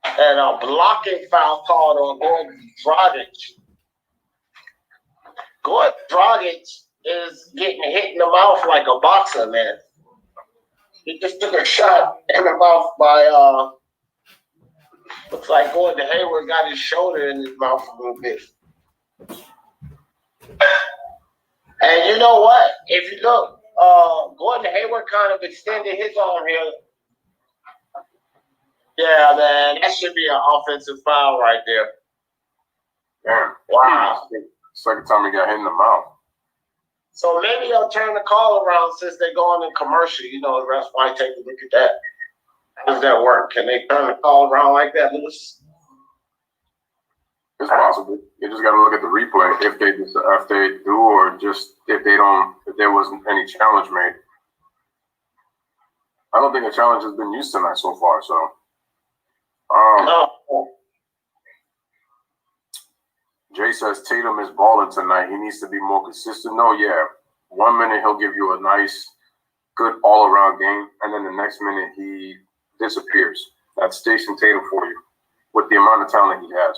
And a blocking foul called on Gordon Dragic. Gordon Dragic is getting hit in the mouth like a boxer, man. He just took a shot in the mouth by looks like Gordon Hayward got his shoulder in his mouth a little bit. And you know what? If you look, Gordon Hayward kind of extended his arm here. Yeah, man, that should be an offensive foul right there. Damn. Wow. Second time he got hit in the mouth. So maybe they'll turn the call around since they're going in commercial. You know, the refs might take a look at that. How does that work? Can they turn the call around like that, Lewis? It's possible. You just got to look at the replay if they do, or just if there wasn't any challenge made. I don't think a challenge has been used tonight so far. So, No. Jay says Tatum is balling tonight. He needs to be more consistent. No, yeah. 1 minute he'll give you a nice, good all-around game, and then the next minute he disappears. That's Jason Tatum for you, with the amount of talent he has.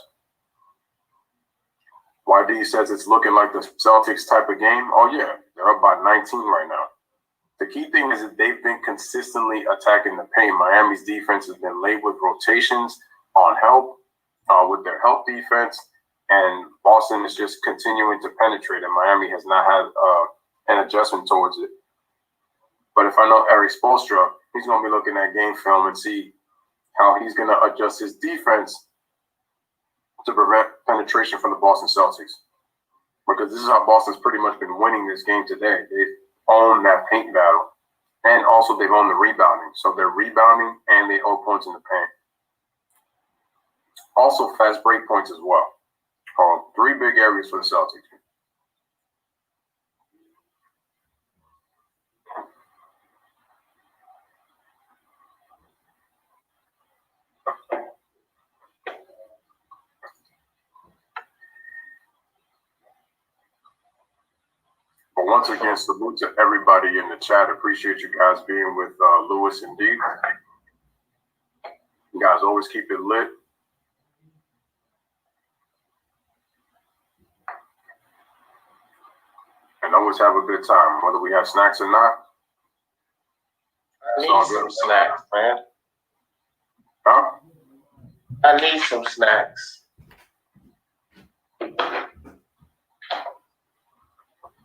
YD says it's looking like the Celtics type of game. Oh, yeah. They're up by 19 right now. The key thing is that they've been consistently attacking the paint. Miami's defense has been late with rotations on help, with their help defense, and Boston is just continuing to penetrate, and Miami has not had an adjustment towards it. But if I know Eric Spoelstra, he's going to be looking at game film and see how he's going to adjust his defense to prevent penetration from the Boston Celtics. Because this is how Boston's pretty much been winning this game today. They've owned that paint battle. And also they've owned the rebounding. So they're rebounding and they own points in the paint. Also fast break points as well. Three big areas for the Celtics. But once again, salute to everybody in the chat. Appreciate you guys being with Lewis and Dee. You guys always keep it lit. And always have a good time, whether we have snacks or not. I need some snacks, man. Huh? I need some snacks.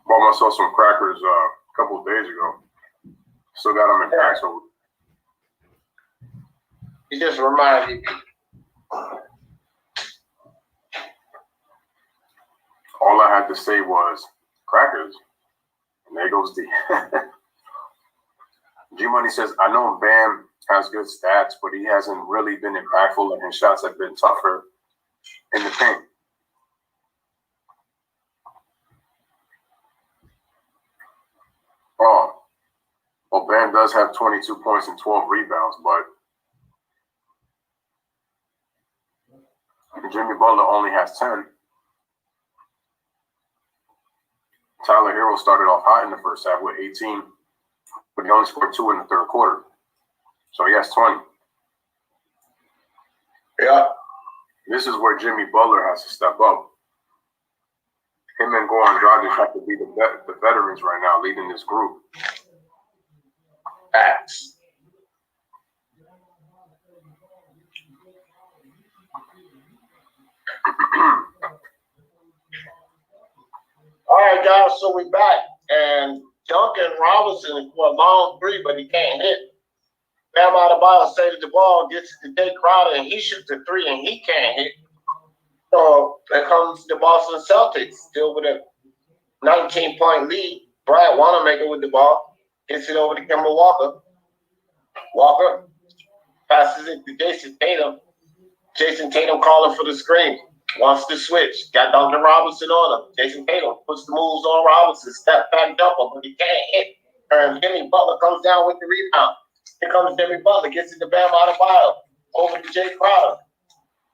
Bought myself some crackers a couple of days ago. Still got them in packs over. You just reminded me. All I had to say was crackers. And there goes D. G Money says, I know Bam has good stats, but he hasn't really been impactful and his shots have been tougher in the paint. Oh, well, Bam does have 22 points and 12 rebounds, but Jimmy Butler only has 10. Tyler Hero started off hot in the first half with 18, but he only scored 2 in the third quarter. So he has 20. Yeah. This is where Jimmy Butler has to step up. Him and Goran Dragic have to be the veterans right now leading this group. Facts. All right, guys, so we're back. And Duncan Robinson for a long three, but he can't hit. Bam Adebayo saves the ball, gets it to Jay Crowder, and he shoots a three, and he can't hit. So there comes the Boston Celtics, still with a 19-point lead. Brad Wanamaker with the ball, gets it over to Kemba Walker. Walker passes it to Jason Tatum. Jason Tatum calling for the screen. Wants to switch. Got Duncan Robinson on him. Jason Tatum puts the moves on Robinson. Step back jumper, but he can't hit. And Jimmy Butler comes down with the rebound. Here comes Jimmy Butler. Gets it to Bam Adebayo. Over to Jay Crowder.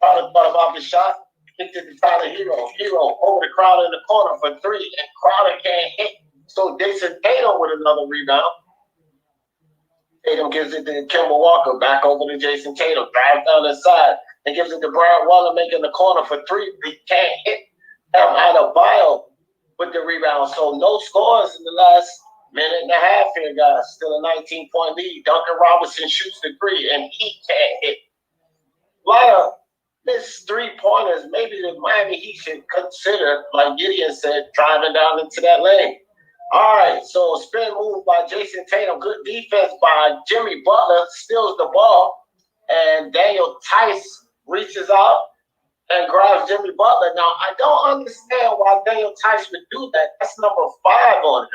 Crowder thought about the shot. Kicked it to Tyler Hero. Hero over the Crowder in the corner for three. And Crowder can't hit. So Jason Tatum with another rebound. Tatum gives it to Kemba Walker. Back over to Jason Tatum. Drives down the side. And gives it to Brad Wanamaker in the corner for three. He can't hit. Bam Adebayo with the rebound. So no scores in the last minute and a half here, guys. Still a 19-point lead. Duncan Robinson shoots the three, and he can't hit. A lot of missed three-pointers. Maybe the Miami Heat should consider, like Gideon said, driving down into that lane. All right, so spin move by Jason Tatum. Good defense by Jimmy Butler. Steals the ball, and Daniel Tice reaches out and grabs Jimmy Butler. Now, I don't understand why Daniel Tice would do that. That's number 5 on him.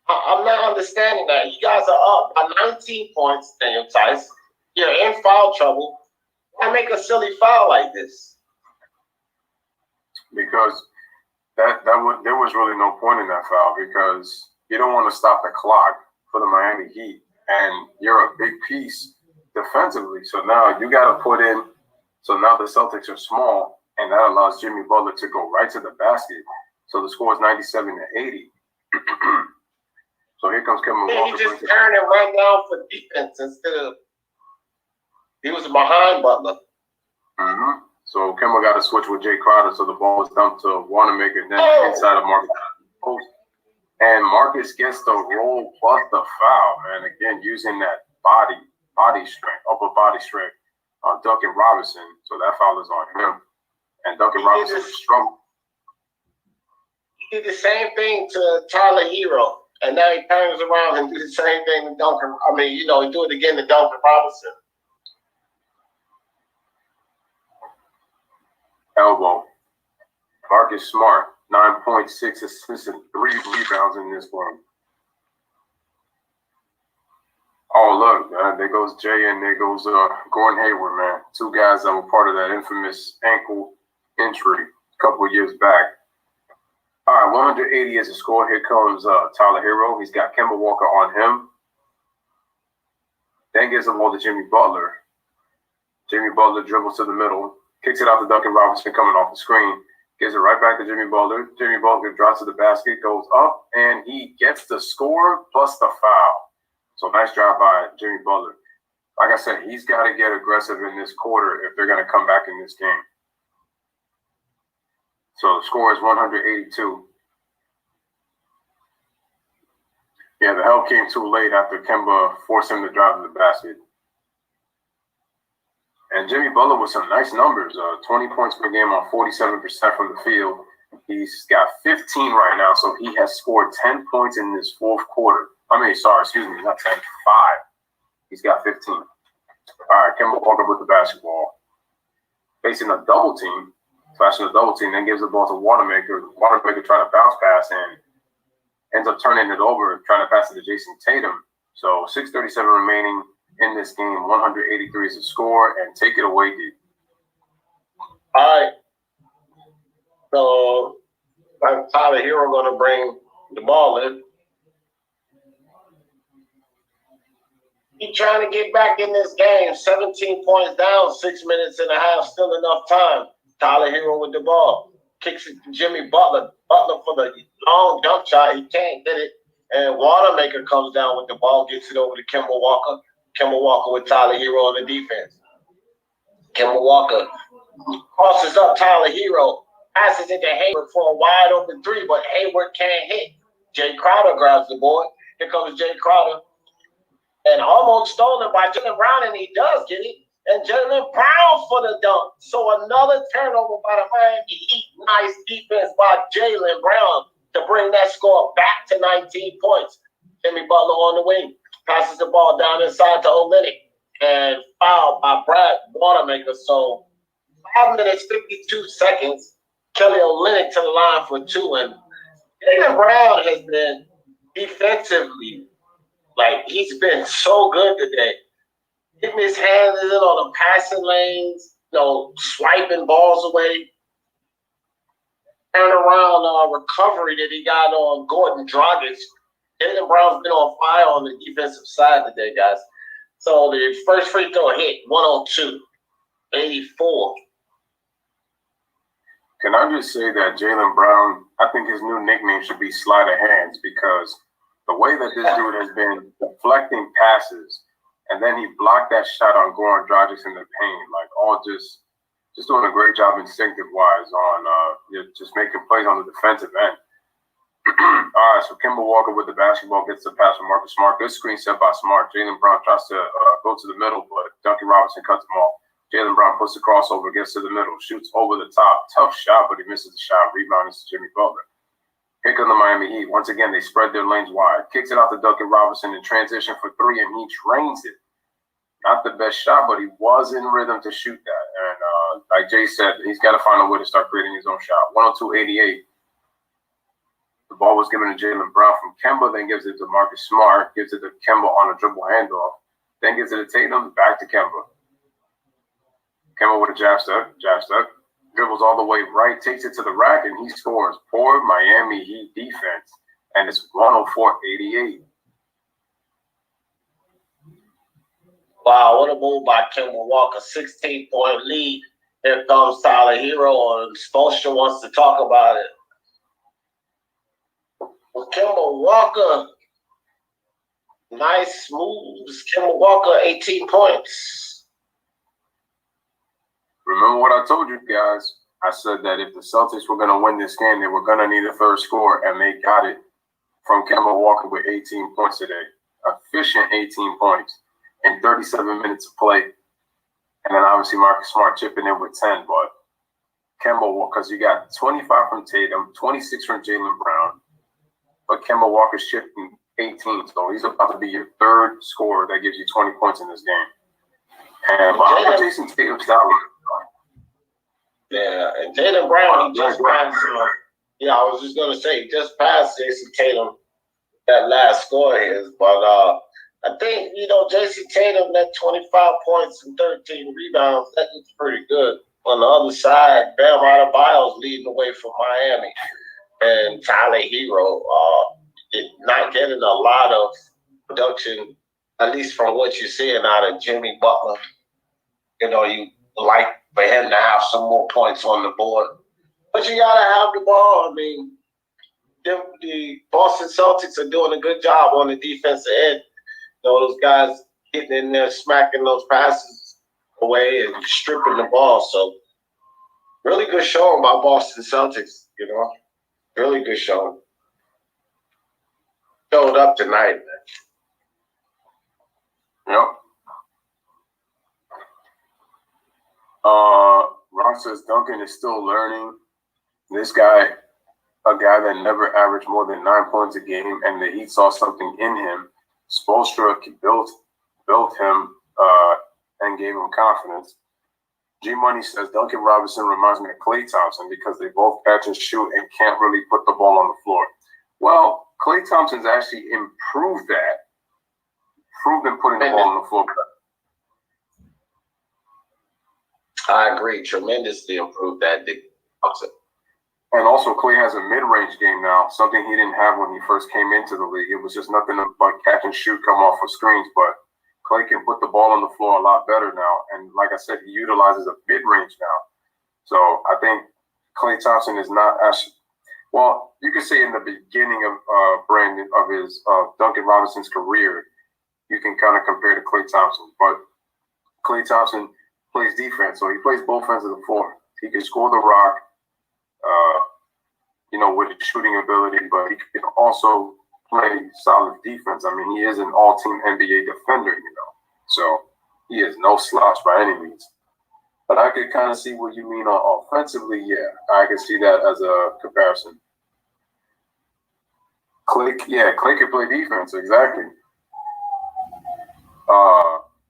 I'm not understanding that. You guys are up by 19 points, Daniel Tice. You're in foul trouble. Why make a silly foul like this? Because there was really no point in that foul because you don't want to stop the clock for the Miami Heat, and you're a big piece defensively. So now you got to put in. So now the Celtics are small, and that allows Jimmy Butler to go right to the basket. So the score is 97-80. So here comes Kevin Walker. He just turned it right down for defense instead of he was behind Butler. Mm-hmm. So Kemba got to switch with Jay Crowder, so the ball is dumped to Wanamaker, and then inside of Marcus post. And Marcus gets the roll plus the foul, and again using that body strength, upper body strength on Duncan Robinson. So that foul is on him, and Duncan Robinson struggled. He did the same thing to Tyler Hero, and now he turns around and do the same thing to Duncan. I mean, he do it again to Duncan Robinson. Elbow. Marcus Smart, 9.6 assists and 3 rebounds in this one. Oh, look, there goes Jay and there goes Gordon Hayward, man. Two guys that were part of that infamous ankle injury a couple of years back. All right, 180 is the score. Here comes Tyler Hero. He's got Kemba Walker on him. Then gives the ball to Jimmy Butler. Jimmy Butler dribbles to the middle, kicks it out to Duncan Robinson coming off the screen, gives it right back to Jimmy Butler. Jimmy Butler drives to the basket, goes up, and he gets the score plus the foul. So nice drive by Jimmy Butler. Like I said, he's got to get aggressive in this quarter if they're going to come back in this game. So the score is 182. Yeah, the help came too late after Kemba forced him to drive to the basket. And Jimmy Butler with some nice numbers, 20 points per game on 47% from the field. He's got 15 right now, so he has scored 10 points in this fourth quarter. Not 10, 5. He's got 15. All right, Kemba Walker with the basketball. Facing a double team, then gives the ball to Wanamaker. Wanamaker trying to bounce pass and ends up turning it over, trying to pass it to Jason Tatum. So 6:37 remaining in this game. 183 is the score, and take it away, D. All right. So Tyler Hero going to bring the ball in. He's trying to get back in this game. 17 points down, 6 minutes and a half, still enough time. Tyler Hero with the ball. Kicks it to Jimmy Butler. Butler for the long dunk shot. He can't get it. And Wanamaker comes down with the ball, gets it over to Kemba Walker. Kemba Walker with Tyler Hero on the defense. Kemba Walker crosses up Tyler Hero. Passes it to Hayward for a wide open three, but Hayward can't hit. Jay Crowder grabs the board. Here comes Jay Crowder. And almost stolen by Jaylen Brown, and he does get it. And Jaylen Brown for the dunk. So another turnover by the Miami Heat. Nice defense by Jaylen Brown to bring that score back to 19 points. Jimmy Butler on the wing. Passes the ball down inside to Olynyk. And fouled by Brad Wanamaker. So 5 minutes, 52 seconds. Kelly Olynyk to the line for 2. And Jaylen Brown has been defensively, he's been so good today. Getting his hands in on the passing lanes, swiping balls away. Turnaround recovery that he got on Gordon Dragic. Jaylen Brown's been on fire on the defensive side today, guys. So the first free throw hit, 102, 84. Can I just say that Jaylen Brown, I think his new nickname should be Sleight of Hands, because the way that this dude has been deflecting passes, and then he blocked that shot on Goran Dragic in the paint, all just doing a great job instinctive-wise on just making plays on the defensive end. All right, so Kemba Walker with the basketball gets the pass from Marcus Smart. Good screen set by Smart. Jaylen Brown tries to go to the middle, but Duncan Robinson cuts him off. Jaylen Brown puts the crossover, gets to the middle, shoots over the top. Tough shot, but he misses the shot. Rebound is Jimmy Butler. Here come the Miami Heat. Once again, they spread their lanes wide. Kicks it out to Duncan Robinson in transition for 3, and he drains it. Not the best shot, but he was in rhythm to shoot that. And like Jay said, he's got to find a way to start creating his own shot. 102-88. The ball was given to Jaylen Brown from Kemba, then gives it to Marcus Smart, gives it to Kemba on a dribble handoff, then gives it to Tatum, back to Kemba. Kemba with a jab step, dribbles all the way right, takes it to the rack, and he scores. Poor Miami Heat defense, and it's 104-88. Wow, what a move by Kemba Walker. 16-point lead. Here comes Tyler Hero, and Spoelstra wants to talk about it. Well, Kemba Walker, nice moves. Kemba Walker, 18 points. Remember what I told you guys? I said that if the Celtics were going to win this game, they were going to need a third score, and they got it from Kemba Walker with 18 points today. Efficient 18 points in 37 minutes of play. And then obviously Marcus Smart chipping in with 10, but Kemba Walker, because you got 25 from Tatum, 26 from Jaylen Brown, but Kemba Walker's shifting 18, so he's about to be your third scorer that gives you 20 points in this game. And but I'm Jason Tatum's style. Yeah, and Jaylen Brown, he just passed. Yeah, I was just gonna say, he just passed Jason Tatum that last score is, but I think Jason Tatum, that 25 points and 13 rebounds, that is pretty good. On the other side, Bam Adebayo's leading the way for Miami, and Tyler Hero not getting a lot of production, at least from what you're seeing out of Jimmy Butler. You like for him to have some more points on the board, but you gotta have the ball. I mean, the Boston Celtics are doing a good job on the defensive end. Those guys getting in there, smacking those passes away and stripping the ball. So, really good showing by Boston Celtics. Really good showing. Showed up tonight, man. Yep. Ron says Duncan is still learning. This guy, a guy that never averaged more than 9 points a game, and the Heat saw something in him. Spoelstra built him and gave him confidence. G Money says Duncan Robinson reminds me of Klay Thompson because they both catch and shoot and can't really put the ball on the floor. Well, Klay Thompson's actually improved that. Improved in putting the ball on the floor. I agree. Tremendously improved that. And also, Klay has a mid-range game now, something he didn't have when he first came into the league. It was just nothing but catch and shoot, come off of screens. But Klay can put the ball on the floor a lot better now. And like I said, he utilizes a mid-range now. So I think Klay Thompson is not actually, well, you could say in the beginning of Duncan Robinson's career, you can kind of compare to Klay Thompson. But Klay Thompson plays defense, so he plays both ends of the floor. He can score the rock, with his shooting ability, but he can also play solid defense. I mean, he is an all-team NBA defender, so he is no slouch by any means. But I could kind of see what you mean on offensively. Yeah, I could see that as a comparison. Klay could play defense, exactly.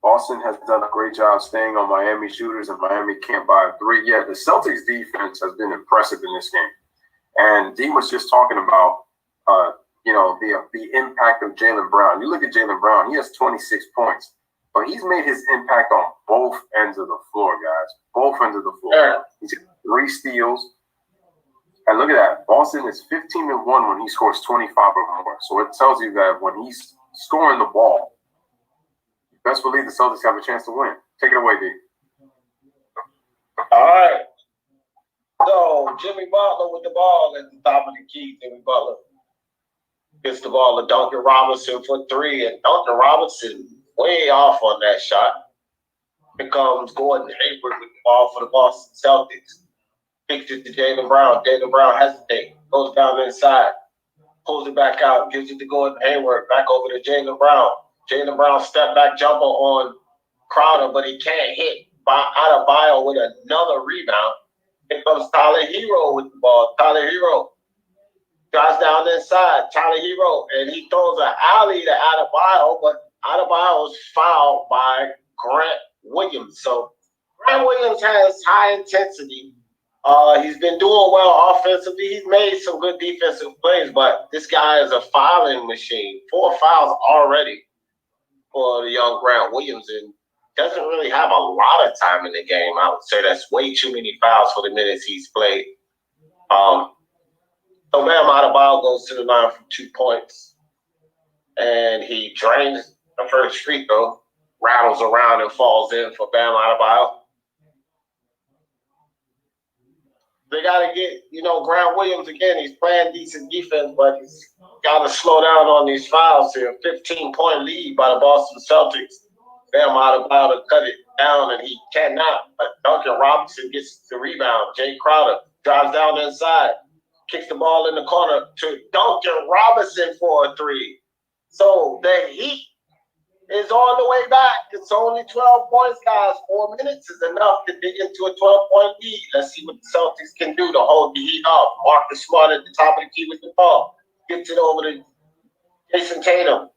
Boston has done a great job staying on Miami shooters, and Miami can't buy a three. Yeah, the Celtics defense has been impressive in this game. And Dean was just talking about, the impact of Jaylen Brown. You look at Jaylen Brown, he has 26 points, but he's made his impact on both ends of the floor, guys. Both ends of the floor. Yeah. He's got 3 steals. And look at that. Boston is 15-1 when he scores 25 or more. So it tells you that when he's scoring the ball, best believe the Celtics have a chance to win. Take it away, D. All right. So, Jimmy Butler with the ball at the top of the key. Jimmy Butler gets the ball to Duncan Robinson for 3, and Duncan Robinson way off on that shot. Here comes Gordon Hayward with the ball for the Boston Celtics. Kicks it to Jaylen Brown. Jaylen Brown hesitates, goes down inside, pulls it back out, gives it to Gordon Hayward, back over to Jaylen Brown. Jaylen Brown step back jumper on Crowder, but he can't hit Adebayo with another rebound. Here comes Tyler Hero with the ball. Tyler Hero drives down inside. Tyler Hero, and he throws an alley to Adebayo, but Adebayo is fouled by Grant Williams. So Grant Williams has high intensity. He's been doing well offensively. He's made some good defensive plays, but this guy is a fouling machine. 4 fouls already for the young Grant Williams, and doesn't really have a lot of time in the game. I would say that's way too many fouls for the minutes he's played. So Bam Adebayo goes to the line for 2 points, and he drains the first free throw, rattles around and falls in for Bam Adebayo. They got to get, Grant Williams again. He's playing decent defense, but he's got to slow down on these fouls here. 15-point lead by the Boston Celtics. Bam Adebayo to cut it down, and he cannot. But Duncan Robinson gets the rebound. Jay Crowder drives down inside, kicks the ball in the corner to Duncan Robinson for a 3. So the Heat is on the way back. It's only 12 points, guys. 4 minutes is enough to dig into a 12-point lead. Let's see what the Celtics can do to hold the Heat off. Marcus Smart at the top of the key with the ball. Gets it over to Jason Tatum.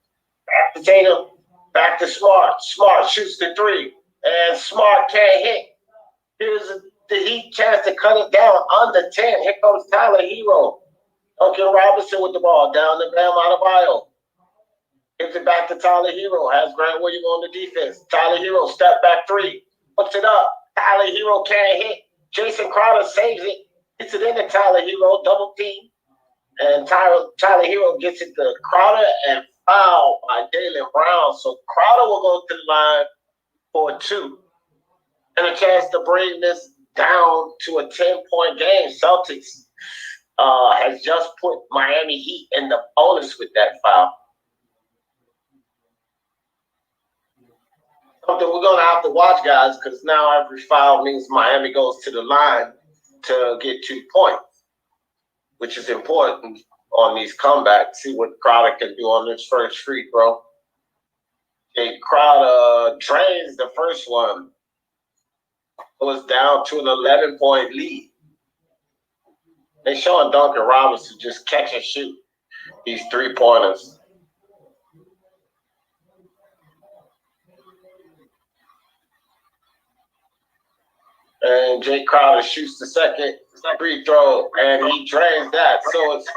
Back to Tatum. Back to Smart. Smart shoots the three. And Smart can't hit. Here's the Heat chance to cut it down under 10. Here comes Tyler Hero. Duncan Robinson with the ball. Down the Bam Adebayo. Gives it back to Tyler Hero. Has Grant Williams on the defense. Tyler Hero, step back three. Puts it up. Tyler Hero can't hit. Jason Crowder saves it. Gets it into Tyler Hero. Double team. And Tyler Hero gets it to Crowder and foul by Jaylen Brown. So Crowder will go to the line for 2. And a chance to bring this down to a 10-point game. Celtics has just put Miami Heat in the bonus with that foul. Something we're going to have to watch, guys, because now every foul means Miami goes to the line to get 2 points, which is important on these comebacks. See what Crowder can do on this first free throw. Okay, Crowder drains the first one. It was down to an 11-point lead. They showing Duncan Robinson just catch and shoot these 3-pointers. And Jay Crowder shoots the second free throw, and he drains that. So it's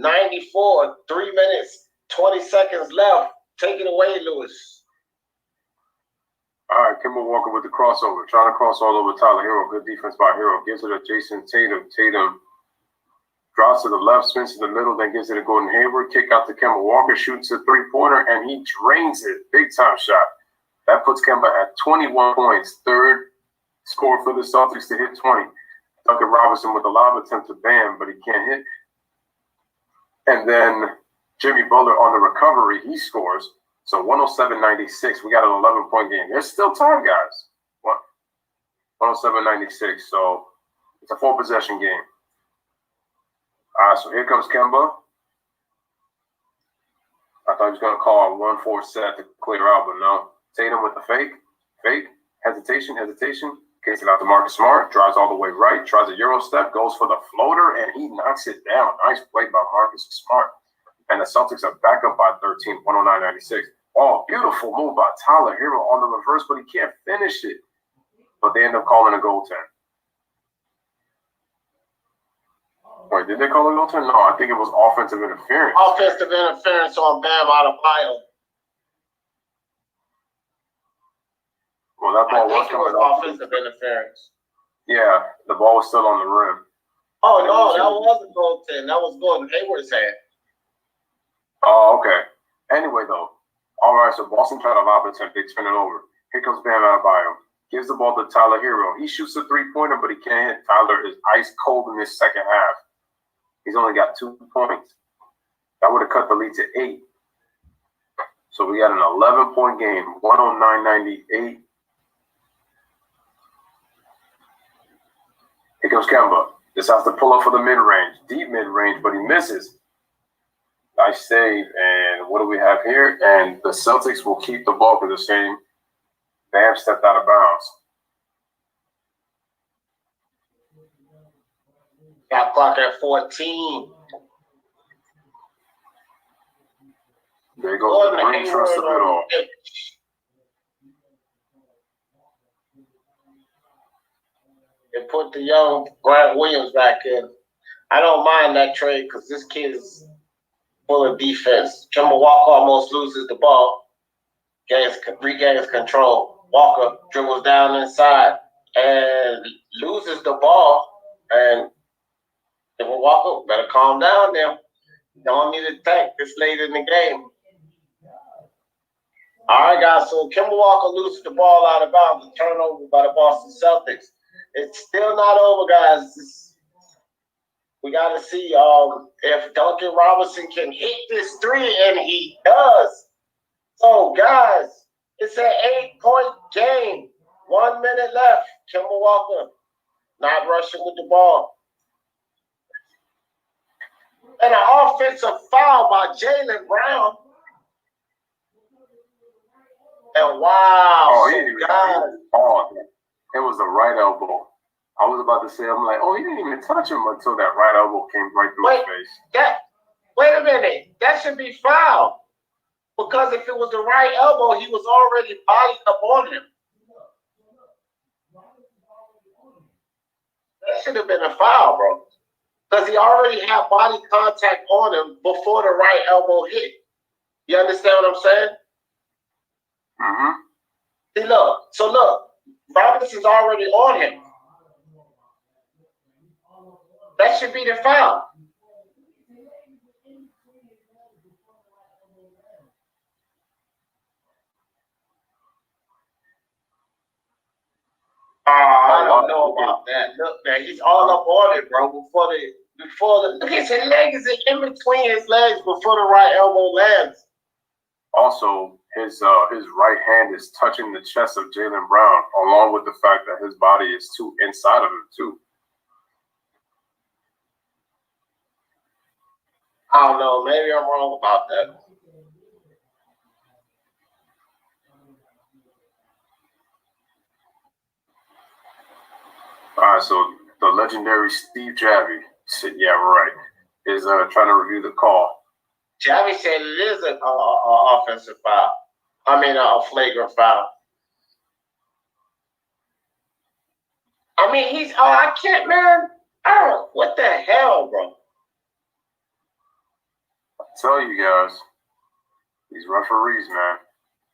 104-94, 3 minutes, 20 seconds left. Take it away, Lewis. All right, Kemba Walker with the crossover. Trying to cross all over Tyler Hero. Good defense by Hero. Gives it to Jason Tatum. Tatum drops to the left, spins to the middle, then gives it to Gordon Hayward. Kick out to Kemba Walker. Shoots a 3-pointer, and he drains it. Big-time shot. That puts Kemba at 21 points. Third score for the Celtics to hit 20. Duncan Robinson with a lob attempt to Bam, but he can't hit. And then Jimmy Butler on the recovery, he scores. So 107-96. We got an 11-point game. There's still time, guys. 107-96. So it's a 4-possession game. All right, so here comes Kemba. I thought he was going to call a 1-4 set to clear out, but no. Tatum with the fake, hesitation, kicks it out to Marcus Smart, drives all the way right, tries a Euro step, goes for the floater, and he knocks it down. Nice play by Marcus Smart. And the Celtics are back up by 13, 109-96. Oh, beautiful move by Tyler Hero on the reverse, but he can't finish it. But they end up calling a goaltend. Wait, did they call a goaltend? No, I think it was offensive interference. Offensive interference on Bam Adebayo. Well, that ball was coming off. Offensive interference. Yeah, the ball was still on the rim. Oh, no, that wasn't goaltend. That was Gordon Hayward's hand. Oh, okay. Anyway, though. All right, so Boston tried a lob attempt. They turn it over. Here comes Bam Adebayo. Gives the ball to Tyler Hero. He shoots a 3-pointer, but he can't hit. Tyler is ice cold in this second half. He's only got 2 points. That would have cut the lead to 8. So we got an 11-point game, 109-98. Here comes Kemba. This has to pull up for the mid-range, deep mid-range, but he misses. Nice save. And what do we have here? And the Celtics will keep the ball for the same. Bam stepped out of bounds. Got clock at 14. There goes the brain trust of it all. And put the young Grant Williams back in. I don't mind that trade because this kid is full of defense. Kemba Walker almost loses the ball, regains control. Walker dribbles down inside and loses the ball. And Kemba Walker better calm down now. Don't need to tank this late in the game. All right, guys. So Kemba Walker loses the ball out of bounds. A turnover by the Boston Celtics. It's still not over, guys. We got to see if Duncan Robinson can hit this 3, and he does. So, guys, it's an 8-point game. 1 minute left. Kemba Walker not rushing with the ball. And an offensive foul by Jaylen Brown. And wow, Oh, so he didn't even. God. Oh, it was the right elbow. I was about to say, I'm like, oh, he didn't even touch him until that right elbow came right through his face. Wait a minute. That should be foul. Because if it was the right elbow, he was already bodied up on him. That should have been a foul, bro. Because he already had body contact on him before the right elbow hit. You understand what I'm saying? Mm-hmm. See, look, Robinson's already on him. That should be the foul. I don't know about that. Look, man, he's all up on it, bro. Look, his leg is in between his legs before the right elbow lands. Also, his right hand is touching the chest of Jaylen Brown, along with the fact that his body is too inside of him too. I don't know. Maybe I'm wrong about that. All right, so the legendary Steve Javy said, "Yeah, right," is trying to review the call. Javy said it is an offensive foul. I mean, a flagrant foul. I mean, I can't, man. What the hell, bro? I tell you guys, these referees, man,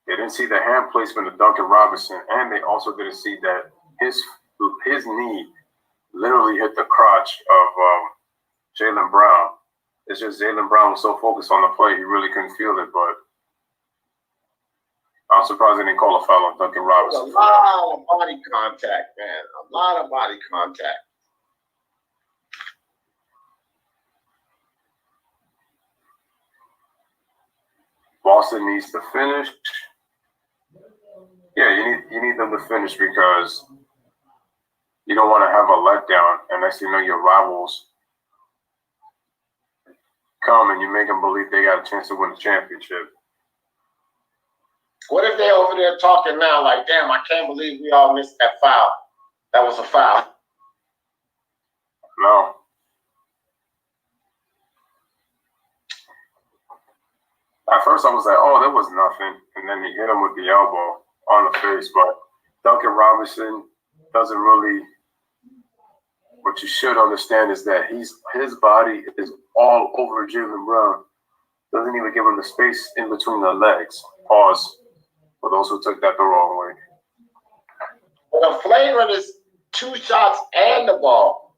they didn't see the hand placement of Duncan Robinson, and they also didn't see that his knee literally hit the crotch of Jaylen Brown. It's just Jaylen Brown was so focused on the play, he really couldn't feel it, but I'm surprised they didn't call a foul on Duncan Robinson. A lot of body contact, man. A lot of body contact. Boston needs to finish. Yeah, you need them to finish because you don't want to have a letdown, and next thing you know, your rivals come and you make them believe they got a chance to win the championship. What if they're over there talking now like, damn, I can't believe we all missed that foul. That was a foul. No. At first I was like, oh, that was nothing. And then he hit him with the elbow on the face. But Duncan Robinson doesn't really, what you should understand is that his body is all over Jaylen Brown. Doesn't even give him the space in between the legs. Pause. For those who took that the wrong way. Well, the flagrant is 2 shots and the ball.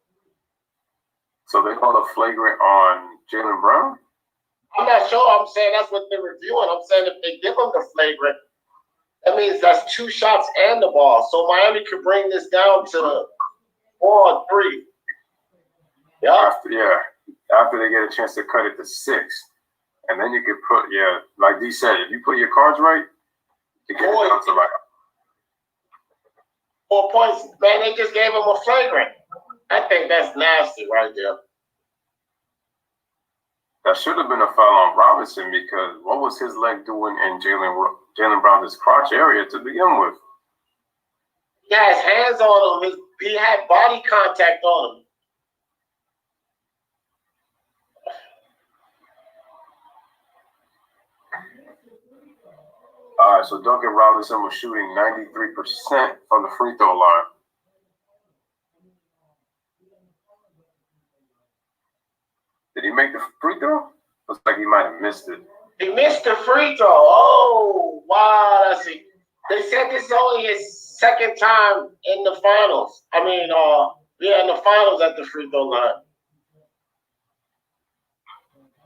So they called a flagrant on Jaylen Brown? I'm not sure. I'm saying that's what they're reviewing. I'm saying if they give him the flagrant, that means that's 2 shots and the ball. So Miami could bring this down to 4-3. Yeah. After they get a chance to cut it to 6. And then you could put, like D said, if you put your cards right, you get it down to like 4 points. Man, they just gave him a flagrant. I think that's nasty right there. That should have been a foul on Robinson because what was his leg doing in Jaylen Brown's crotch area to begin with? He had his hands on him. He had body contact on him. All right, so Duncan Robinson was shooting 93% from the free throw line. Did he make the free throw? Looks like he might have missed it. He missed the free throw. Oh, wow. Let's see. They said this is only his 2nd time in the finals. I mean, in the finals at the free throw line.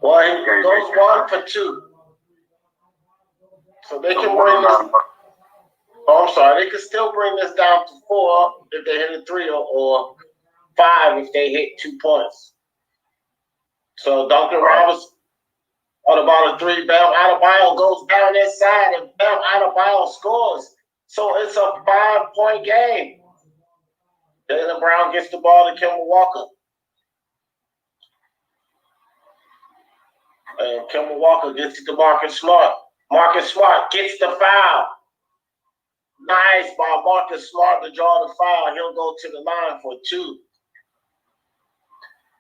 Well, he goes 1 for 2. So they can bring this. Oh, I'm sorry. They can still bring this down to 4 if they hit a 3 or 5 if they hit 2 points. So Duncan Robinson on about a 3, Bam Adebayo goes down that side and Bam Adebayo scores. So it's a 5-point game. Jaylen Brown gets the ball to Kemba Walker. And Kemba Walker gets it to Marcus Smart. Marcus Smart gets the foul. Nice by Marcus Smart to draw the foul. He'll go to the line for 2.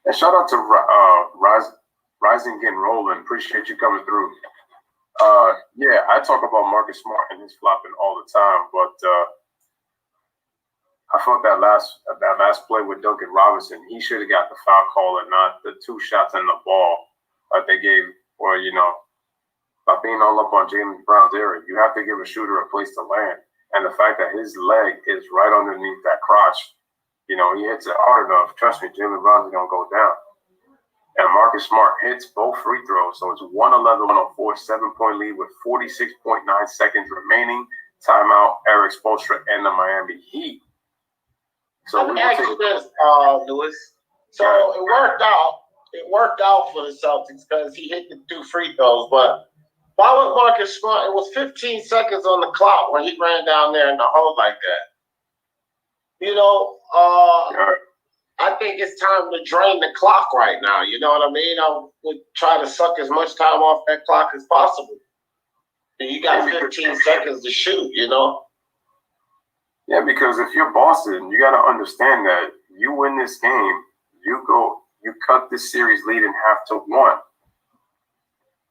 And shout out to Rising Getting Rolling. Appreciate you coming through. Yeah, I talk about Marcus Smart and his flopping all the time, but I thought that last play with Duncan Robinson, he should have got the foul call and not the 2 shots in the ball that they gave. Or by being all up on Jaylen Brown's area, you have to give a shooter a place to land. And the fact that his leg is right underneath that crotch, he hits it hard enough. Trust me, Jaylen Brown is gonna go down. And Marcus Smart hits both free throws, so it's 111-104, 7-point lead with 46.9 seconds remaining. Timeout, Eric Spoelstra and the Miami Heat. So let me ask you this, Lewis. So it worked out. It worked out for the Celtics because he hit the 2 free throws. But why would Marcus Smart? It was 15 seconds on the clock when he ran down there in the hole like that. I think it's time to drain the clock right now. You know what I mean? I would try to suck as much time off that clock as possible. You got 15 seconds to shoot, Yeah, because if you're Boston, you got to understand that you win this game, you cut this series lead in half to 1.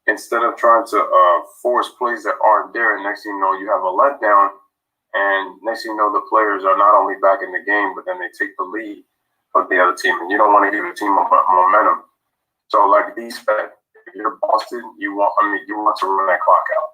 Instead of trying to force plays that aren't there, and next thing you know, you have a letdown, and next thing you know, the players are not only back in the game, but then they take the lead of the other team, and you don't want to give a team momentum. So, like these said, if you're Boston, you want to run that clock out.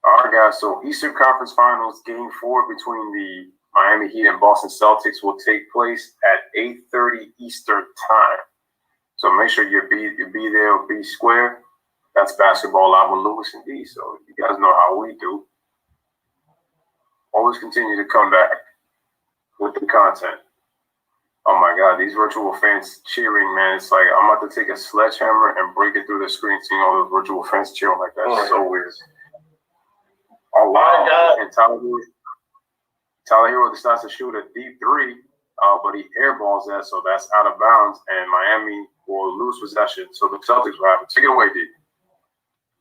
All right, guys. So Eastern Conference Finals Game 4 between the Miami Heat and Boston Celtics will take place at 8:30 Eastern Time. So make sure you be there or be square. That's Basketball Live with Lewis and D. So you guys know how we do. Always continue to come back with the content. Oh my God, these virtual fans cheering, man. It's like I'm about to take a sledgehammer and break it through the screen, seeing all those virtual fans cheering like that. It's so weird. Oh wow! And Tyler Hero decides to shoot a deep 3, but he airballs that, so that's out of bounds, and Miami will lose possession. So the Celtics will have it. Take it away, D.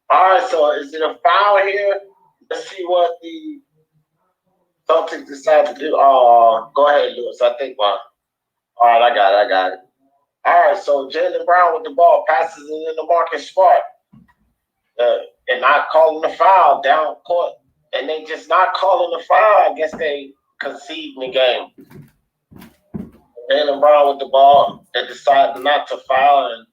All right, so is it a foul here? Let's see what the Celtics decide to do. Go ahead, Lewis. I think one. All right, I got it. All right, so Jaylen Brown with the ball passes it into Marcus Smart. And not calling the foul down court. And they just not calling the foul. I guess they concede in the game. Jaylen Brown with the ball. They decided not to foul. And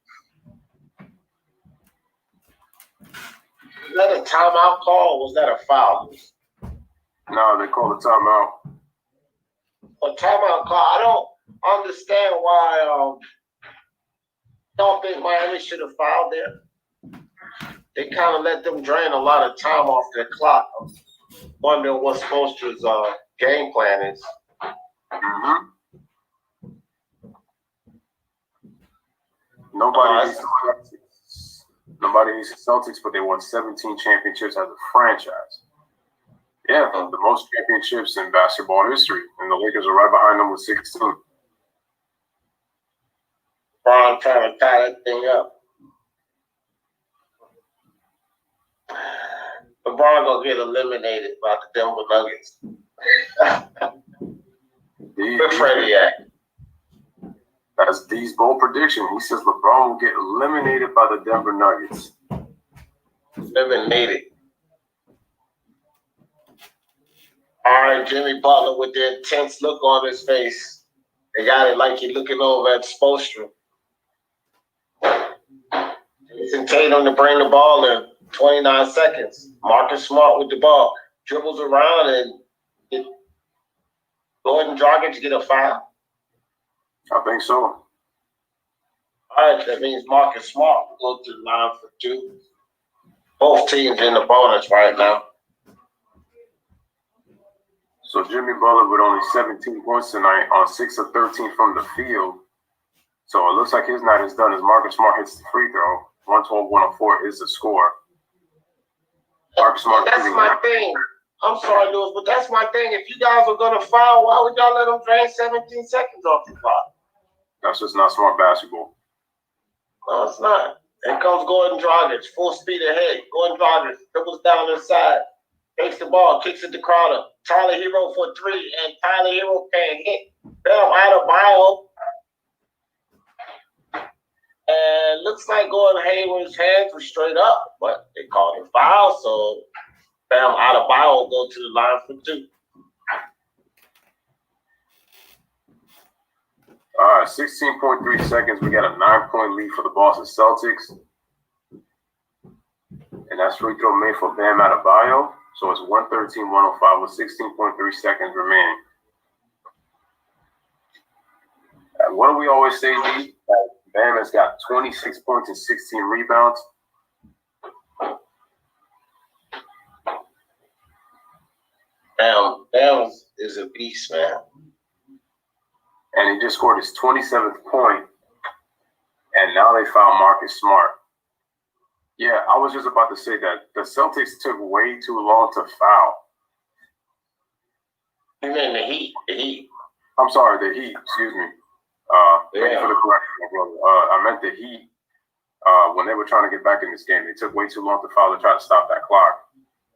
is that a timeout call or was that a foul? No, they called a timeout. A timeout call. I don't understand why don't think Miami should have fouled there. They kind of let them drain a lot of time off their clock. I'm wondering what Spoelstra's game plan is. Mm-hmm. Nobody needs the Celtics, but they won 17 championships as a franchise. Yeah, the most championships in basketball history, and the Lakers are right behind them with 16. Brown trying to tie that thing up. LeBron gonna get eliminated by the Denver Nuggets. Where Freddie at? That's D's bold prediction. He says LeBron will get eliminated by the Denver Nuggets. Eliminated. All right, Jimmy Butler with the intense look on his face. They got it like you're looking over at Spoelstra. Jason Tatum to bring the ball in. 29 seconds. Marcus Smart with the ball. Dribbles around and Gordon Dragic get a foul. I think so. All right, that means Marcus Smart will go to the line for 2. Both teams in the bonus right now. So Jimmy Butler with only 17 points tonight on 6 of 13 from the field. So it looks like his night is done as Marcus Smart hits the free throw. 112-104 is the score. Marcus Smart. That's my thing. I'm sorry, Lewis, but that's my thing. If you guys are gonna foul, why would y'all let them drain 17 seconds off the clock? That's just not smart basketball. No, it's not. Here comes Gordon Dragic, full speed ahead. Gordon Dragic dribbles down inside, takes the ball, kicks it to Crowder. Tyler Hero for three, and Tyler Hero can't hit. Bam Adebayo. And looks like Gordon Hayward's hands were straight up, but they called him foul, so Bam Adebayo will go to the line for two. All right, 16.3 seconds. We got a 9-point lead for the Boston Celtics. And that's free throw made for Bam Adebayo. So it's 113-105 with 16.3 seconds remaining. And what do we always say, Lee? Bam has got 26 points and 16 rebounds. Bam is a beast, man. And he just scored his 27th point. And now they found Marcus Smart. Yeah, I was just about to say that the Celtics took way too long to foul. You mean the Heat? The Heat. I'm sorry, the Heat. Excuse me. Thank you for the correction, my brother. I meant the Heat. When they were trying to get back in this game, they took way too long to foul to try to stop that clock.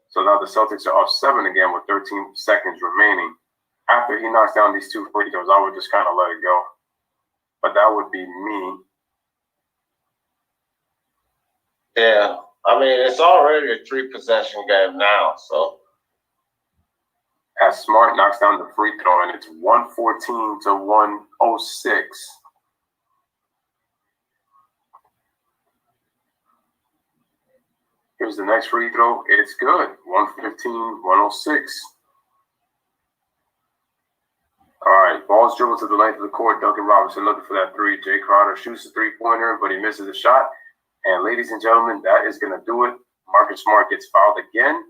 So now the Celtics are off 7 again with 13 seconds remaining. After he knocks down these two free throws, I would just kind of let it go. But that would be me. Yeah, I mean, it's already a 3-possession game now, so. As Smart knocks down the free throw, and it's 114 to 106. Here's the next free throw. It's good. 115-106. All right, ball's dribbled to the length of the court. Duncan Robinson looking for that three. Jay Crowder shoots a three-pointer, but he misses the shot. And ladies and gentlemen, that is going to do it. Marcus Smart gets fouled again,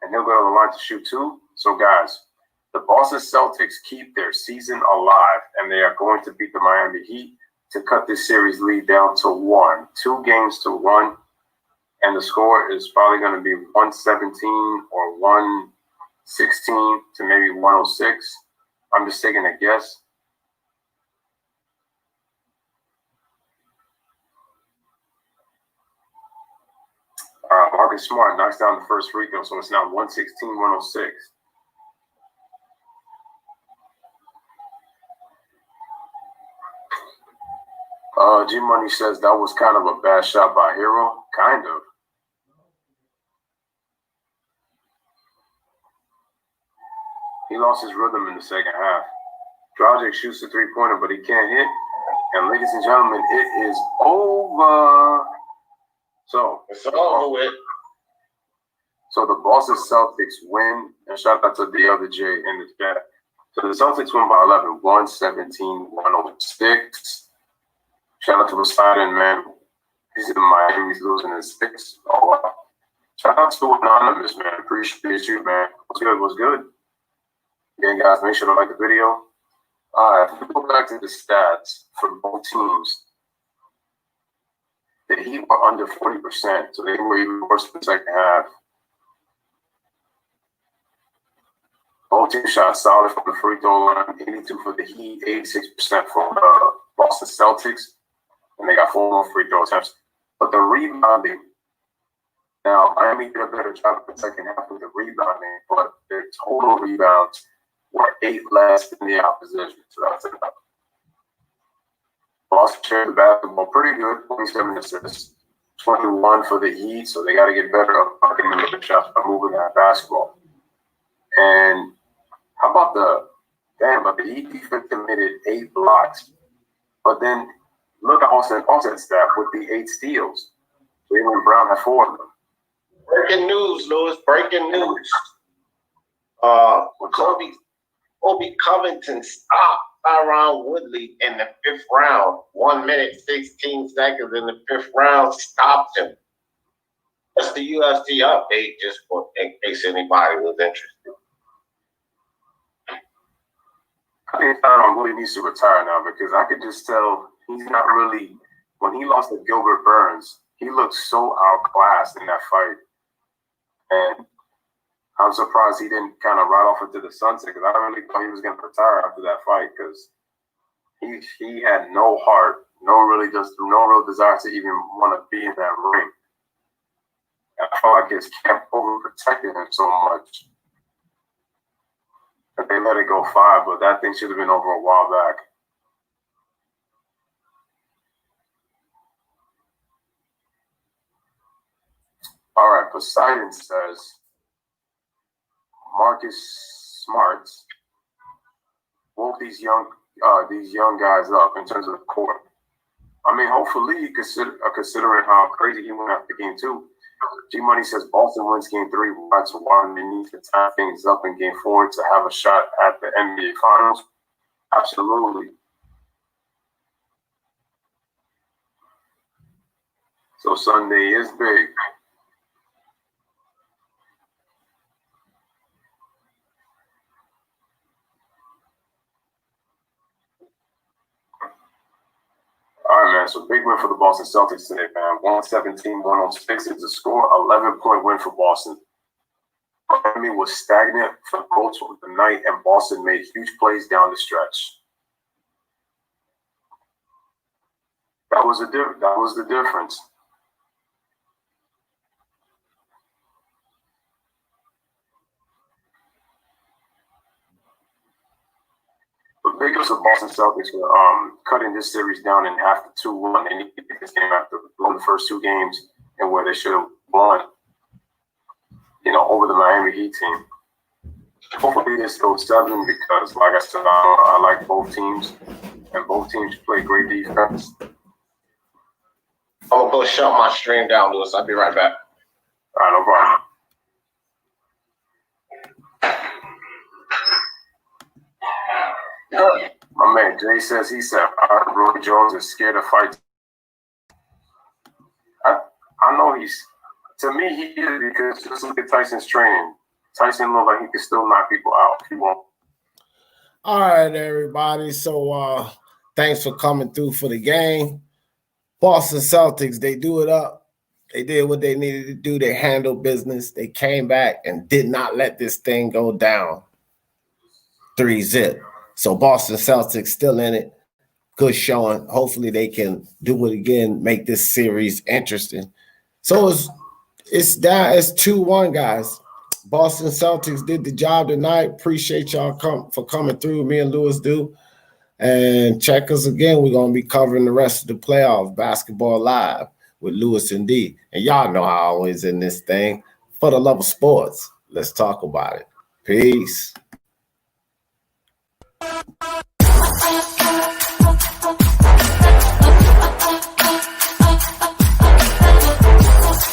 and he'll go to the line to shoot two. So, guys, the Boston Celtics keep their season alive, and they are going to beat the Miami Heat to cut this series lead down to 1. 2 games to 1, and the score is probably going to be 117 or 116 to maybe 106. I'm just taking a guess. Marcus Smart knocks down the first free throw, so it's now 116-106. G Money says that was kind of a bad shot by Hero. Kind of. He lost his rhythm in the second half. Dragic shoots the three-pointer, but he can't hit. And ladies and gentlemen, it is over. So it's over with. So the Boston Celtics win, and shout out to the other J in the chat. So the Celtics win by 11, 117-106. Shout out to Poseidon, man. He's in Miami. He's losing in 6. Oh, wow. Shout out to Anonymous, man. Appreciate you, man. What's good? What's good? Again, guys, make sure to like the video. All right, if we go back to the stats for both teams, the Heat were under 40%, so they were even worse in the second half. Both teams shot solid from the free throw line, 82 for the Heat, 86% for Boston Celtics, and they got 4 more free throw attempts. But the rebounding, now Miami did a better job in the second half with the rebounding, but their total rebounds were 8 less than the opposition. So that's enough. Boston shared the basketball pretty good, 27 assists, 21 for the Heat, so they got to get better at getting the shots by moving that basketball. And how about the Heat defense committed 8 blocks, but then look at offset stat with the 8 steals. Jaylen Brown had 4 of them. Breaking news, Lewis. Breaking news. Kobe Covington stopped Tyronn Woodley in the 5th round. 1 minute, 16 seconds in the 5th round. Stopped him. That's the UFC update, just in case anybody was interested. I think Tyronn Woodley needs to retire now because I could just tell he's not really. When he lost to Gilbert Burns, he looked so outclassed in that fight. And I'm surprised he didn't kind of ride off into the sunset, because I really thought he was going to retire after that fight, because he had no heart, no real desire to even want to be in that ring. I felt like his camp overprotected him so much that they let it go 5, but that thing should have been over a while back. All right, Poseidon says Marcus Smart woke these young guys up in terms of the court. I mean, hopefully, considering how crazy he went after game 2. G Money says Boston wins game 3 1-1. They need to tie things up in game 4 to have a shot at the NBA Finals. Absolutely. So Sunday is big. All right, man. So big win for the Boston Celtics today, man. 117-106 is the score. 11-point win for Boston. Miami was stagnant for most of the night, and Boston made huge plays down the stretch. That was the difference. But big ups the Boston Celtics for cutting this series down in half to 2-1. They need to get this game after blowing the first 2 games and where they should have won, over the Miami Heat team. Hopefully this goes 7, because, like I said, I like both teams, and both teams play great defense. I'm gonna go shut my stream down, Lewis. I'll be right back. All right, no problem. My man Jay says Roy Jones is scared to fight. I know to me he is, because just look at Tyson's training. Tyson looks like he can still knock people out. He won't. All right, everybody. So thanks for coming through for the game. Boston Celtics, they do it up. They did what they needed to do. They handled business. They came back and did not let this thing go down 3-0. So Boston Celtics still in it. Good showing. Hopefully they can do it again, make this series interesting. So it's down. It's 2-1, guys. Boston Celtics did the job tonight. Appreciate y'all for coming through. Me and Lewis do. And check us again. We're going to be covering the rest of the playoffs, Basketball Live with Lewis and D. And y'all know how I always in this thing. For the love of sports, let's talk about it. Peace.